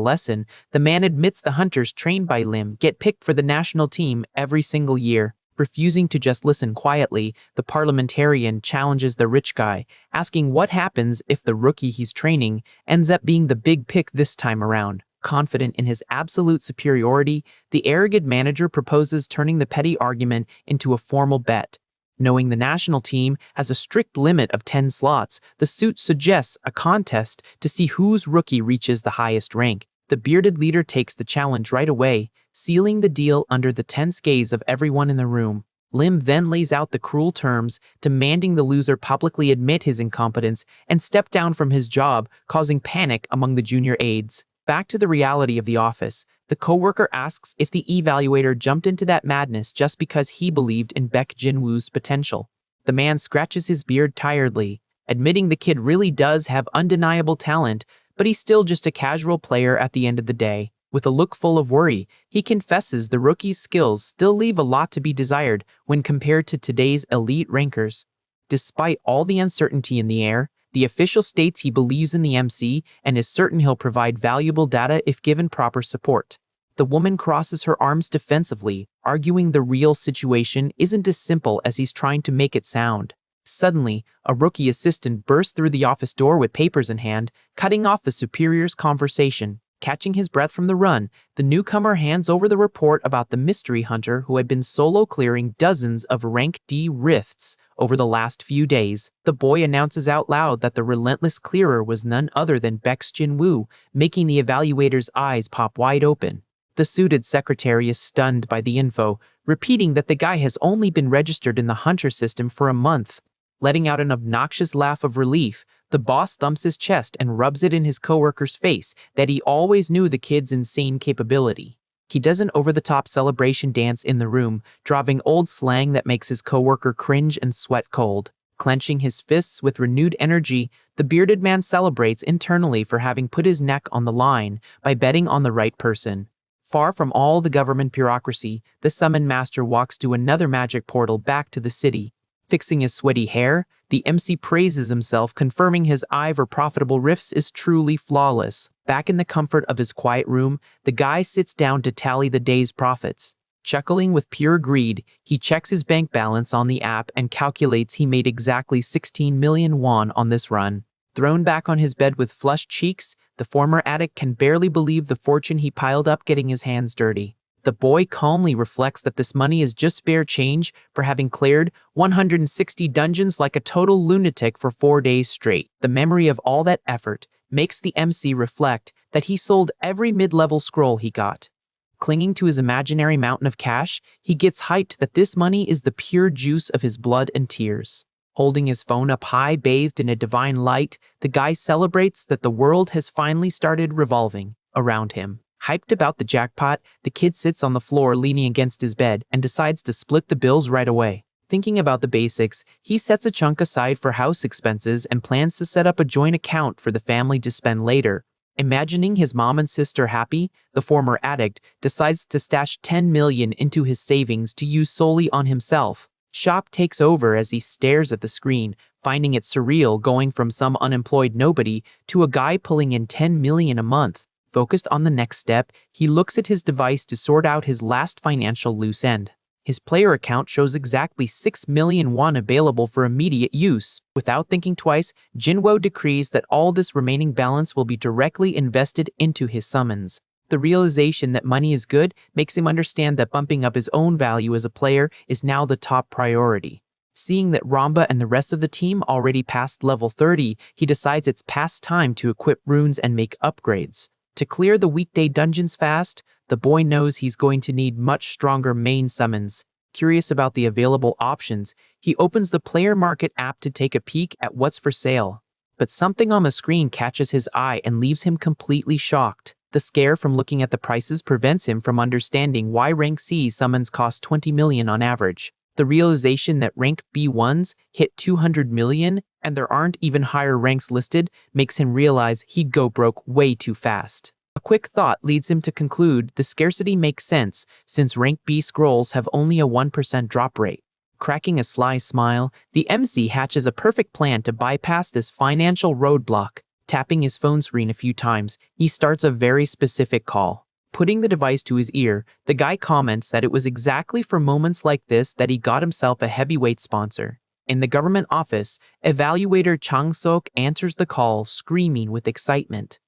lesson, the man admits the hunters trained by Lim get picked for the national team every single year. Refusing to just listen quietly, the parliamentarian challenges the rich guy, asking what happens if the rookie he's training ends up being the big pick this time around. Confident in his absolute superiority, the arrogant manager proposes turning the petty argument into a formal bet. Knowing the national team has a strict limit of 10 slots, the suit suggests a contest to see whose rookie reaches the highest rank. The bearded leader takes the challenge right away, sealing the deal under the tense gaze of everyone in the room. Lim then lays out the cruel terms, demanding the loser publicly admit his incompetence and step down from his job, causing panic among the junior aides. Back to the reality of the office, the coworker asks if the evaluator jumped into that madness just because he believed in Baek Jin-woo's potential. The man scratches his beard tiredly, admitting the kid really does have undeniable talent, but he's still just a casual player at the end of the day. With a look full of worry, he confesses the rookie's skills still leave a lot to be desired when compared to today's elite rankers. Despite all the uncertainty in the air, the official states he believes in the MC and is certain he'll provide valuable data if given proper support. The woman crosses her arms defensively, arguing the real situation isn't as simple as he's trying to make it sound. Suddenly, a rookie assistant bursts through the office door with papers in hand, cutting off the superior's conversation. Catching his breath from the run, the newcomer hands over the report about the mystery hunter who had been solo clearing dozens of rank D rifts over the last few days. The boy announces out loud that the relentless clearer was none other than Baek Jin-woo, making the evaluator's eyes pop wide open. The suited secretary is stunned by the info, repeating that the guy has only been registered in the hunter system for a month. Letting out an obnoxious laugh of relief, the boss thumps his chest and rubs it in his coworker's face that he always knew the kid's insane capability. He does an over-the-top celebration dance in the room, dropping old slang that makes his coworker cringe and sweat cold. Clenching his fists with renewed energy, the bearded man celebrates internally for having put his neck on the line by betting on the right person. Far from all the government bureaucracy, the summon master walks to another magic portal back to the city. Fixing his sweaty hair, the MC praises himself, confirming his eye for profitable rifts is truly flawless. Back in the comfort of his quiet room, the guy sits down to tally the day's profits. Chuckling with pure greed, he checks his bank balance on the app and calculates he made exactly 16 million won on this run. Thrown back on his bed with flushed cheeks, the former addict can barely believe the fortune he piled up getting his hands dirty. The boy calmly reflects that this money is just spare change for having cleared 160 dungeons like a total lunatic for 4 days straight. The memory of all that effort makes the MC reflect that he sold every mid-level scroll he got. Clinging to his imaginary mountain of cash, he gets hyped that this money is the pure juice of his blood and tears. Holding his phone up high, bathed in a divine light, the guy celebrates that the world has finally started revolving around him. Hyped about the jackpot, the kid sits on the floor leaning against his bed and decides to split the bills right away. Thinking about the basics, he sets a chunk aside for house expenses and plans to set up a joint account for the family to spend later. Imagining his mom and sister happy, the former addict decides to stash 10 million into his savings to use solely on himself. Shock takes over as he stares at the screen, finding it surreal going from some unemployed nobody to a guy pulling in 10 million a month. Focused on the next step, he looks at his device to sort out his last financial loose end. His player account shows exactly 6 million won available for immediate use. Without thinking twice, Jinwoo decrees that all this remaining balance will be directly invested into his summons. The realization that money is good makes him understand that bumping up his own value as a player is now the top priority. Seeing that Ramba and the rest of the team already passed level 30, he decides it's past time to equip runes and make upgrades. To clear the weekday dungeons fast, the boy knows he's going to need much stronger main summons. Curious about the available options, he opens the Player Market app to take a peek at what's for sale. But something on the screen catches his eye and leaves him completely shocked. The scare from looking at the prices prevents him from understanding why rank C summons cost 20 million on average. The realization that rank B1s hit 200 million and there aren't even higher ranks listed makes him realize he'd go broke way too fast. A quick thought leads him to conclude the scarcity makes sense since rank B scrolls have only a 1% drop rate. Cracking a sly smile, the MC hatches a perfect plan to bypass this financial roadblock. Tapping his phone screen a few times, he starts a very specific call. Putting the device to his ear, the guy comments that it was exactly for moments like this that he got himself a heavyweight sponsor. In the government office, evaluator Chang-sok answers the call, screaming with excitement.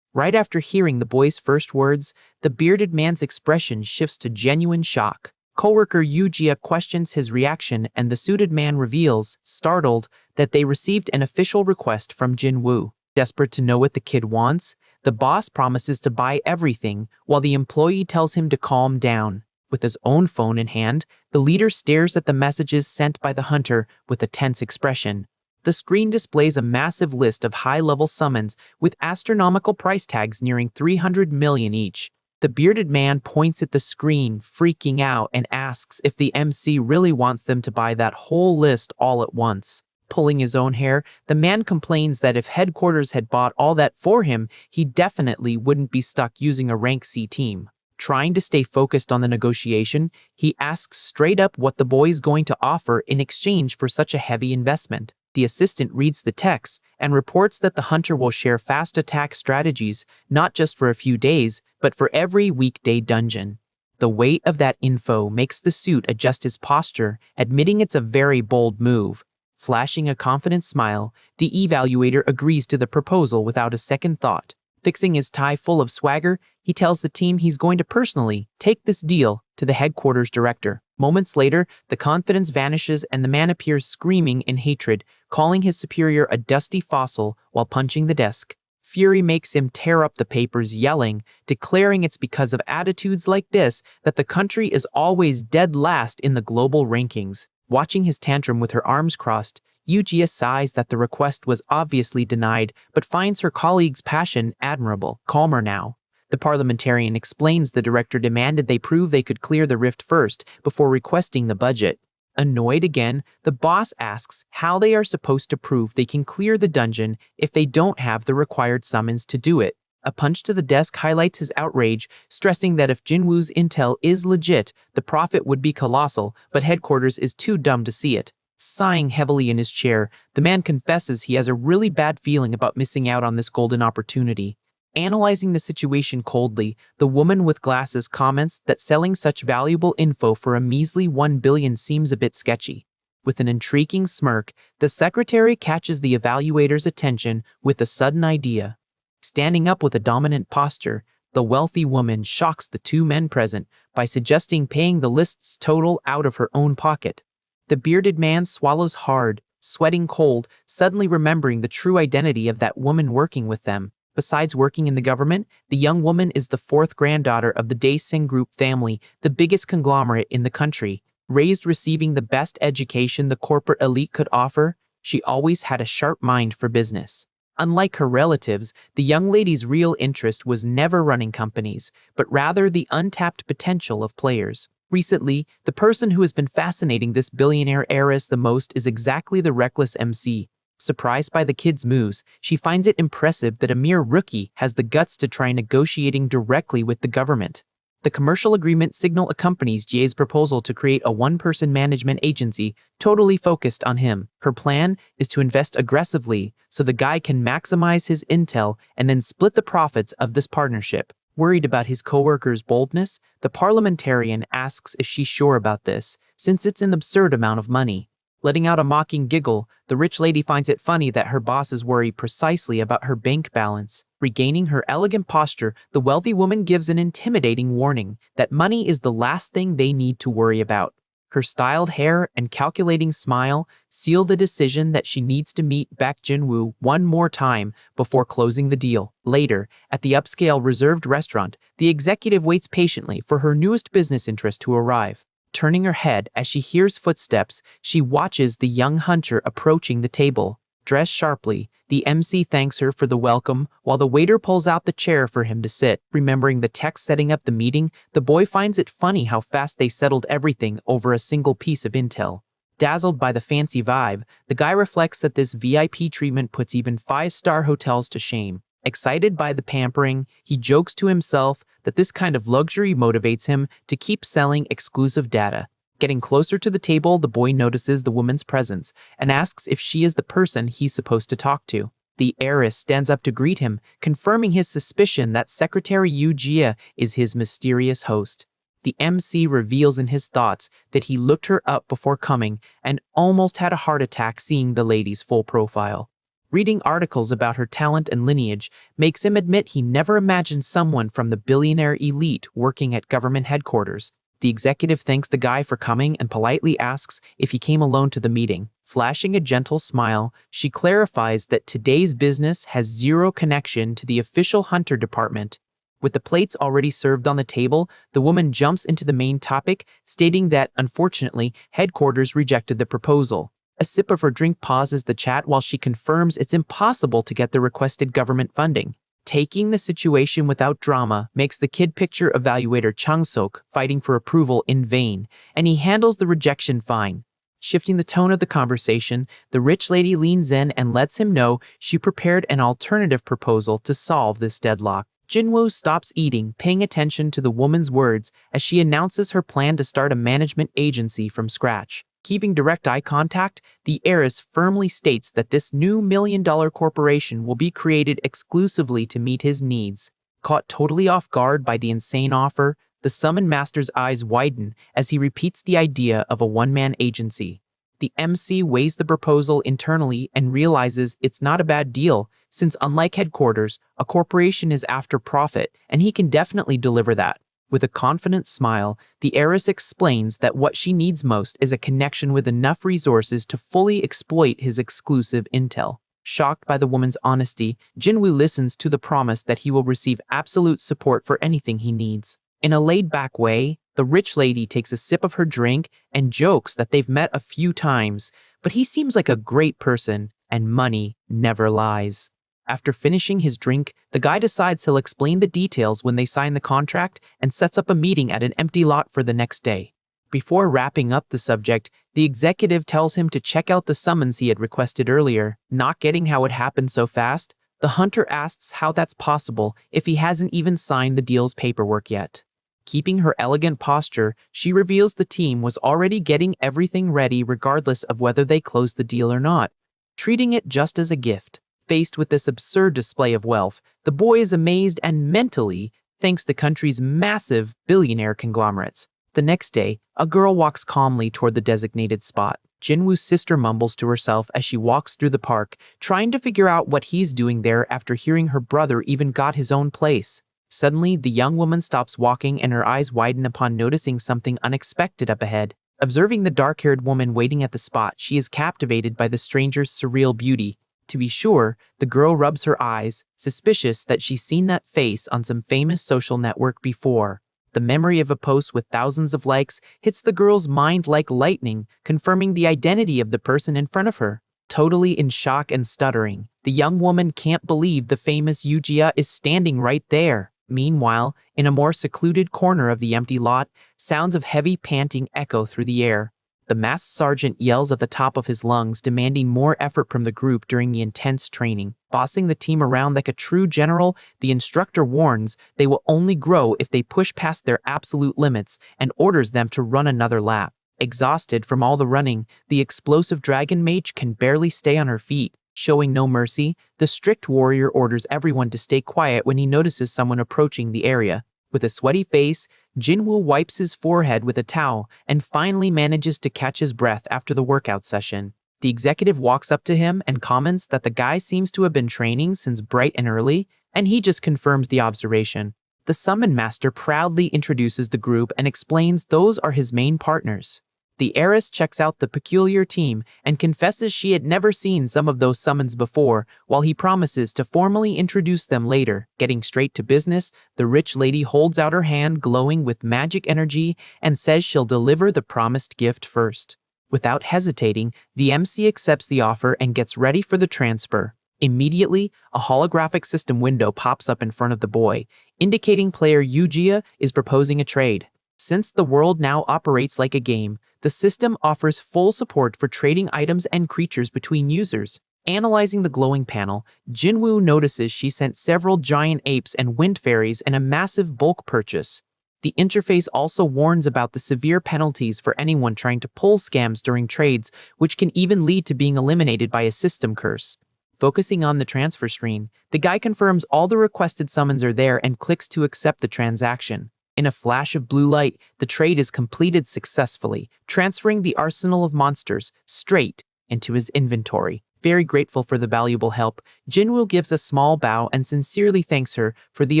Right after hearing the boy's first words, the bearded man's expression shifts to genuine shock. Coworker Yujia questions his reaction and the suited man reveals, startled, that they received an official request from Jinwoo. Desperate to know what the kid wants, the boss promises to buy everything, while the employee tells him to calm down. With his own phone in hand, the leader stares at the messages sent by the hunter with a tense expression. The screen displays a massive list of high-level summons with astronomical price tags nearing 300 million each. The bearded man points at the screen, freaking out, and asks if the MC really wants them to buy that whole list all at once. Pulling his own hair, the man complains that if headquarters had bought all that for him, he definitely wouldn't be stuck using a rank C team. Trying to stay focused on the negotiation, he asks straight up what the boy's going to offer in exchange for such a heavy investment. The assistant reads the text and reports that the hunter will share fast attack strategies, not just for a few days, but for every weekday dungeon. The weight of that info makes the suit adjust his posture, admitting it's a very bold move. Flashing a confident smile, the evaluator agrees to the proposal without a second thought. Fixing his tie full of swagger, he tells the team he's going to personally take this deal to the headquarters director. Moments later, the confidence vanishes and the man appears screaming in hatred, calling his superior a dusty fossil while punching the desk. Fury makes him tear up the papers, yelling, declaring it's because of attitudes like this that the country is always dead last in the global rankings. Watching his tantrum with her arms crossed, Yujia sighs that the request was obviously denied, but finds her colleague's passion admirable. Calmer now. The parliamentarian explains the director demanded they prove they could clear the rift first before requesting the budget. Annoyed again, the boss asks how they are supposed to prove they can clear the dungeon if they don't have the required summons to do it. A punch to the desk highlights his outrage, stressing that if Jinwoo's intel is legit, the profit would be colossal, but headquarters is too dumb to see it. Sighing heavily in his chair, the man confesses he has a really bad feeling about missing out on this golden opportunity. Analyzing the situation coldly, the woman with glasses comments that selling such valuable info for a measly 1 billion seems a bit sketchy. With an intriguing smirk, the secretary catches the evaluator's attention with a sudden idea. Standing up with a dominant posture, the wealthy woman shocks the two men present by suggesting paying the list's total out of her own pocket. The bearded man swallows hard, sweating cold, suddenly remembering the true identity of that woman working with them. Besides working in the government, the young woman is the fourth granddaughter of the Daesung Group family, the biggest conglomerate in the country. Raised receiving the best education the corporate elite could offer, she always had a sharp mind for business. Unlike her relatives, the young lady's real interest was never running companies, but rather the untapped potential of players. Recently, the person who has been fascinating this billionaire heiress the most is exactly the reckless MC. Surprised by the kid's moves, she finds it impressive that a mere rookie has the guts to try negotiating directly with the government. The commercial agreement signal accompanies Jie's proposal to create a one-person management agency totally focused on him. Her plan is to invest aggressively so the guy can maximize his intel and then split the profits of this partnership. Worried about his co-worker's boldness, the parliamentarian asks if she's sure about this, since it's an absurd amount of money. Letting out a mocking giggle, the rich lady finds it funny that her bosses worry precisely about her bank balance. Regaining her elegant posture, the wealthy woman gives an intimidating warning that money is the last thing they need to worry about. Her styled hair and calculating smile seal the decision that she needs to meet Baek Jinwoo one more time before closing the deal. Later, at the upscale reserved restaurant, the executive waits patiently for her newest business interest to arrive. Turning her head as she hears footsteps, she watches the young hunter approaching the table. Dressed sharply, the MC thanks her for the welcome while the waiter pulls out the chair for him to sit. Remembering the text setting up the meeting, the boy finds it funny how fast they settled everything over a single piece of intel. Dazzled by the fancy vibe, the guy reflects that this VIP treatment puts even five-star hotels to shame. Excited by the pampering, he jokes to himself that this kind of luxury motivates him to keep selling exclusive data. Getting closer to the table, the boy notices the woman's presence and asks if she is the person he's supposed to talk to. The heiress stands up to greet him, confirming his suspicion that Secretary Yu Jia is his mysterious host. The MC reveals in his thoughts that he looked her up before coming and almost had a heart attack seeing the lady's full profile. Reading articles about her talent and lineage makes him admit he never imagined someone from the billionaire elite working at government headquarters. The executive thanks the guy for coming and politely asks if he came alone to the meeting. Flashing a gentle smile, she clarifies that today's business has zero connection to the official hunter department. With the plates already served on the table, the woman jumps into the main topic, stating that, unfortunately, headquarters rejected the proposal. A sip of her drink pauses the chat while she confirms it's impossible to get the requested government funding. Taking the situation without drama makes the kid picture evaluator Chang-sok fighting for approval in vain, and he handles the rejection fine. Shifting the tone of the conversation, the rich lady leans in and lets him know she prepared an alternative proposal to solve this deadlock. Jinwoo stops eating, paying attention to the woman's words as she announces her plan to start a management agency from scratch. Keeping direct eye contact, the heiress firmly states that this new million-dollar corporation will be created exclusively to meet his needs. Caught totally off guard by the insane offer, the summon master's eyes widen as he repeats the idea of a one-man agency. The MC weighs the proposal internally and realizes it's not a bad deal, since unlike headquarters, a corporation is after profit, and he can definitely deliver that. With a confident smile, the heiress explains that what she needs most is a connection with enough resources to fully exploit his exclusive intel. Shocked by the woman's honesty, Jinwoo listens to the promise that he will receive absolute support for anything he needs. In a laid-back way, the rich lady takes a sip of her drink and jokes that they've met a few times, but he seems like a great person, and money never lies. After finishing his drink, the guy decides he'll explain the details when they sign the contract and sets up a meeting at an empty lot for the next day. Before wrapping up the subject, the executive tells him to check out the summons he had requested earlier. Not getting how it happened so fast, the hunter asks how that's possible if he hasn't even signed the deal's paperwork yet. Keeping her elegant posture, she reveals the team was already getting everything ready regardless of whether they closed the deal or not, treating it just as a gift. Faced with this absurd display of wealth, the boy is amazed and mentally thanks the country's massive billionaire conglomerates. The next day, a girl walks calmly toward the designated spot. Jinwoo's sister mumbles to herself as she walks through the park, trying to figure out what he's doing there after hearing her brother even got his own place. Suddenly, the young woman stops walking and her eyes widen upon noticing something unexpected up ahead. Observing the dark-haired woman waiting at the spot, she is captivated by the stranger's surreal beauty. To be sure, the girl rubs her eyes, suspicious that she's seen that face on some famous social network before. The memory of a post with thousands of likes hits the girl's mind like lightning, confirming the identity of the person in front of her. Totally in shock and stuttering, the young woman can't believe the famous Yu Jia is standing right there. Meanwhile, in a more secluded corner of the empty lot, sounds of heavy panting echo through the air. The masked sergeant yells at the top of his lungs, demanding more effort from the group during the intense training. Bossing the team around like a true general, the instructor warns they will only grow if they push past their absolute limits and orders them to run another lap. Exhausted from all the running, the explosive dragon mage can barely stay on her feet. Showing no mercy, the strict warrior orders everyone to stay quiet when he notices someone approaching the area. With a sweaty face, Jinwoo wipes his forehead with a towel and finally manages to catch his breath after the workout session. The executive walks up to him and comments that the guy seems to have been training since bright and early, and he just confirms the observation. The summon master proudly introduces the group and explains those are his main partners. The heiress checks out the peculiar team and confesses she had never seen some of those summons before, while he promises to formally introduce them later. Getting straight to business, the rich lady holds out her hand glowing with magic energy and says she'll deliver the promised gift first. Without hesitating, the MC accepts the offer and gets ready for the transfer. Immediately, a holographic system window pops up in front of the boy, indicating player Yujia is proposing a trade. Since the world now operates like a game, the system offers full support for trading items and creatures between users. Analyzing the glowing panel, Jinwoo notices she sent several giant apes and wind fairies in a massive bulk purchase. The interface also warns about the severe penalties for anyone trying to pull scams during trades, which can even lead to being eliminated by a system curse. Focusing on the transfer screen, the guy confirms all the requested summons are there and clicks to accept the transaction. In a flash of blue light, the trade is completed successfully, transferring the arsenal of monsters straight into his inventory. Very grateful for the valuable help, Jinwoo gives a small bow and sincerely thanks her for the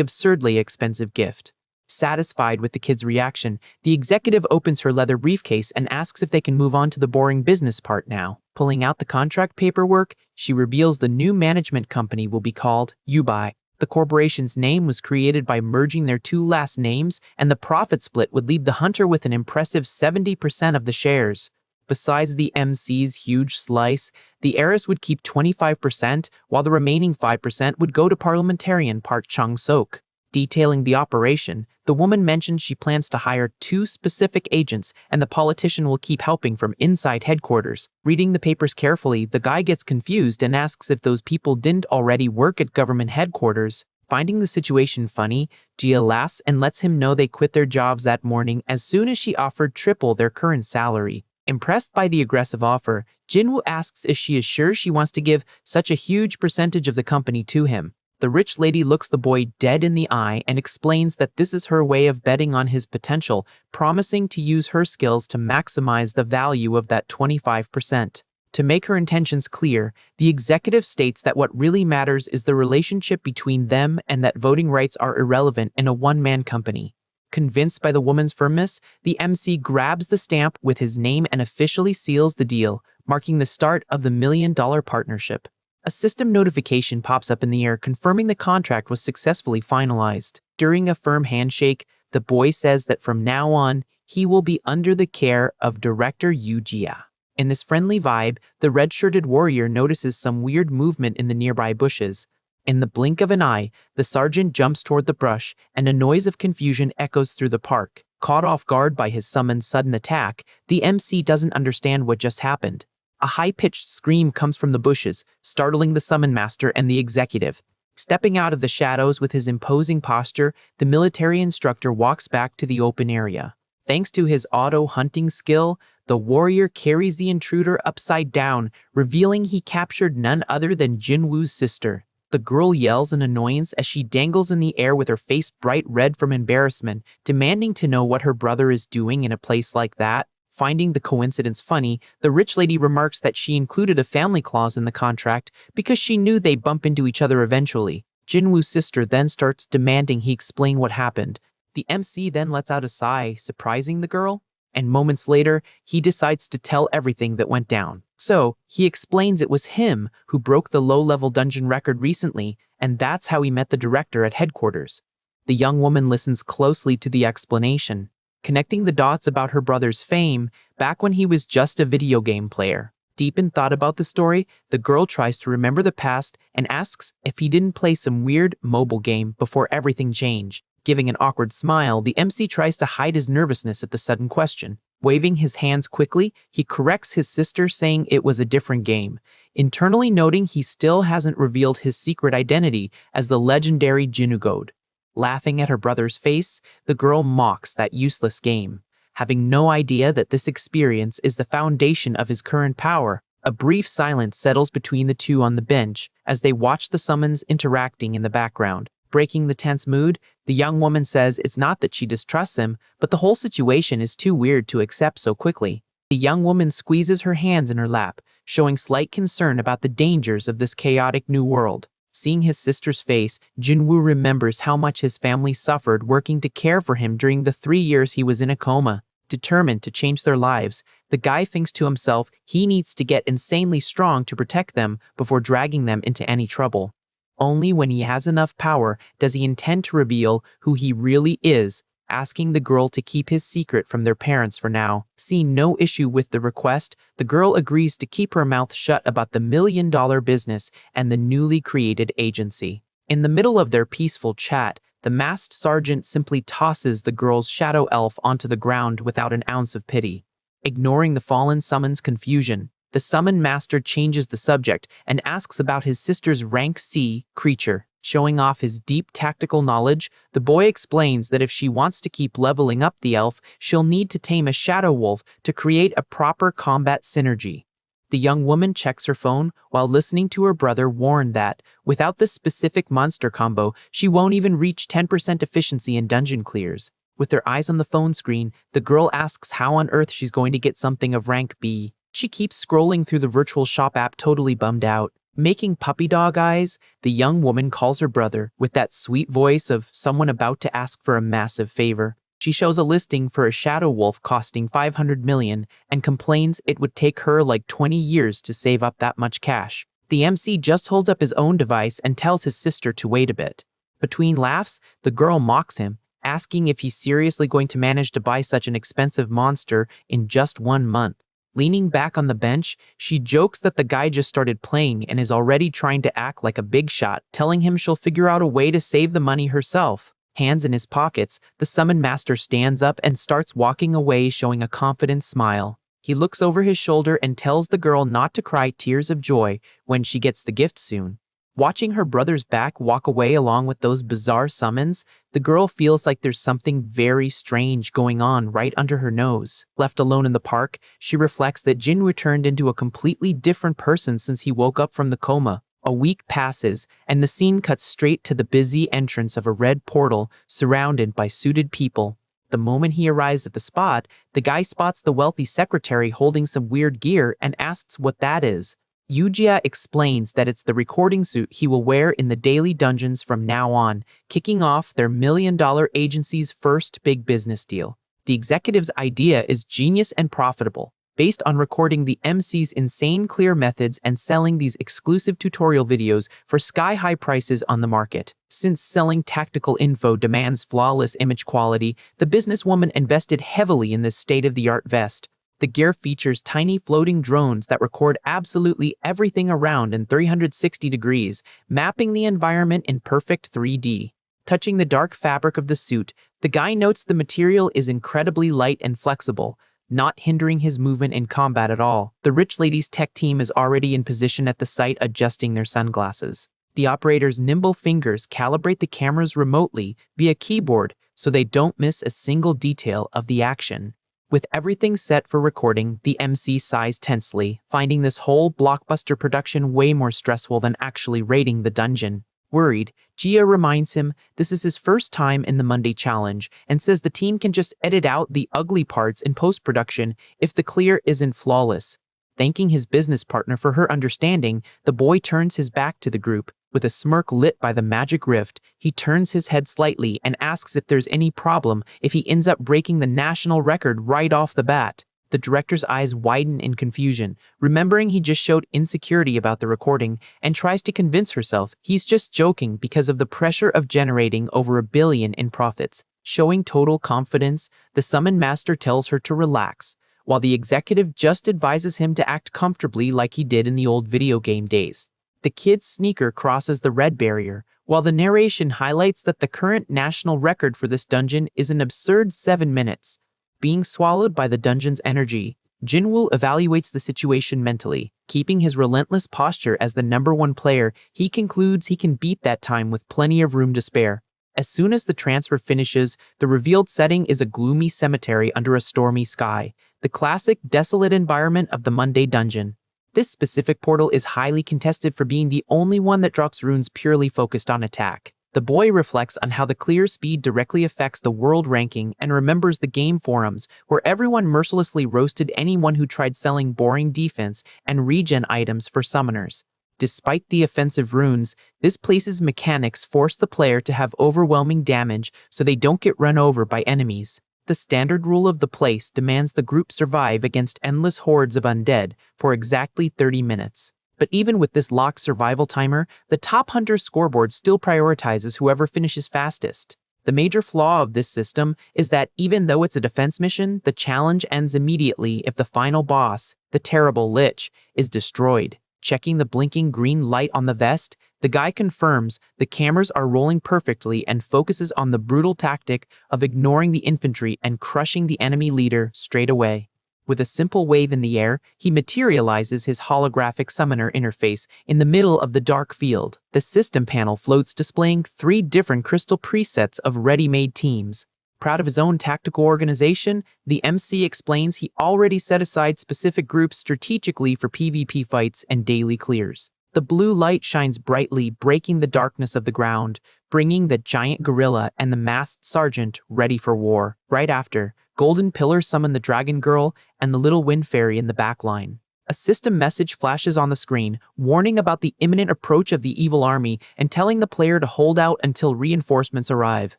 absurdly expensive gift. Satisfied with the kid's reaction, the executive opens her leather briefcase and asks if they can move on to the boring business part now. Pulling out the contract paperwork, she reveals the new management company will be called Yubai. The corporation's name was created by merging their two last names, and the profit split would leave the hunter with an impressive 70% of the shares. Besides the MC's huge slice, the heiress would keep 25%, while the remaining 5% would go to parliamentarian Park Chung-sok. Detailing the operation, the woman mentions she plans to hire 2 specific agents, and the politician will keep helping from inside headquarters. Reading the papers carefully, the guy gets confused and asks if those people didn't already work at government headquarters. Finding the situation funny, Gia laughs and lets him know they quit their jobs that morning as soon as she offered triple their current salary. Impressed by the aggressive offer, Jinwoo asks if she is sure she wants to give such a huge percentage of the company to him. The rich lady looks the boy dead in the eye and explains that this is her way of betting on his potential, promising to use her skills to maximize the value of that 25%. To make her intentions clear, the executive states that what really matters is the relationship between them and that voting rights are irrelevant in a one-man company. Convinced by the woman's firmness, the MC grabs the stamp with his name and officially seals the deal, marking the start of the $1 million partnership. A system notification pops up in the air confirming the contract was successfully finalized. During a firm handshake, the boy says that from now on, he will be under the care of Director Yujia. In this friendly vibe, the red-shirted warrior notices some weird movement in the nearby bushes. In the blink of an eye, the sergeant jumps toward the brush, and a noise of confusion echoes through the park. Caught off guard by his summoned sudden attack, the MC doesn't understand what just happened. A high-pitched scream comes from the bushes, startling the summon master and the executive. Stepping out of the shadows with his imposing posture, the military instructor walks back to the open area. Thanks to his auto-hunting skill, the warrior carries the intruder upside down, revealing he captured none other than Jinwoo's sister. The girl yells in annoyance as she dangles in the air with her face bright red from embarrassment, demanding to know what her brother is doing in a place like that. Finding the coincidence funny, the rich lady remarks that she included a family clause in the contract because she knew they'd bump into each other eventually. Jinwoo's sister then starts demanding he explain what happened. The MC then lets out a sigh, surprising the girl, and moments later, he decides to tell everything that went down. So, he explains it was him who broke the low-level dungeon record recently, and that's how he met the director at headquarters. The young woman listens closely to the explanation, connecting the dots about her brother's fame back when he was just a video game player. Deep in thought about the story, the girl tries to remember the past and asks if he didn't play some weird mobile game before everything changed. Giving an awkward smile, the MC tries to hide his nervousness at the sudden question. Waving his hands quickly, he corrects his sister, saying it was a different game, internally noting he still hasn't revealed his secret identity as the legendary Jinugode. Laughing at her brother's face, the girl mocks that useless game. Having no idea that this experience is the foundation of his current power, a brief silence settles between the two on the bench as they watch the summons interacting in the background. Breaking the tense mood, the young woman says it's not that she distrusts him, but the whole situation is too weird to accept so quickly. The young woman squeezes her hands in her lap, showing slight concern about the dangers of this chaotic new world. Seeing his sister's face, Jinwoo remembers how much his family suffered working to care for him during the 3 years he was in a coma. Determined to change their lives, the guy thinks to himself he needs to get insanely strong to protect them before dragging them into any trouble. Only when he has enough power does he intend to reveal who he really is, asking the girl to keep his secret from their parents for now. Seeing no issue with the request, the girl agrees to keep her mouth shut about the $1 million business and the newly created agency. In the middle of their peaceful chat, the masked sergeant simply tosses the girl's shadow elf onto the ground without an ounce of pity. Ignoring the fallen summon's confusion, the summon master changes the subject and asks about his sister's rank C creature. Showing off his deep tactical knowledge, the boy explains that if she wants to keep leveling up the elf, she'll need to tame a shadow wolf to create a proper combat synergy. The young woman checks her phone while listening to her brother warn that, without this specific monster combo, she won't even reach 10% efficiency in dungeon clears. With her eyes on the phone screen, the girl asks how on earth she's going to get something of rank B. She keeps scrolling through the virtual shop app, totally bummed out. Making puppy dog eyes, the young woman calls her brother with that sweet voice of someone about to ask for a massive favor. She shows a listing for a shadow wolf costing 500 million and complains it would take her like 20 years to save up that much cash. The MC just holds up his own device and tells his sister to wait a bit. Between laughs, the girl mocks him, asking if he's seriously going to manage to buy such an expensive monster in just 1 month. Leaning back on the bench, she jokes that the guy just started playing and is already trying to act like a big shot, telling him she'll figure out a way to save the money herself. Hands in his pockets, the summon master stands up and starts walking away, showing a confident smile. He looks over his shoulder and tells the girl not to cry tears of joy when she gets the gift soon. Watching her brother's back walk away along with those bizarre summons, the girl feels like there's something very strange going on right under her nose. Left alone in the park, she reflects that Jinwoo turned into a completely different person since he woke up from the coma. A week passes, and the scene cuts straight to the busy entrance of a red portal surrounded by suited people. The moment he arrives at the spot, the guy spots the wealthy secretary holding some weird gear and asks what that is. Yujia explains that it's the recording suit he will wear in the daily dungeons from now on, kicking off their $1 million agency's first big business deal. The executive's idea is genius and profitable, based on recording the MC's insane clear methods and selling these exclusive tutorial videos for sky-high prices on the market. Since selling tactical info demands flawless image quality, the businesswoman invested heavily in this state-of-the-art vest. The gear features tiny floating drones that record absolutely everything around in 360 degrees, mapping the environment in perfect 3D. Touching the dark fabric of the suit, the guy notes the material is incredibly light and flexible, not hindering his movement in combat at all. The rich lady's tech team is already in position at the site, adjusting their sunglasses. The operator's nimble fingers calibrate the cameras remotely via keyboard so they don't miss a single detail of the action. With everything set for recording, the MC sighs tensely, finding this whole blockbuster production way more stressful than actually raiding the dungeon. Worried, Gia reminds him this is his first time in the Monday challenge and says the team can just edit out the ugly parts in post-production if the clear isn't flawless. Thanking his business partner for her understanding, the boy turns his back to the group. With a smirk lit by the magic rift, he turns his head slightly and asks if there's any problem if he ends up breaking the national record right off the bat. The director's eyes widen in confusion, remembering he just showed insecurity about the recording, and tries to convince herself he's just joking because of the pressure of generating over $1 billion in profits. Showing total confidence, the summon master tells her to relax, while the executive just advises him to act comfortably like he did in the old video game days. The kid's sneaker crosses the red barrier, while the narration highlights that the current national record for this dungeon is an absurd 7 minutes. Being swallowed by the dungeon's energy, Jinwoo evaluates the situation mentally. Keeping his relentless posture as the #1 player, he concludes he can beat that time with plenty of room to spare. As soon as the transfer finishes, the revealed setting is a gloomy cemetery under a stormy sky, the classic desolate environment of the Monday dungeon. This specific portal is highly contested for being the only one that drops runes purely focused on attack. The boy reflects on how the clear speed directly affects the world ranking and remembers the game forums, where everyone mercilessly roasted anyone who tried selling boring defense and regen items for summoners. Despite the offensive runes, this place's mechanics force the player to have overwhelming damage so they don't get run over by enemies. The standard rule of the place demands the group survive against endless hordes of undead for exactly 30 minutes. But even with this locked survival timer, the top hunter scoreboard still prioritizes whoever finishes fastest. The major flaw of this system is that even though it's a defense mission, the challenge ends immediately if the final boss, the terrible Lich, is destroyed. Checking the blinking green light on the vest, the guy confirms the cameras are rolling perfectly and focuses on the brutal tactic of ignoring the infantry and crushing the enemy leader straight away. With a simple wave in the air, he materializes his holographic summoner interface in the middle of the dark field. The system panel floats displaying 3 different crystal presets of ready-made teams. Proud of his own tactical organization, the MC explains he already set aside specific groups strategically for PvP fights and daily clears. The blue light shines brightly, breaking the darkness of the ground, bringing the giant gorilla and the masked sergeant ready for war. Right after, Golden Pillar summon the Dragon Girl and the Little Wind Fairy in the backline. A system message flashes on the screen, warning about the imminent approach of the evil army and telling the player to hold out until reinforcements arrive.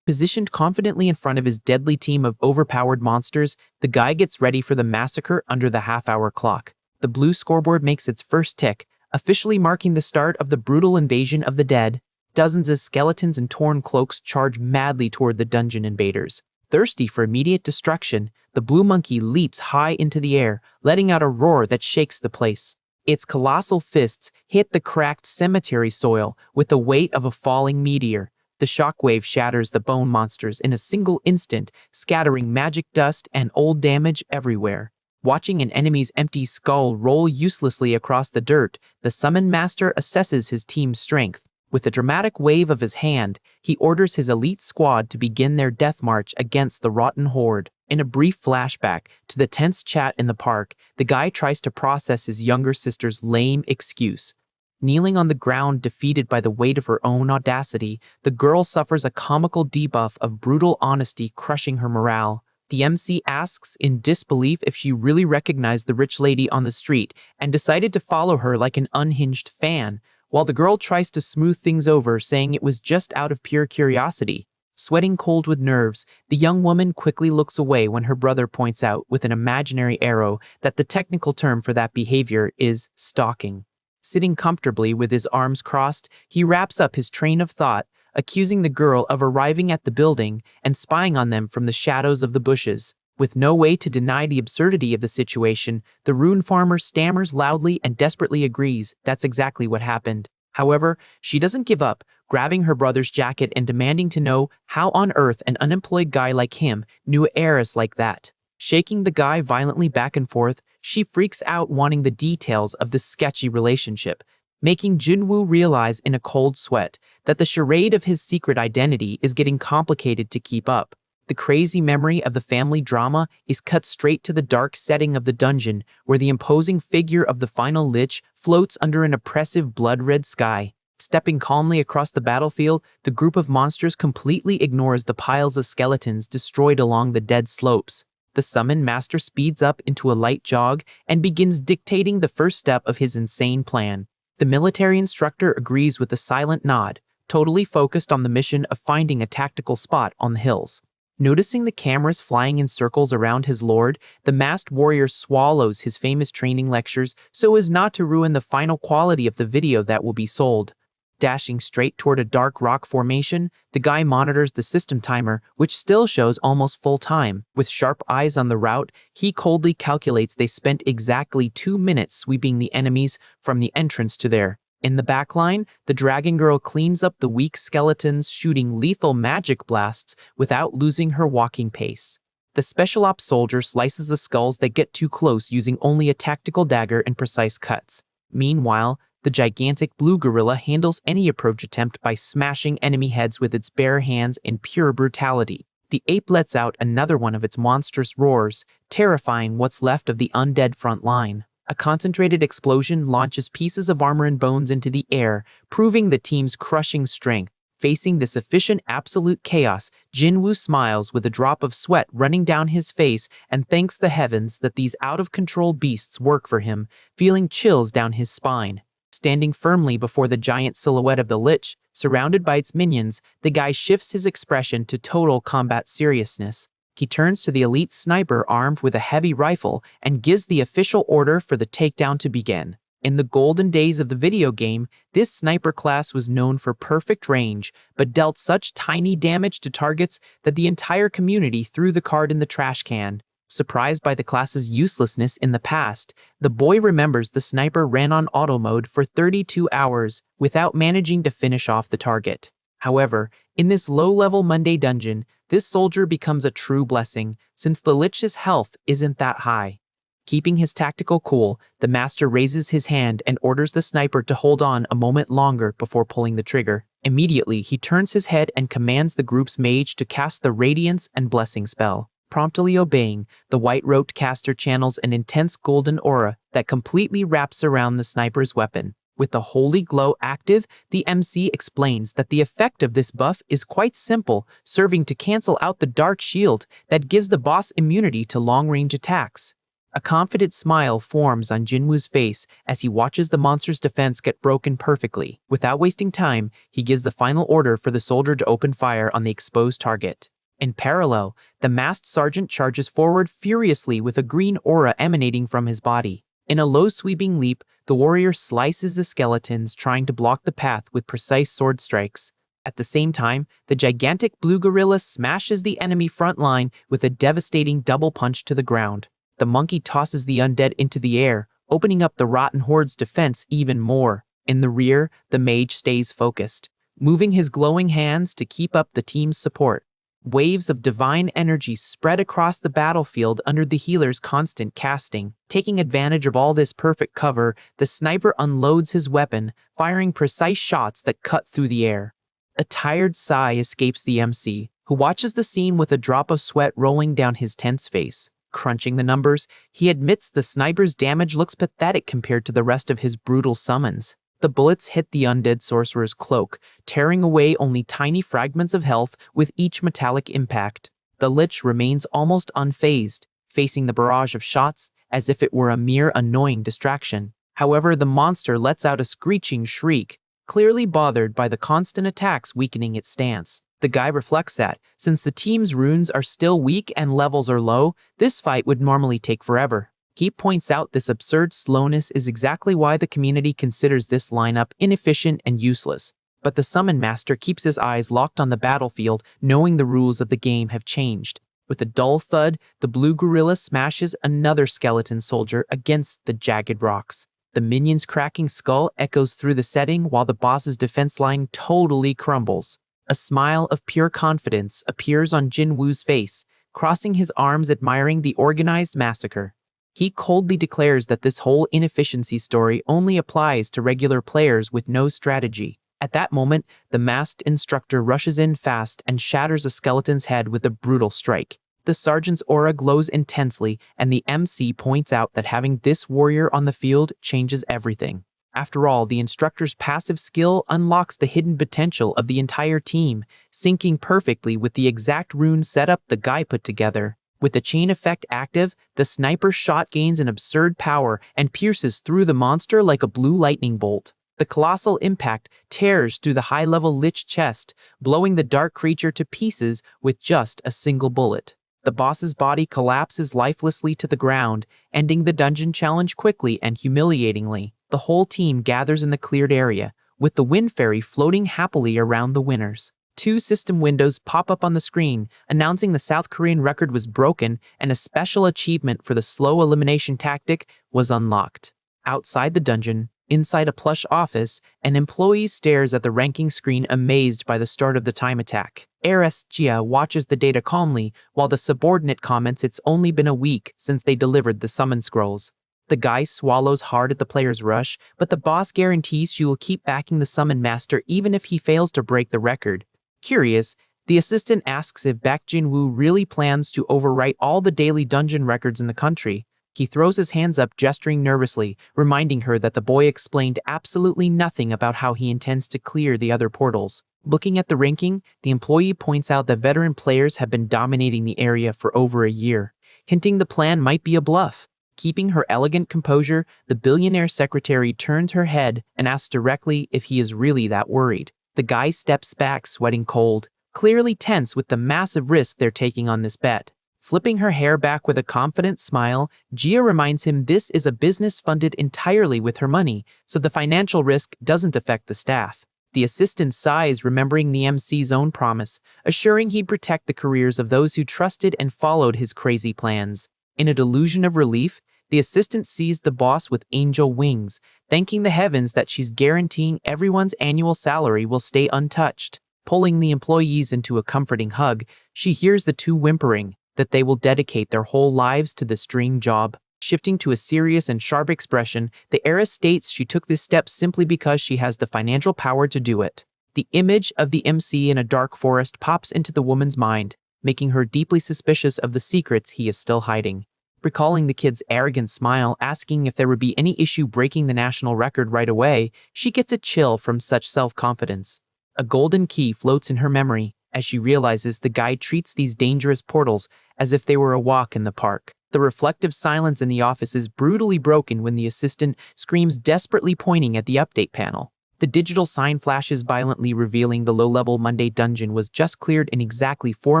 Positioned confidently in front of his deadly team of overpowered monsters, the guy gets ready for the massacre under the half-hour clock. The blue scoreboard makes its first tick, officially marking the start of the brutal invasion of the dead. Dozens of skeletons and torn cloaks charge madly toward the dungeon invaders. Thirsty for immediate destruction, the blue monkey leaps high into the air, letting out a roar that shakes the place. Its colossal fists hit the cracked cemetery soil with the weight of a falling meteor. The shockwave shatters the bone monsters in a single instant, scattering magic dust and old damage everywhere. Watching an enemy's empty skull roll uselessly across the dirt, the Summon Master assesses his team's strength. With a dramatic wave of his hand, he orders his elite squad to begin their death march against the rotten horde. In a brief flashback to the tense chat in the park, the guy tries to process his younger sister's lame excuse. Kneeling on the ground, defeated by the weight of her own audacity, the girl suffers a comical debuff of brutal honesty crushing her morale. The MC asks in disbelief if she really recognized the rich lady on the street and decided to follow her like an unhinged fan, while the girl tries to smooth things over, saying it was just out of pure curiosity. Sweating cold with nerves, the young woman quickly looks away when her brother points out with an imaginary arrow that the technical term for that behavior is stalking. Sitting comfortably with his arms crossed, he wraps up his train of thought, accusing the girl of arriving at the building and spying on them from the shadows of the bushes. With no way to deny the absurdity of the situation, the rune farmer stammers loudly and desperately agrees that's exactly what happened. However, she doesn't give up, grabbing her brother's jacket and demanding to know how on earth an unemployed guy like him knew an heiress like that. Shaking the guy violently back and forth, she freaks out, wanting the details of this sketchy relationship, making Jinwoo realize in a cold sweat that the charade of his secret identity is getting complicated to keep up. The crazy memory of the family drama is cut straight to the dark setting of the dungeon, where the imposing figure of the final Lich floats under an oppressive blood-red sky. Stepping calmly across the battlefield, the group of monsters completely ignores the piles of skeletons destroyed along the dead slopes. The Summon Master speeds up into a light jog and begins dictating the first step of his insane plan. The military instructor agrees with a silent nod, totally focused on the mission of finding a tactical spot on the hills. Noticing the cameras flying in circles around his lord, the masked warrior swallows his famous training lectures so as not to ruin the final quality of the video that will be sold. Dashing straight toward a dark rock formation, the guy monitors the system timer, which still shows almost full time. With sharp eyes on the route, he coldly calculates they spent exactly 2 minutes sweeping the enemies from the entrance to there. In the backline, the dragon girl cleans up the weak skeletons, shooting lethal magic blasts without losing her walking pace. The special ops soldier slices the skulls that get too close using only a tactical dagger and precise cuts. Meanwhile, the gigantic blue gorilla handles any approach attempt by smashing enemy heads with its bare hands in pure brutality. The ape lets out another one of its monstrous roars, terrifying what's left of the undead front line. A concentrated explosion launches pieces of armor and bones into the air, proving the team's crushing strength. Facing this efficient absolute chaos, Jinwoo smiles with a drop of sweat running down his face and thanks the heavens that these out-of-control beasts work for him, feeling chills down his spine. Standing firmly before the giant silhouette of the Lich, surrounded by its minions, the guy shifts his expression to total combat seriousness. He turns to the elite sniper armed with a heavy rifle and gives the official order for the takedown to begin. In the golden days of the video game, this sniper class was known for perfect range, but dealt such tiny damage to targets that the entire community threw the card in the trash can. Surprised by the class's uselessness in the past, the boy remembers the sniper ran on auto mode for 32 hours without managing to finish off the target. However, in this low-level Monday dungeon, this soldier becomes a true blessing, since the Lich's health isn't that high. Keeping his tactical cool, the master raises his hand and orders the sniper to hold on a moment longer before pulling the trigger. Immediately, he turns his head and commands the group's mage to cast the Radiance and Blessing spell. Promptly obeying, the white-robed caster channels an intense golden aura that completely wraps around the sniper's weapon. With the Holy Glow active, the MC explains that the effect of this buff is quite simple, serving to cancel out the dark shield that gives the boss immunity to long-range attacks. A confident smile forms on Jinwoo's face as he watches the monster's defense get broken perfectly. Without wasting time, he gives the final order for the soldier to open fire on the exposed target. In parallel, the masked sergeant charges forward furiously with a green aura emanating from his body. In a low sweeping leap, the warrior slices the skeletons, trying to block the path with precise sword strikes. At the same time, the gigantic blue gorilla smashes the enemy front line with a devastating double punch to the ground. The monkey tosses the undead into the air, opening up the rotten horde's defense even more. In the rear, the mage stays focused, moving his glowing hands to keep up the team's support. Waves of divine energy spread across the battlefield under the healer's constant casting. Taking advantage of all this perfect cover, the sniper unloads his weapon, firing precise shots that cut through the air. A tired sigh escapes the MC, who watches the scene with a drop of sweat rolling down his tense face. Crunching the numbers, he admits the sniper's damage looks pathetic compared to the rest of his brutal summons. The bullets hit the undead sorcerer's cloak, tearing away only tiny fragments of health with each metallic impact. The Lich remains almost unfazed, facing the barrage of shots as if it were a mere annoying distraction. However, the monster lets out a screeching shriek, clearly bothered by the constant attacks weakening its stance. The guy reflects that, since the team's runes are still weak and levels are low, this fight would normally take forever. He points out this absurd slowness is exactly why the community considers this lineup inefficient and useless. But the Summon Master keeps his eyes locked on the battlefield, knowing the rules of the game have changed. With a dull thud, the blue gorilla smashes another skeleton soldier against the jagged rocks. The minion's cracking skull echoes through the setting while the boss's defense line totally crumbles. A smile of pure confidence appears on Jinwoo's face, crossing his arms admiring the organized massacre. He coldly declares that this whole inefficiency story only applies to regular players with no strategy. At that moment, the masked instructor rushes in fast and shatters a skeleton's head with a brutal strike. The sergeant's aura glows intensely, and the MC points out that having this warrior on the field changes everything. After all, the instructor's passive skill unlocks the hidden potential of the entire team, syncing perfectly with the exact rune setup the guy put together. With the chain effect active, the sniper's shot gains an absurd power and pierces through the monster like a blue lightning bolt. The colossal impact tears through the high-level Lich chest, blowing the dark creature to pieces with just a single bullet. The boss's body collapses lifelessly to the ground, ending the dungeon challenge quickly and humiliatingly. The whole team gathers in the cleared area, with the wind fairy floating happily around the winners. Two system windows pop up on the screen, announcing the South Korean record was broken and a special achievement for the slow elimination tactic was unlocked. Outside the dungeon, inside a plush office, an employee stares at the ranking screen amazed by the start of the time attack. Heiress Jia watches the data calmly, while the subordinate comments it's only been a week since they delivered the summon scrolls. The guy swallows hard at the player's rush, but the boss guarantees she will keep backing the summon master even if he fails to break the record. Curious, the assistant asks if Baek Jin-woo really plans to overwrite all the daily dungeon records in the country. He throws his hands up, gesturing nervously, reminding her that the boy explained absolutely nothing about how he intends to clear the other portals. Looking at the ranking, the employee points out that veteran players have been dominating the area for over a year, hinting the plan might be a bluff. Keeping her elegant composure, the billionaire secretary turns her head and asks directly if he is really that worried. The guy steps back, sweating cold, clearly tense with the massive risk they're taking on this bet. Flipping her hair back with a confident smile, Jia reminds him this is a business funded entirely with her money, so the financial risk doesn't affect the staff. The assistant sighs, remembering the MC's own promise, assuring he'd protect the careers of those who trusted and followed his crazy plans. In a delusion of relief, the assistant sees the boss with angel wings, thanking the heavens that she's guaranteeing everyone's annual salary will stay untouched. Pulling the employees into a comforting hug, she hears the two whimpering that they will dedicate their whole lives to this dream job. Shifting to a serious and sharp expression, the heiress states she took this step simply because she has the financial power to do it. The image of the MC in a dark forest pops into the woman's mind, making her deeply suspicious of the secrets he is still hiding. Recalling the kid's arrogant smile, asking if there would be any issue breaking the national record right away, she gets a chill from such self-confidence. A golden key floats in her memory as she realizes the guide treats these dangerous portals as if they were a walk in the park. The reflective silence in the office is brutally broken when the assistant screams, desperately pointing at the update panel. The digital sign flashes violently, revealing the low-level Monday dungeon was just cleared in exactly 4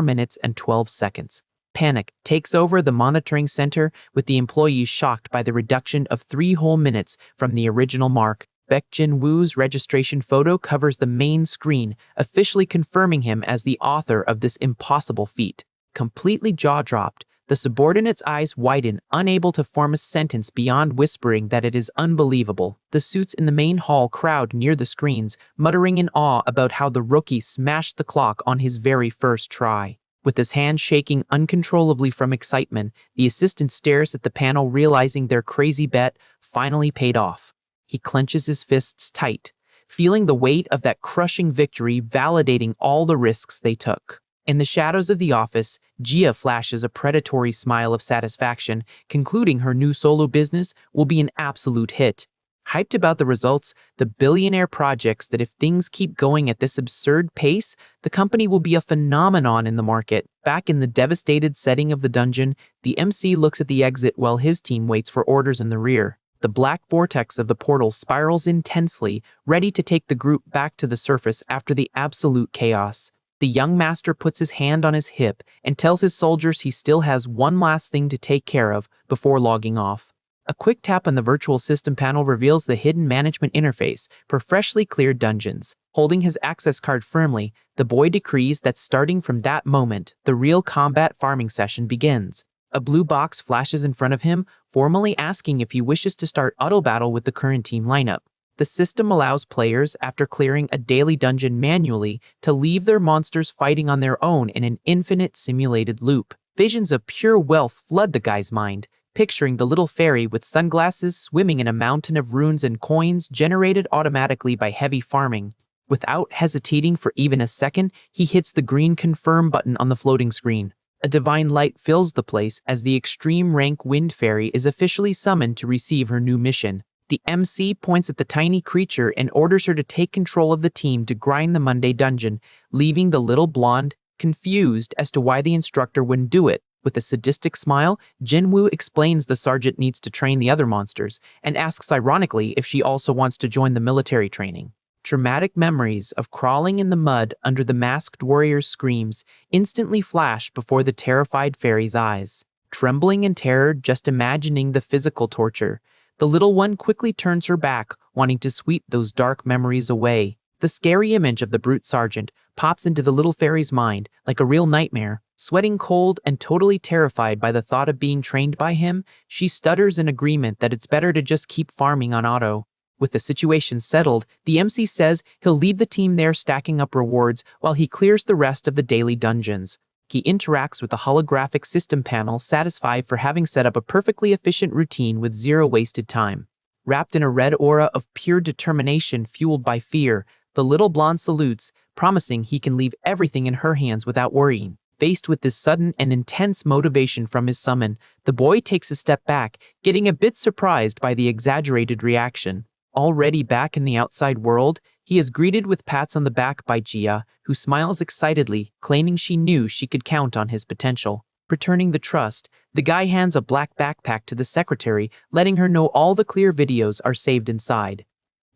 minutes and 12 seconds. Panic takes over the monitoring center, with the employees shocked by the reduction of 3 whole minutes from the original mark. Baek Jin-woo's registration photo covers the main screen, officially confirming him as the author of this impossible feat. Completely jaw-dropped, the subordinate's eyes widen, unable to form a sentence beyond whispering that it is unbelievable. The suits in the main hall crowd near the screens, muttering in awe about how the rookie smashed the clock on his very first try. With his hand shaking uncontrollably from excitement, the assistant stares at the panel, realizing their crazy bet finally paid off. He clenches his fists tight, feeling the weight of that crushing victory, validating all the risks they took. In the shadows of the office, Jia flashes a predatory smile of satisfaction, concluding her new solo business will be an absolute hit. Hyped about the results, the billionaire projects that if things keep going at this absurd pace, the company will be a phenomenon in the market. Back in the devastated setting of the dungeon, the MC looks at the exit while his team waits for orders in the rear. The black vortex of the portal spirals intensely, ready to take the group back to the surface after the absolute chaos. The young master puts his hand on his hip and tells his soldiers he still has one last thing to take care of before logging off. A quick tap on the virtual system panel reveals the hidden management interface for freshly cleared dungeons. Holding his access card firmly, the boy decrees that starting from that moment, the real combat farming session begins. A blue box flashes in front of him, formally asking if he wishes to start auto battle with the current team lineup. The system allows players, after clearing a daily dungeon manually, to leave their monsters fighting on their own in an infinite simulated loop. Visions of pure wealth flood the guy's mind, picturing the little fairy with sunglasses swimming in a mountain of runes and coins generated automatically by heavy farming. Without hesitating for even a second, he hits the green confirm button on the floating screen. A divine light fills the place as the extreme rank wind fairy is officially summoned to receive her new mission. The MC points at the tiny creature and orders her to take control of the team to grind the Monday dungeon, leaving the little blonde confused as to why the instructor wouldn't do it. With a sadistic smile, Jin-woo explains the sergeant needs to train the other monsters, and asks ironically if she also wants to join the military training. Traumatic memories of crawling in the mud under the masked warrior's screams instantly flash before the terrified fairy's eyes. Trembling in terror just imagining the physical torture, the little one quickly turns her back, wanting to sweep those dark memories away. The scary image of the brute sergeant pops into the little fairy's mind like a real nightmare. Sweating cold and totally terrified by the thought of being trained by him, she stutters in agreement that it's better to just keep farming on auto. With the situation settled, the MC says he'll leave the team there stacking up rewards while he clears the rest of the daily dungeons. He interacts with the holographic system panel, satisfied for having set up a perfectly efficient routine with zero wasted time. Wrapped in a red aura of pure determination fueled by fear, the little blonde salutes, promising he can leave everything in her hands without worrying. Faced with this sudden and intense motivation from his summon, the boy takes a step back, getting a bit surprised by the exaggerated reaction. Already back in the outside world, he is greeted with pats on the back by Jia, who smiles excitedly, claiming she knew she could count on his potential. Returning the trust, the guy hands a black backpack to the secretary, letting her know all the clear videos are saved inside.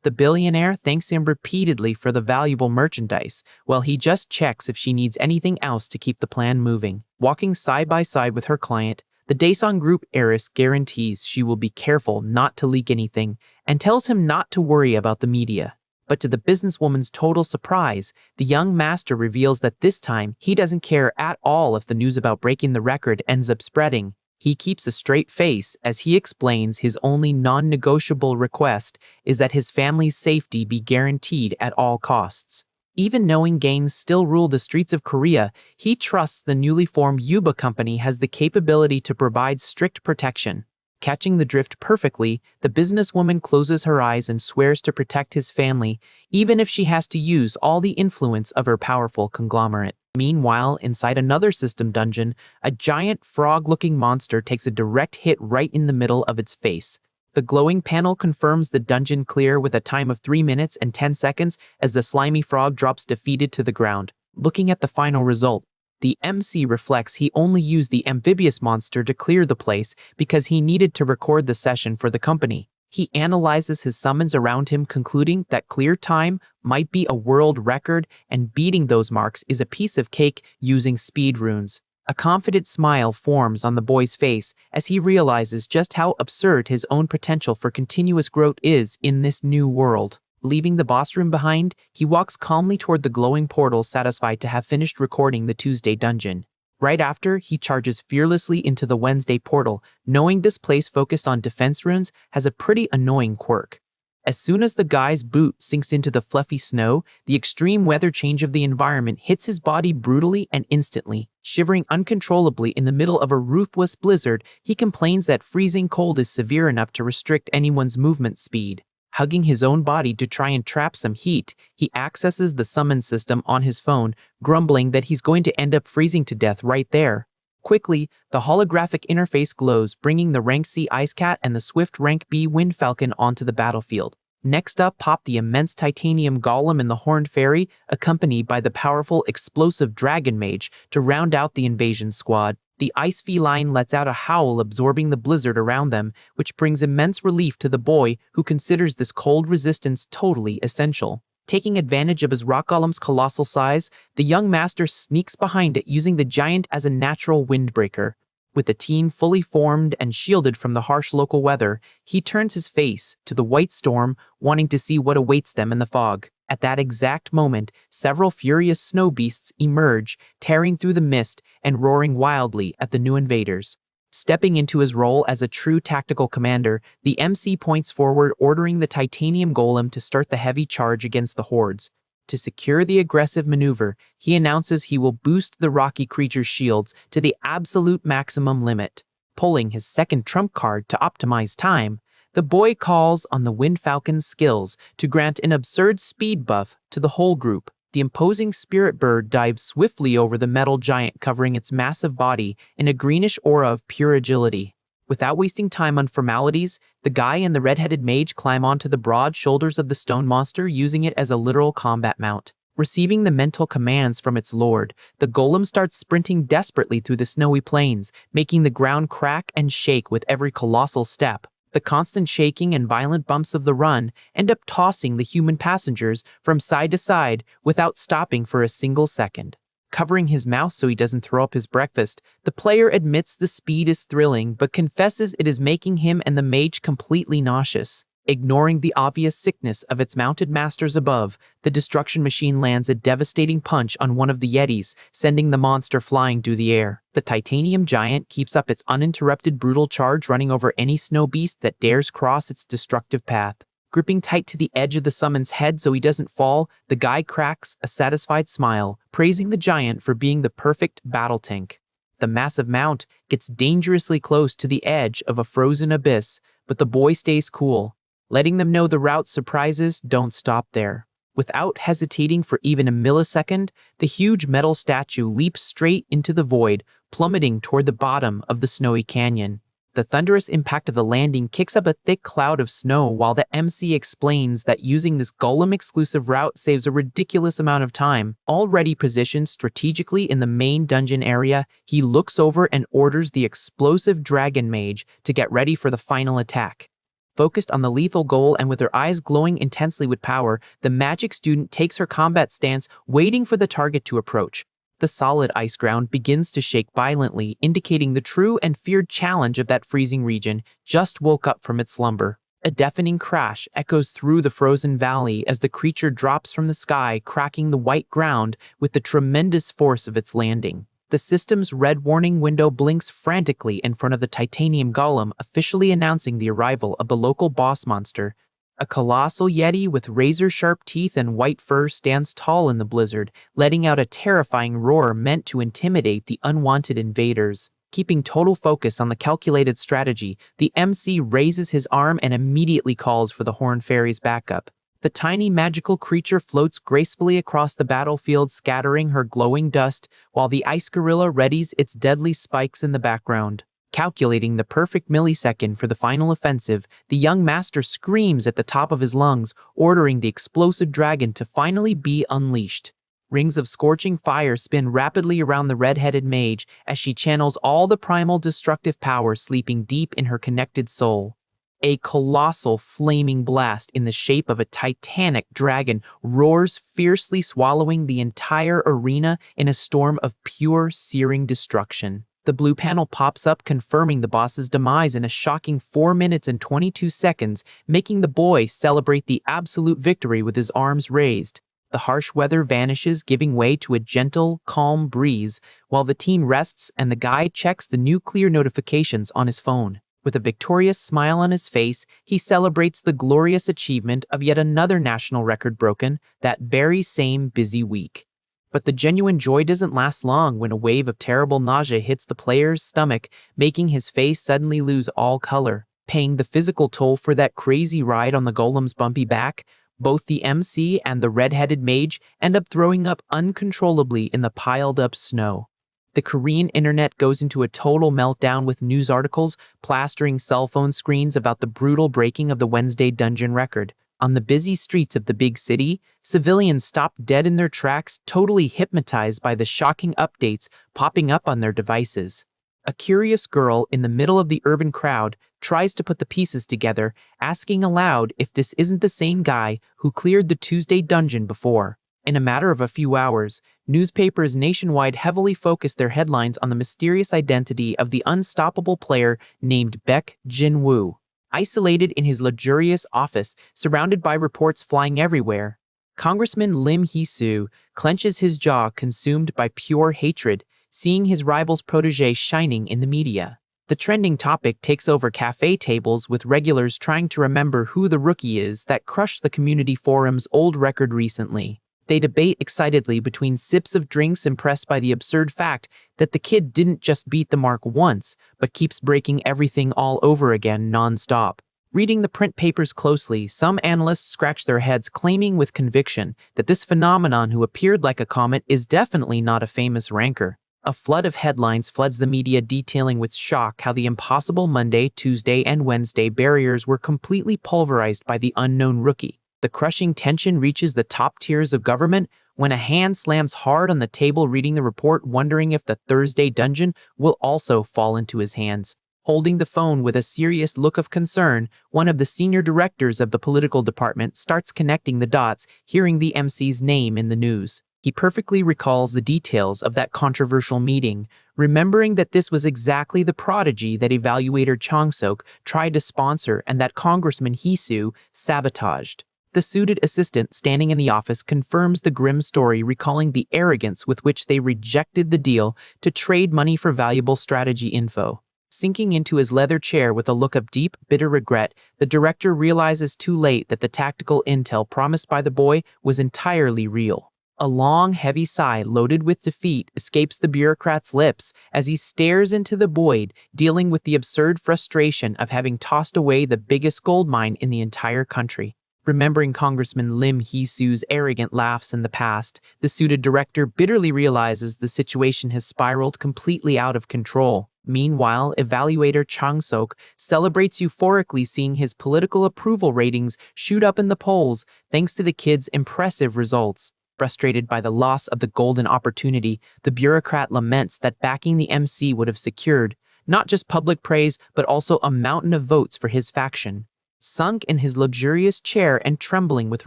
The billionaire thanks him repeatedly for the valuable merchandise, while he just checks if she needs anything else to keep the plan moving. Walking side by side with her client, the Daesong Group heiress guarantees she will be careful not to leak anything and tells him not to worry about the media. But to the businesswoman's total surprise, the young master reveals that this time he doesn't care at all if the news about breaking the record ends up spreading. He keeps a straight face as he explains his only non-negotiable request is that his family's safety be guaranteed at all costs. Even knowing gangs still rule the streets of Korea, he trusts the newly formed Yuba company has the capability to provide strict protection. Catching the drift perfectly, the businesswoman closes her eyes and swears to protect his family, even if she has to use all the influence of her powerful conglomerate. Meanwhile, inside another system dungeon, a giant frog-looking monster takes a direct hit right in the middle of its face. The glowing panel confirms the dungeon clear with a time of 3 minutes and 10 seconds as the slimy frog drops defeated to the ground. Looking at the final result, the MC reflects he only used the amphibious monster to clear the place because he needed to record the session for the company. He analyzes his summons around him, concluding that clear time might be a world record and beating those marks is a piece of cake using speed runes. A confident smile forms on the boy's face as he realizes just how absurd his own potential for continuous growth is in this new world. Leaving the boss room behind, he walks calmly toward the glowing portal, satisfied to have finished recording the Tuesday dungeon. Right after, he charges fearlessly into the Wednesday portal, knowing this place focused on defense runes has a pretty annoying quirk. As soon as the guy's boot sinks into the fluffy snow, the extreme weather change of the environment hits his body brutally and instantly. Shivering uncontrollably in the middle of a ruthless blizzard, he complains that freezing cold is severe enough to restrict anyone's movement speed. Hugging his own body to try and trap some heat, he accesses the summon system on his phone, grumbling that he's going to end up freezing to death right there. Quickly, the holographic interface glows, bringing the Rank C Ice Cat and the swift Rank B Wind Falcon onto the battlefield. Next up pop the immense titanium golem and the horned fairy, accompanied by the powerful explosive dragon mage to round out the invasion squad. The ice feline lets out a howl, absorbing the blizzard around them, which brings immense relief to the boy, who considers this cold resistance totally essential. Taking advantage of his rock golem's colossal size, the young master sneaks behind it, using the giant as a natural windbreaker. With the team fully formed and shielded from the harsh local weather, he turns his face to the white storm, wanting to see what awaits them in the fog. At that exact moment, several furious snow beasts emerge, tearing through the mist and roaring wildly at the new invaders. Stepping into his role as a true tactical commander, the MC points forward, ordering the titanium golem to start the heavy charge against the hordes. To secure the aggressive maneuver, he announces he will boost the rocky creature's shields to the absolute maximum limit. Pulling his second trump card to optimize time, the boy calls on the Wind Falcon's skills to grant an absurd speed buff to the whole group. The imposing spirit bird dives swiftly over the metal giant, covering its massive body in a greenish aura of pure agility. Without wasting time on formalities, the guy and the red-headed mage climb onto the broad shoulders of the stone monster, using it as a literal combat mount. Receiving the mental commands from its lord, the golem starts sprinting desperately through the snowy plains, making the ground crack and shake with every colossal step. The constant shaking and violent bumps of the run end up tossing the human passengers from side to side without stopping for a single second. Covering his mouth so he doesn't throw up his breakfast, the player admits the speed is thrilling but confesses it is making him and the mage completely nauseous. Ignoring the obvious sickness of its mounted masters above, the destruction machine lands a devastating punch on one of the Yetis, sending the monster flying through the air. The titanium giant keeps up its uninterrupted brutal charge, running over any snow beast that dares cross its destructive path. Gripping tight to the edge of the summon's head so he doesn't fall, the guy cracks a satisfied smile, praising the giant for being the perfect battle tank. The massive mount gets dangerously close to the edge of a frozen abyss, but the boy stays cool, letting them know the route's surprises don't stop there. Without hesitating for even a millisecond, the huge metal statue leaps straight into the void, plummeting toward the bottom of the snowy canyon. The thunderous impact of the landing kicks up a thick cloud of snow while the MC explains that using this golem-exclusive route saves a ridiculous amount of time. Already positioned strategically in the main dungeon area, he looks over and orders the explosive dragon mage to get ready for the final attack. Focused on the lethal goal and with her eyes glowing intensely with power, the magic student takes her combat stance, waiting for the target to approach. The solid ice ground begins to shake violently, indicating the true and feared challenge of that freezing region just woke up from its slumber. A deafening crash echoes through the frozen valley as the creature drops from the sky, cracking the white ground with the tremendous force of its landing. The system's red warning window blinks frantically in front of the titanium golem, officially announcing the arrival of the local boss monster. A colossal yeti with razor-sharp teeth and white fur stands tall in the blizzard, letting out a terrifying roar meant to intimidate the unwanted invaders. Keeping total focus on the calculated strategy, the MC raises his arm and immediately calls for the Horn Fairy's backup. The tiny magical creature floats gracefully across the battlefield, scattering her glowing dust, while the ice gorilla readies its deadly spikes in the background. Calculating the perfect millisecond for the final offensive, the young master screams at the top of his lungs, ordering the explosive dragon to finally be unleashed. Rings of scorching fire spin rapidly around the red-headed mage as she channels all the primal destructive power sleeping deep in her connected soul. A colossal flaming blast in the shape of a titanic dragon roars fiercely, swallowing the entire arena in a storm of pure, searing destruction. The blue panel pops up, confirming the boss's demise in a shocking 4 minutes and 22 seconds, making the boy celebrate the absolute victory with his arms raised. The harsh weather vanishes, giving way to a gentle, calm breeze, while the team rests and the guy checks the nuclear notifications on his phone. With a victorious smile on his face, he celebrates the glorious achievement of yet another national record broken that very same busy week. But the genuine joy doesn't last long when a wave of terrible nausea hits the player's stomach, making his face suddenly lose all color. Paying the physical toll for that crazy ride on the golem's bumpy back, both the MC and the red-headed mage end up throwing up uncontrollably in the piled-up snow. The Korean internet goes into a total meltdown, with news articles plastering cell phone screens about the brutal breaking of the Wednesday dungeon record. On the busy streets of the big city, civilians stop dead in their tracks, totally hypnotized by the shocking updates popping up on their devices. A curious girl in the middle of the urban crowd tries to put the pieces together, asking aloud if this isn't the same guy who cleared the Tuesday dungeon before. In a matter of a few hours, newspapers nationwide heavily focus their headlines on the mysterious identity of the unstoppable player named Baek Jin-woo. Isolated in his luxurious office, surrounded by reports flying everywhere, Congressman Lim Hee-soo clenches his jaw, consumed by pure hatred, seeing his rival's protege shining in the media. The trending topic takes over cafe tables, with regulars trying to remember who the rookie is that crushed the community forum's old record recently. They debate excitedly between sips of drinks, impressed by the absurd fact that the kid didn't just beat the mark once, but keeps breaking everything all over again non-stop. Reading the print papers closely, some analysts scratch their heads, claiming with conviction that this phenomenon, who appeared like a comet, is definitely not a famous ranker. A flood of headlines floods the media, detailing with shock how the impossible Monday, Tuesday, and Wednesday barriers were completely pulverized by the unknown rookie. The crushing tension reaches the top tiers of government when a hand slams hard on the table, reading the report, wondering if the Thursday dungeon will also fall into his hands. Holding the phone with a serious look of concern, one of the senior directors of the political department starts connecting the dots, hearing the MC's name in the news. He perfectly recalls the details of that controversial meeting, remembering that this was exactly the prodigy that evaluator Changsok tried to sponsor and that Congressman Hisu sabotaged. The suited assistant standing in the office confirms the grim story, recalling the arrogance with which they rejected the deal to trade money for valuable strategy info. Sinking into his leather chair with a look of deep, bitter regret, the director realizes too late that the tactical intel promised by the boy was entirely real. A long, heavy sigh loaded with defeat escapes the bureaucrat's lips as he stares into the void, dealing with the absurd frustration of having tossed away the biggest gold mine in the entire country. Remembering Congressman Lim Hee-soo's arrogant laughs in the past, the suited director bitterly realizes the situation has spiraled completely out of control. Meanwhile, evaluator Changsok celebrates euphorically seeing his political approval ratings shoot up in the polls thanks to the kid's impressive results. Frustrated by the loss of the golden opportunity, the bureaucrat laments that backing the MC would have secured not just public praise, but also a mountain of votes for his faction. Sunk in his luxurious chair and trembling with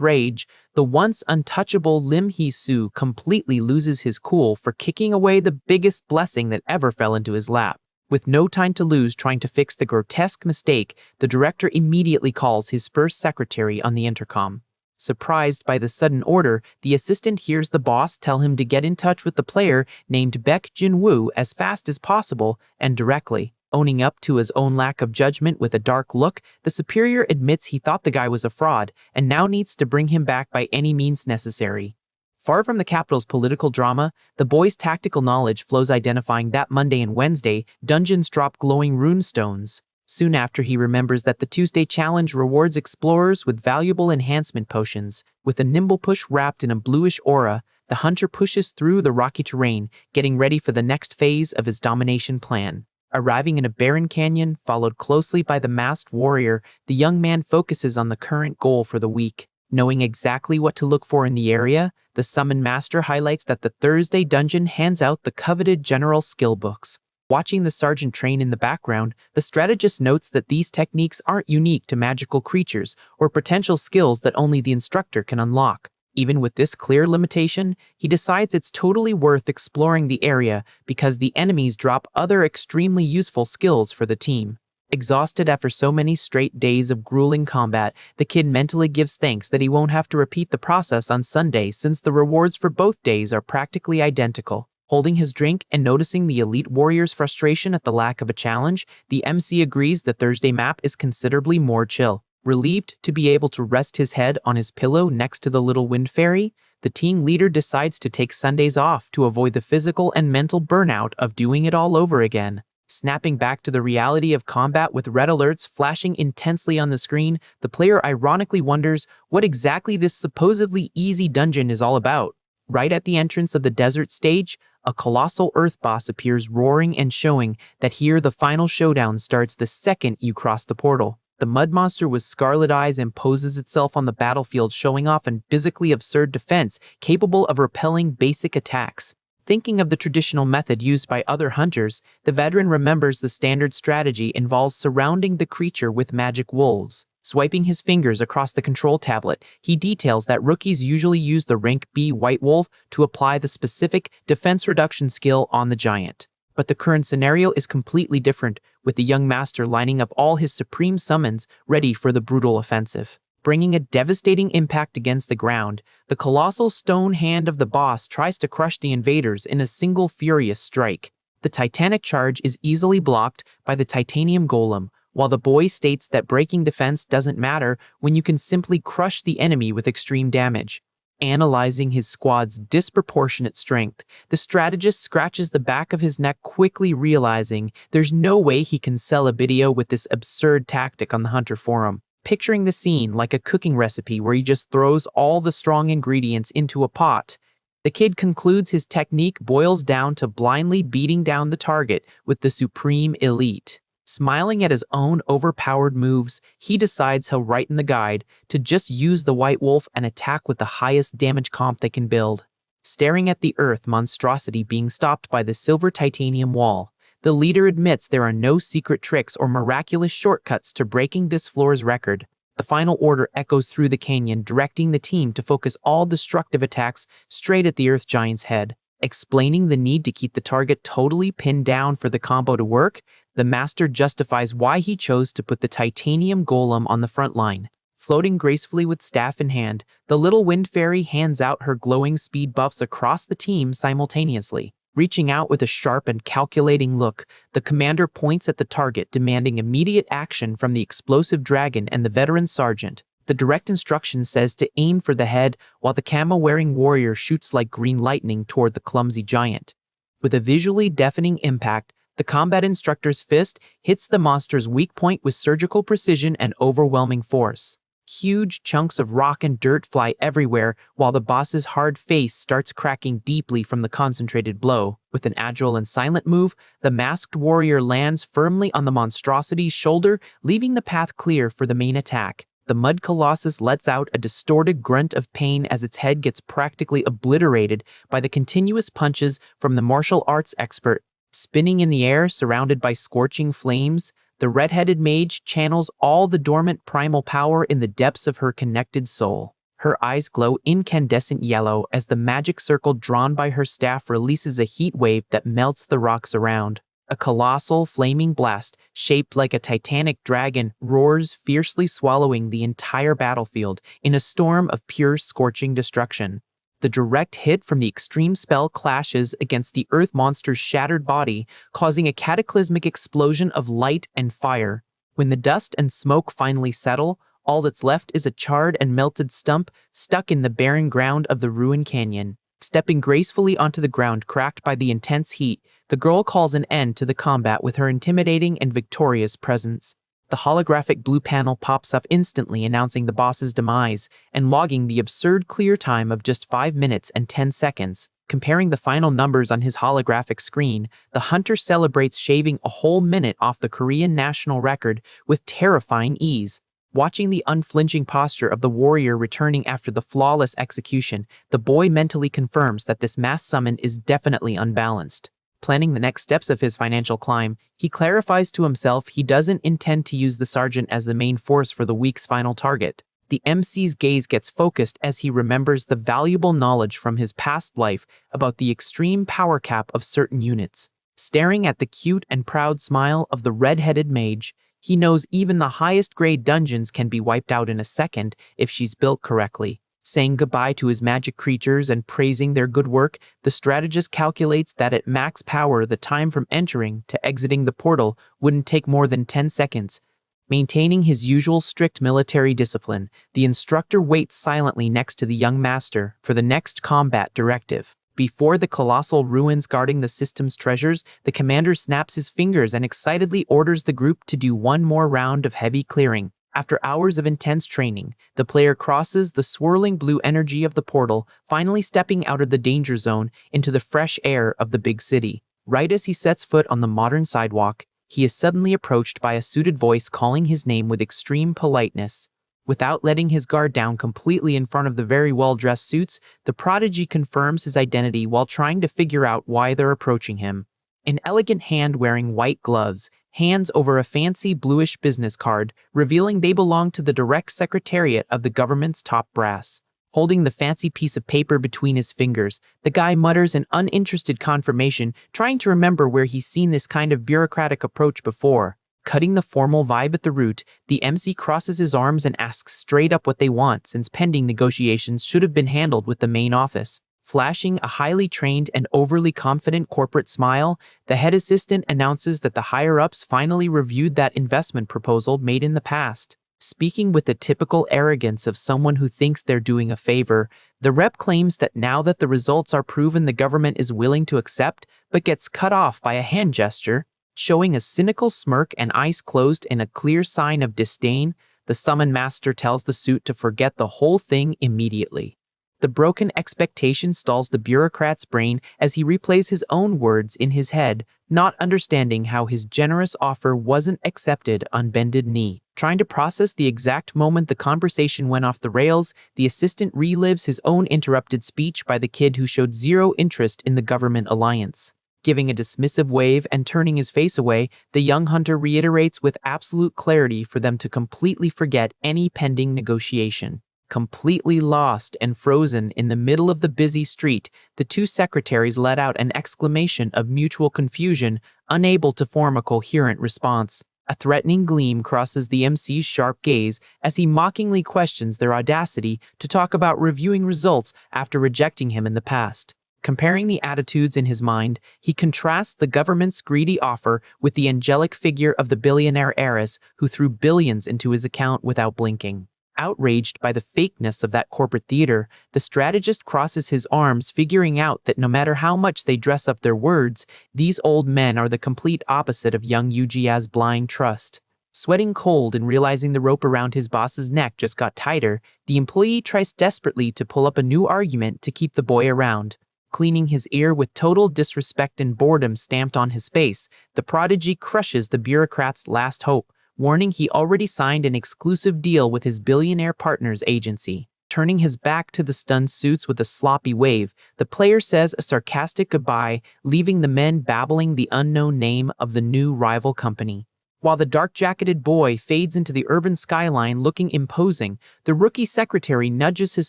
rage, the once untouchable Lim Hee-soo completely loses his cool for kicking away the biggest blessing that ever fell into his lap. With no time to lose trying to fix the grotesque mistake, the director immediately calls his first secretary on the intercom. Surprised by the sudden order, the assistant hears the boss tell him to get in touch with the player named Baek Jin-woo as fast as possible and directly. Owning up to his own lack of judgment with a dark look, the superior admits he thought the guy was a fraud and now needs to bring him back by any means necessary. Far from the capital's political drama, the boy's tactical knowledge flows, identifying that Monday and Wednesday, dungeons drop glowing runestones. Soon after, he remembers that the Tuesday challenge rewards explorers with valuable enhancement potions. With a nimble push wrapped in a bluish aura, the hunter pushes through the rocky terrain, getting ready for the next phase of his domination plan. Arriving in a barren canyon, followed closely by the masked warrior, the young man focuses on the current goal for the week. Knowing exactly what to look for in the area, the summon master highlights that the Thursday dungeon hands out the coveted general skill books. Watching the sergeant train in the background, the strategist notes that these techniques aren't unique to magical creatures or potential skills that only the instructor can unlock. Even with this clear limitation, he decides it's totally worth exploring the area because the enemies drop other extremely useful skills for the team. Exhausted after so many straight days of grueling combat, the kid mentally gives thanks that he won't have to repeat the process on Sunday since the rewards for both days are practically identical. Holding his drink and noticing the elite warrior's frustration at the lack of a challenge, the MC agrees the Thursday map is considerably more chill. Relieved to be able to rest his head on his pillow next to the little wind fairy, the team leader decides to take Sundays off to avoid the physical and mental burnout of doing it all over again. Snapping back to the reality of combat with red alerts flashing intensely on the screen, the player ironically wonders what exactly this supposedly easy dungeon is all about. Right at the entrance of the desert stage, a colossal earth boss appears, roaring and showing that here the final showdown starts the second you cross the portal. The mud monster with scarlet eyes imposes itself on the battlefield, showing off an physically absurd defense capable of repelling basic attacks. Thinking of the traditional method used by other hunters, the veteran remembers the standard strategy involves surrounding the creature with magic wolves. Swiping his fingers across the control tablet, he details that rookies usually use the rank B White Wolf to apply the specific defense reduction skill on the giant. But the current scenario is completely different, with the young master lining up all his supreme summons ready for the brutal offensive. Bringing a devastating impact against the ground, the colossal stone hand of the boss tries to crush the invaders in a single furious strike. The titanic charge is easily blocked by the titanium golem, while the boy states that breaking defense doesn't matter when you can simply crush the enemy with extreme damage. Analyzing his squad's disproportionate strength, the strategist scratches the back of his neck, quickly realizing there's no way he can sell a video with this absurd tactic on the Hunter forum. Picturing the scene like a cooking recipe where he just throws all the strong ingredients into a pot, the kid concludes his technique boils down to blindly beating down the target with the supreme elite. Smiling at his own overpowered moves, he decides he'll write in the guide to just use the White Wolf and attack with the highest damage comp they can build. Staring at the earth monstrosity being stopped by the silver titanium wall, the leader admits there are no secret tricks or miraculous shortcuts to breaking this floor's record. The final order echoes through the canyon, directing the team to focus all destructive attacks straight at the Earth Giant's head. Explaining the need to keep the target totally pinned down for the combo to work, the master justifies why he chose to put the titanium golem on the front line. Floating gracefully with staff in hand, the little wind fairy hands out her glowing speed buffs across the team simultaneously. Reaching out with a sharp and calculating look, the commander points at the target, demanding immediate action from the explosive dragon and the veteran sergeant. The direct instruction says to aim for the head, while the camo-wearing warrior shoots like green lightning toward the clumsy giant. With a visually deafening impact, the combat instructor's fist hits the monster's weak point with surgical precision and overwhelming force. Huge chunks of rock and dirt fly everywhere, while the boss's hard face starts cracking deeply from the concentrated blow. With an agile and silent move, the masked warrior lands firmly on the monstrosity's shoulder, leaving the path clear for the main attack. The mud colossus lets out a distorted grunt of pain as its head gets practically obliterated by the continuous punches from the martial arts expert. Spinning in the air, surrounded by scorching flames, the red-headed mage channels all the dormant primal power in the depths of her connected soul. Her eyes glow incandescent yellow as the magic circle drawn by her staff releases a heat wave that melts the rocks around. A colossal, flaming blast, shaped like a titanic dragon, roars fiercely, swallowing the entire battlefield in a storm of pure scorching destruction. The direct hit from the extreme spell clashes against the earth monster's shattered body, causing a cataclysmic explosion of light and fire. When the dust and smoke finally settle, all that's left is a charred and melted stump stuck in the barren ground of the ruined canyon. Stepping gracefully onto the ground cracked by the intense heat, the girl calls an end to the combat with her intimidating and victorious presence. The holographic blue panel pops up instantly, announcing the boss's demise and logging the absurd clear time of just 5 minutes and 10 seconds. Comparing the final numbers on his holographic screen, the hunter celebrates shaving a whole minute off the Korean national record with terrifying ease. Watching the unflinching posture of the warrior returning after the flawless execution, the boy mentally confirms that this mass summon is definitely unbalanced. Planning the next steps of his financial climb, he clarifies to himself he doesn't intend to use the sergeant as the main force for the week's final target. The MC's gaze gets focused as he remembers the valuable knowledge from his past life about the extreme power cap of certain units. Staring at the cute and proud smile of the red-headed mage, he knows even the highest-grade dungeons can be wiped out in a second if she's built correctly. Saying goodbye to his magic creatures and praising their good work, the strategist calculates that at max power, the time from entering to exiting the portal wouldn't take more than 10 seconds. Maintaining his usual strict military discipline, the instructor waits silently next to the young master for the next combat directive. Before the colossal ruins guarding the system's treasures, the commander snaps his fingers and excitedly orders the group to do one more round of heavy clearing. After hours of intense training, the player crosses the swirling blue energy of the portal, finally stepping out of the danger zone into the fresh air of the big city. Right as he sets foot on the modern sidewalk, he is suddenly approached by a suited voice calling his name with extreme politeness. Without letting his guard down completely in front of the very well-dressed suits, the prodigy confirms his identity while trying to figure out why they're approaching him. An elegant hand wearing white gloves hands over a fancy bluish business card, revealing they belong to the direct secretariat of the government's top brass. Holding the fancy piece of paper between his fingers, the guy mutters an uninterested confirmation, trying to remember where he's seen this kind of bureaucratic approach before. Cutting the formal vibe at the root, the MC crosses his arms and asks straight up what they want, since pending negotiations should have been handled with the main office. Flashing a highly trained and overly confident corporate smile, the head assistant announces that the higher-ups finally reviewed that investment proposal made in the past. Speaking with the typical arrogance of someone who thinks they're doing a favor, the rep claims that now that the results are proven, the government is willing to accept, but gets cut off by a hand gesture. Showing a cynical smirk and eyes closed in a clear sign of disdain, the summon master tells the suit to forget the whole thing immediately. The broken expectation stalls the bureaucrat's brain as he replays his own words in his head, not understanding how his generous offer wasn't accepted on bended knee. Trying to process the exact moment the conversation went off the rails, the assistant relives his own interrupted speech by the kid who showed zero interest in the government alliance. Giving a dismissive wave and turning his face away, the young hunter reiterates with absolute clarity for them to completely forget any pending negotiation. Completely lost and frozen in the middle of the busy street, the two secretaries let out an exclamation of mutual confusion, unable to form a coherent response. A threatening gleam crosses the MC's sharp gaze as he mockingly questions their audacity to talk about reviewing results after rejecting him in the past. Comparing the attitudes in his mind, he contrasts the government's greedy offer with the angelic figure of the billionaire heiress who threw billions into his account without blinking. Outraged by the fakeness of that corporate theater, the strategist crosses his arms, figuring out that no matter how much they dress up their words, these old men are the complete opposite of young Yujia's blind trust. Sweating cold and realizing the rope around his boss's neck just got tighter, the employee tries desperately to pull up a new argument to keep the boy around. Cleaning his ear with total disrespect and boredom stamped on his face, the prodigy crushes the bureaucrat's last hope, warning he already signed an exclusive deal with his billionaire partner's agency. Turning his back to the stunned suits with a sloppy wave, the player says a sarcastic goodbye, leaving the men babbling the unknown name of the new rival company. While the dark-jacketed boy fades into the urban skyline looking imposing, the rookie secretary nudges his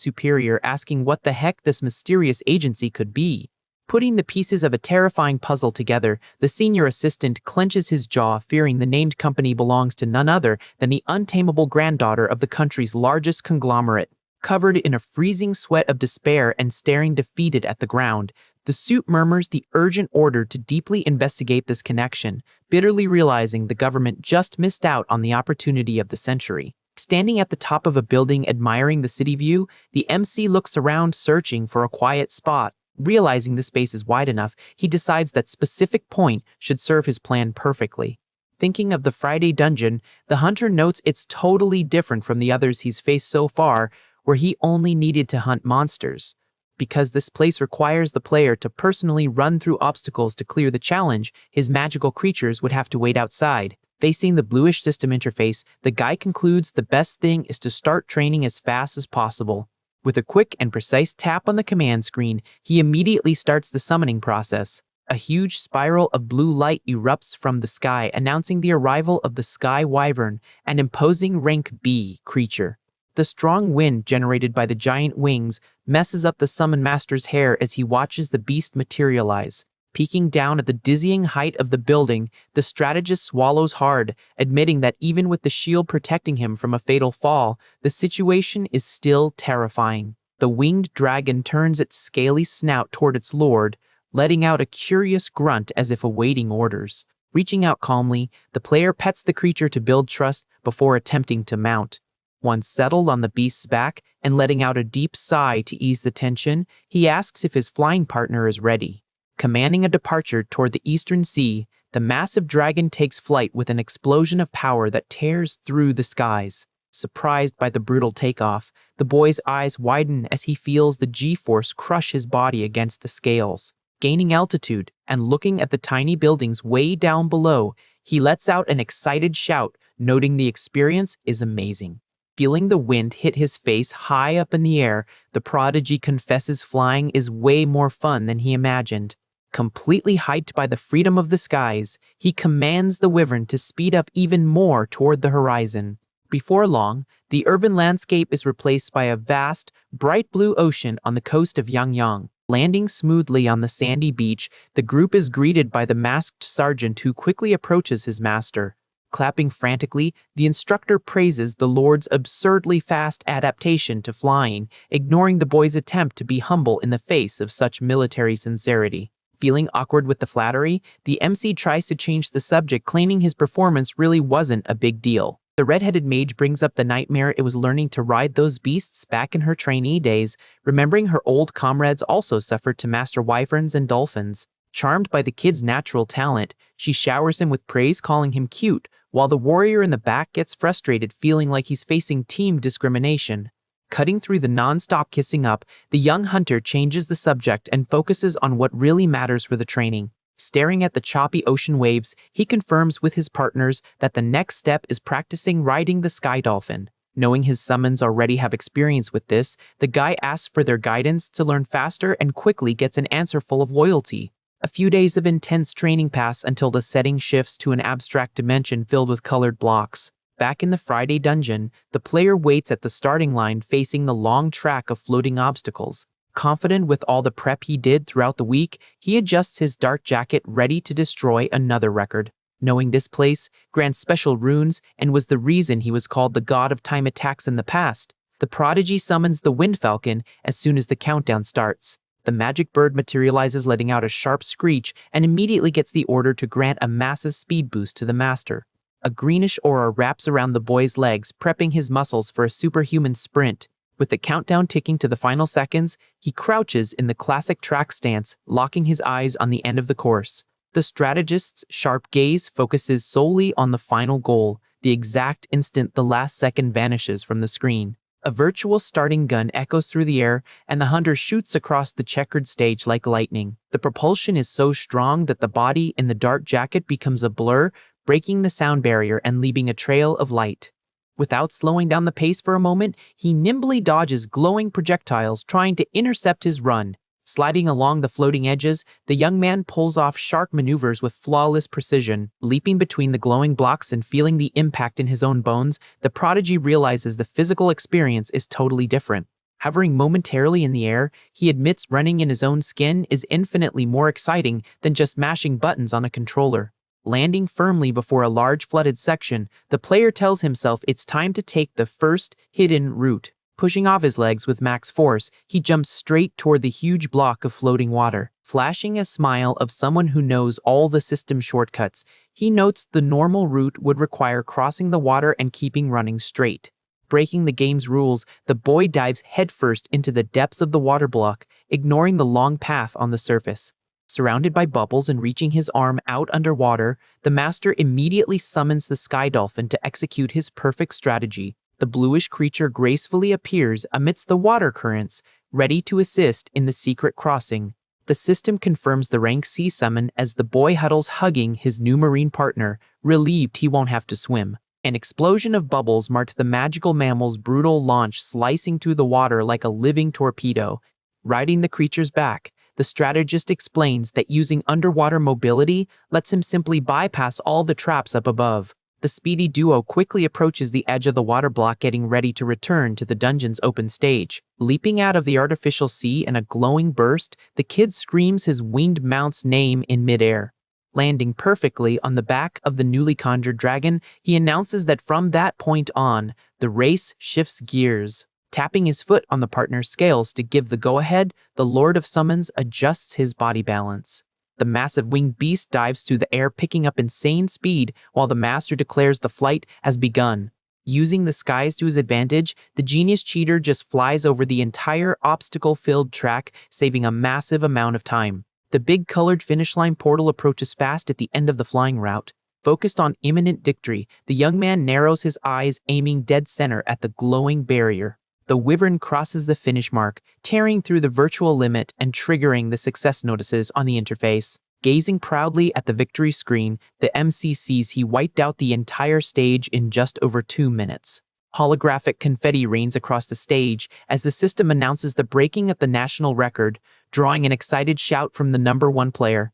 superior, asking what the heck this mysterious agency could be. Putting the pieces of a terrifying puzzle together, the senior assistant clenches his jaw, fearing the named company belongs to none other than the untamable granddaughter of the country's largest conglomerate. Covered in a freezing sweat of despair and staring defeated at the ground, the suit murmurs the urgent order to deeply investigate this connection, bitterly realizing the government just missed out on the opportunity of the century. Standing at the top of a building admiring the city view, the MC looks around searching for a quiet spot. Realizing the space is wide enough, he decides that specific point should serve his plan perfectly. Thinking of the Friday dungeon, the hunter notes it's totally different from the others he's faced so far, where he only needed to hunt monsters. Because this place requires the player to personally run through obstacles to clear the challenge, his magical creatures would have to wait outside. Facing the bluish system interface, the guy concludes the best thing is to start training as fast as possible. With a quick and precise tap on the command screen, he immediately starts the summoning process. A huge spiral of blue light erupts from the sky, announcing the arrival of the Sky Wyvern, an imposing rank B creature. The strong wind generated by the giant wings messes up the Summon Master's hair as he watches the beast materialize. Peeking down at the dizzying height of the building, the strategist swallows hard, admitting that even with the shield protecting him from a fatal fall, the situation is still terrifying. The winged dragon turns its scaly snout toward its lord, letting out a curious grunt as if awaiting orders. Reaching out calmly, the player pets the creature to build trust before attempting to mount. Once settled on the beast's back and letting out a deep sigh to ease the tension, he asks if his flying partner is ready. Commanding a departure toward the eastern sea, the massive dragon takes flight with an explosion of power that tears through the skies. Surprised by the brutal takeoff, the boy's eyes widen as he feels the G-force crush his body against the scales. Gaining altitude and looking at the tiny buildings way down below, he lets out an excited shout, noting the experience is amazing. Feeling the wind hit his face high up in the air, the prodigy confesses flying is way more fun than he imagined. Completely hyped by the freedom of the skies, he commands the wyvern to speed up even more toward the horizon. Before long, the urban landscape is replaced by a vast, bright blue ocean on the coast of Yangyang. Landing smoothly on the sandy beach, the group is greeted by the masked sergeant who quickly approaches his master. Clapping frantically, the instructor praises the Lord's absurdly fast adaptation to flying, ignoring the boy's attempt to be humble in the face of such military sincerity. Feeling awkward with the flattery, the MC tries to change the subject, claiming his performance really wasn't a big deal. The red-headed mage brings up the nightmare it was learning to ride those beasts back in her trainee days, remembering her old comrades also suffered to master wyverns and dolphins. Charmed by the kid's natural talent, she showers him with praise, calling him cute, while the warrior in the back gets frustrated, feeling like he's facing team discrimination. Cutting through the non-stop kissing up, the young hunter changes the subject and focuses on what really matters for the training. Staring at the choppy ocean waves, he confirms with his partners that the next step is practicing riding the sky dolphin. Knowing his summons already have experience with this, the guy asks for their guidance to learn faster and quickly gets an answer full of loyalty. A few days of intense training pass until the setting shifts to an abstract dimension filled with colored blocks. Back in the Friday dungeon, the player waits at the starting line facing the long track of floating obstacles. Confident with all the prep he did throughout the week, he adjusts his dark jacket ready to destroy another record. Knowing this place grants special runes and was the reason he was called the god of time attacks in the past, the prodigy summons the Wind Falcon as soon as the countdown starts. The magic bird materializes, letting out a sharp screech, and immediately gets the order to grant a massive speed boost to the master. A greenish aura wraps around the boy's legs, prepping his muscles for a superhuman sprint. With the countdown ticking to the final seconds, he crouches in the classic track stance, locking his eyes on the end of the course. The strategist's sharp gaze focuses solely on the final goal, the exact instant the last second vanishes from the screen. A virtual starting gun echoes through the air, and the hunter shoots across the checkered stage like lightning. The propulsion is so strong that the body in the dark jacket becomes a blur, breaking the sound barrier and leaving a trail of light. Without slowing down the pace for a moment, he nimbly dodges glowing projectiles trying to intercept his run. Sliding along the floating edges, the young man pulls off shark maneuvers with flawless precision. Leaping between the glowing blocks and feeling the impact in his own bones, the prodigy realizes the physical experience is totally different. Hovering momentarily in the air, he admits running in his own skin is infinitely more exciting than just mashing buttons on a controller. Landing firmly before a large flooded section, the player tells himself it's time to take the first hidden route. Pushing off his legs with max force, he jumps straight toward the huge block of floating water. Flashing a smile of someone who knows all the system shortcuts, he notes the normal route would require crossing the water and keeping running straight. Breaking the game's rules, the boy dives headfirst into the depths of the water block, ignoring the long path on the surface. Surrounded by bubbles and reaching his arm out underwater, the master immediately summons the sky dolphin to execute his perfect strategy. The bluish creature gracefully appears amidst the water currents, ready to assist in the secret crossing. The system confirms the rank C summon as the boy huddles hugging his new marine partner, relieved he won't have to swim. An explosion of bubbles marked the magical mammal's brutal launch, slicing through the water like a living torpedo. Riding the creature's back, the strategist explains that using underwater mobility lets him simply bypass all the traps up above. The speedy duo quickly approaches the edge of the water block, getting ready to return to the dungeon's open stage. Leaping out of the artificial sea in a glowing burst, the kid screams his winged mount's name in midair. Landing perfectly on the back of the newly conjured dragon, he announces that from that point on, the race shifts gears. Tapping his foot on the partner's scales to give the go-ahead, the Lord of Summons adjusts his body balance. The massive winged beast dives through the air, picking up insane speed, while the master declares the flight has begun. Using the skies to his advantage, the genius cheater just flies over the entire obstacle-filled track, saving a massive amount of time. The big colored finish line portal approaches fast at the end of the flying route. Focused on imminent victory, the young man narrows his eyes, aiming dead center at the glowing barrier. The wyvern crosses the finish mark, tearing through the virtual limit and triggering the success notices on the interface. Gazing proudly at the victory screen, the MC sees he wiped out the entire stage in just over 2 minutes. Holographic confetti rains across the stage as the system announces the breaking of the national record, drawing an excited shout from the #1 player.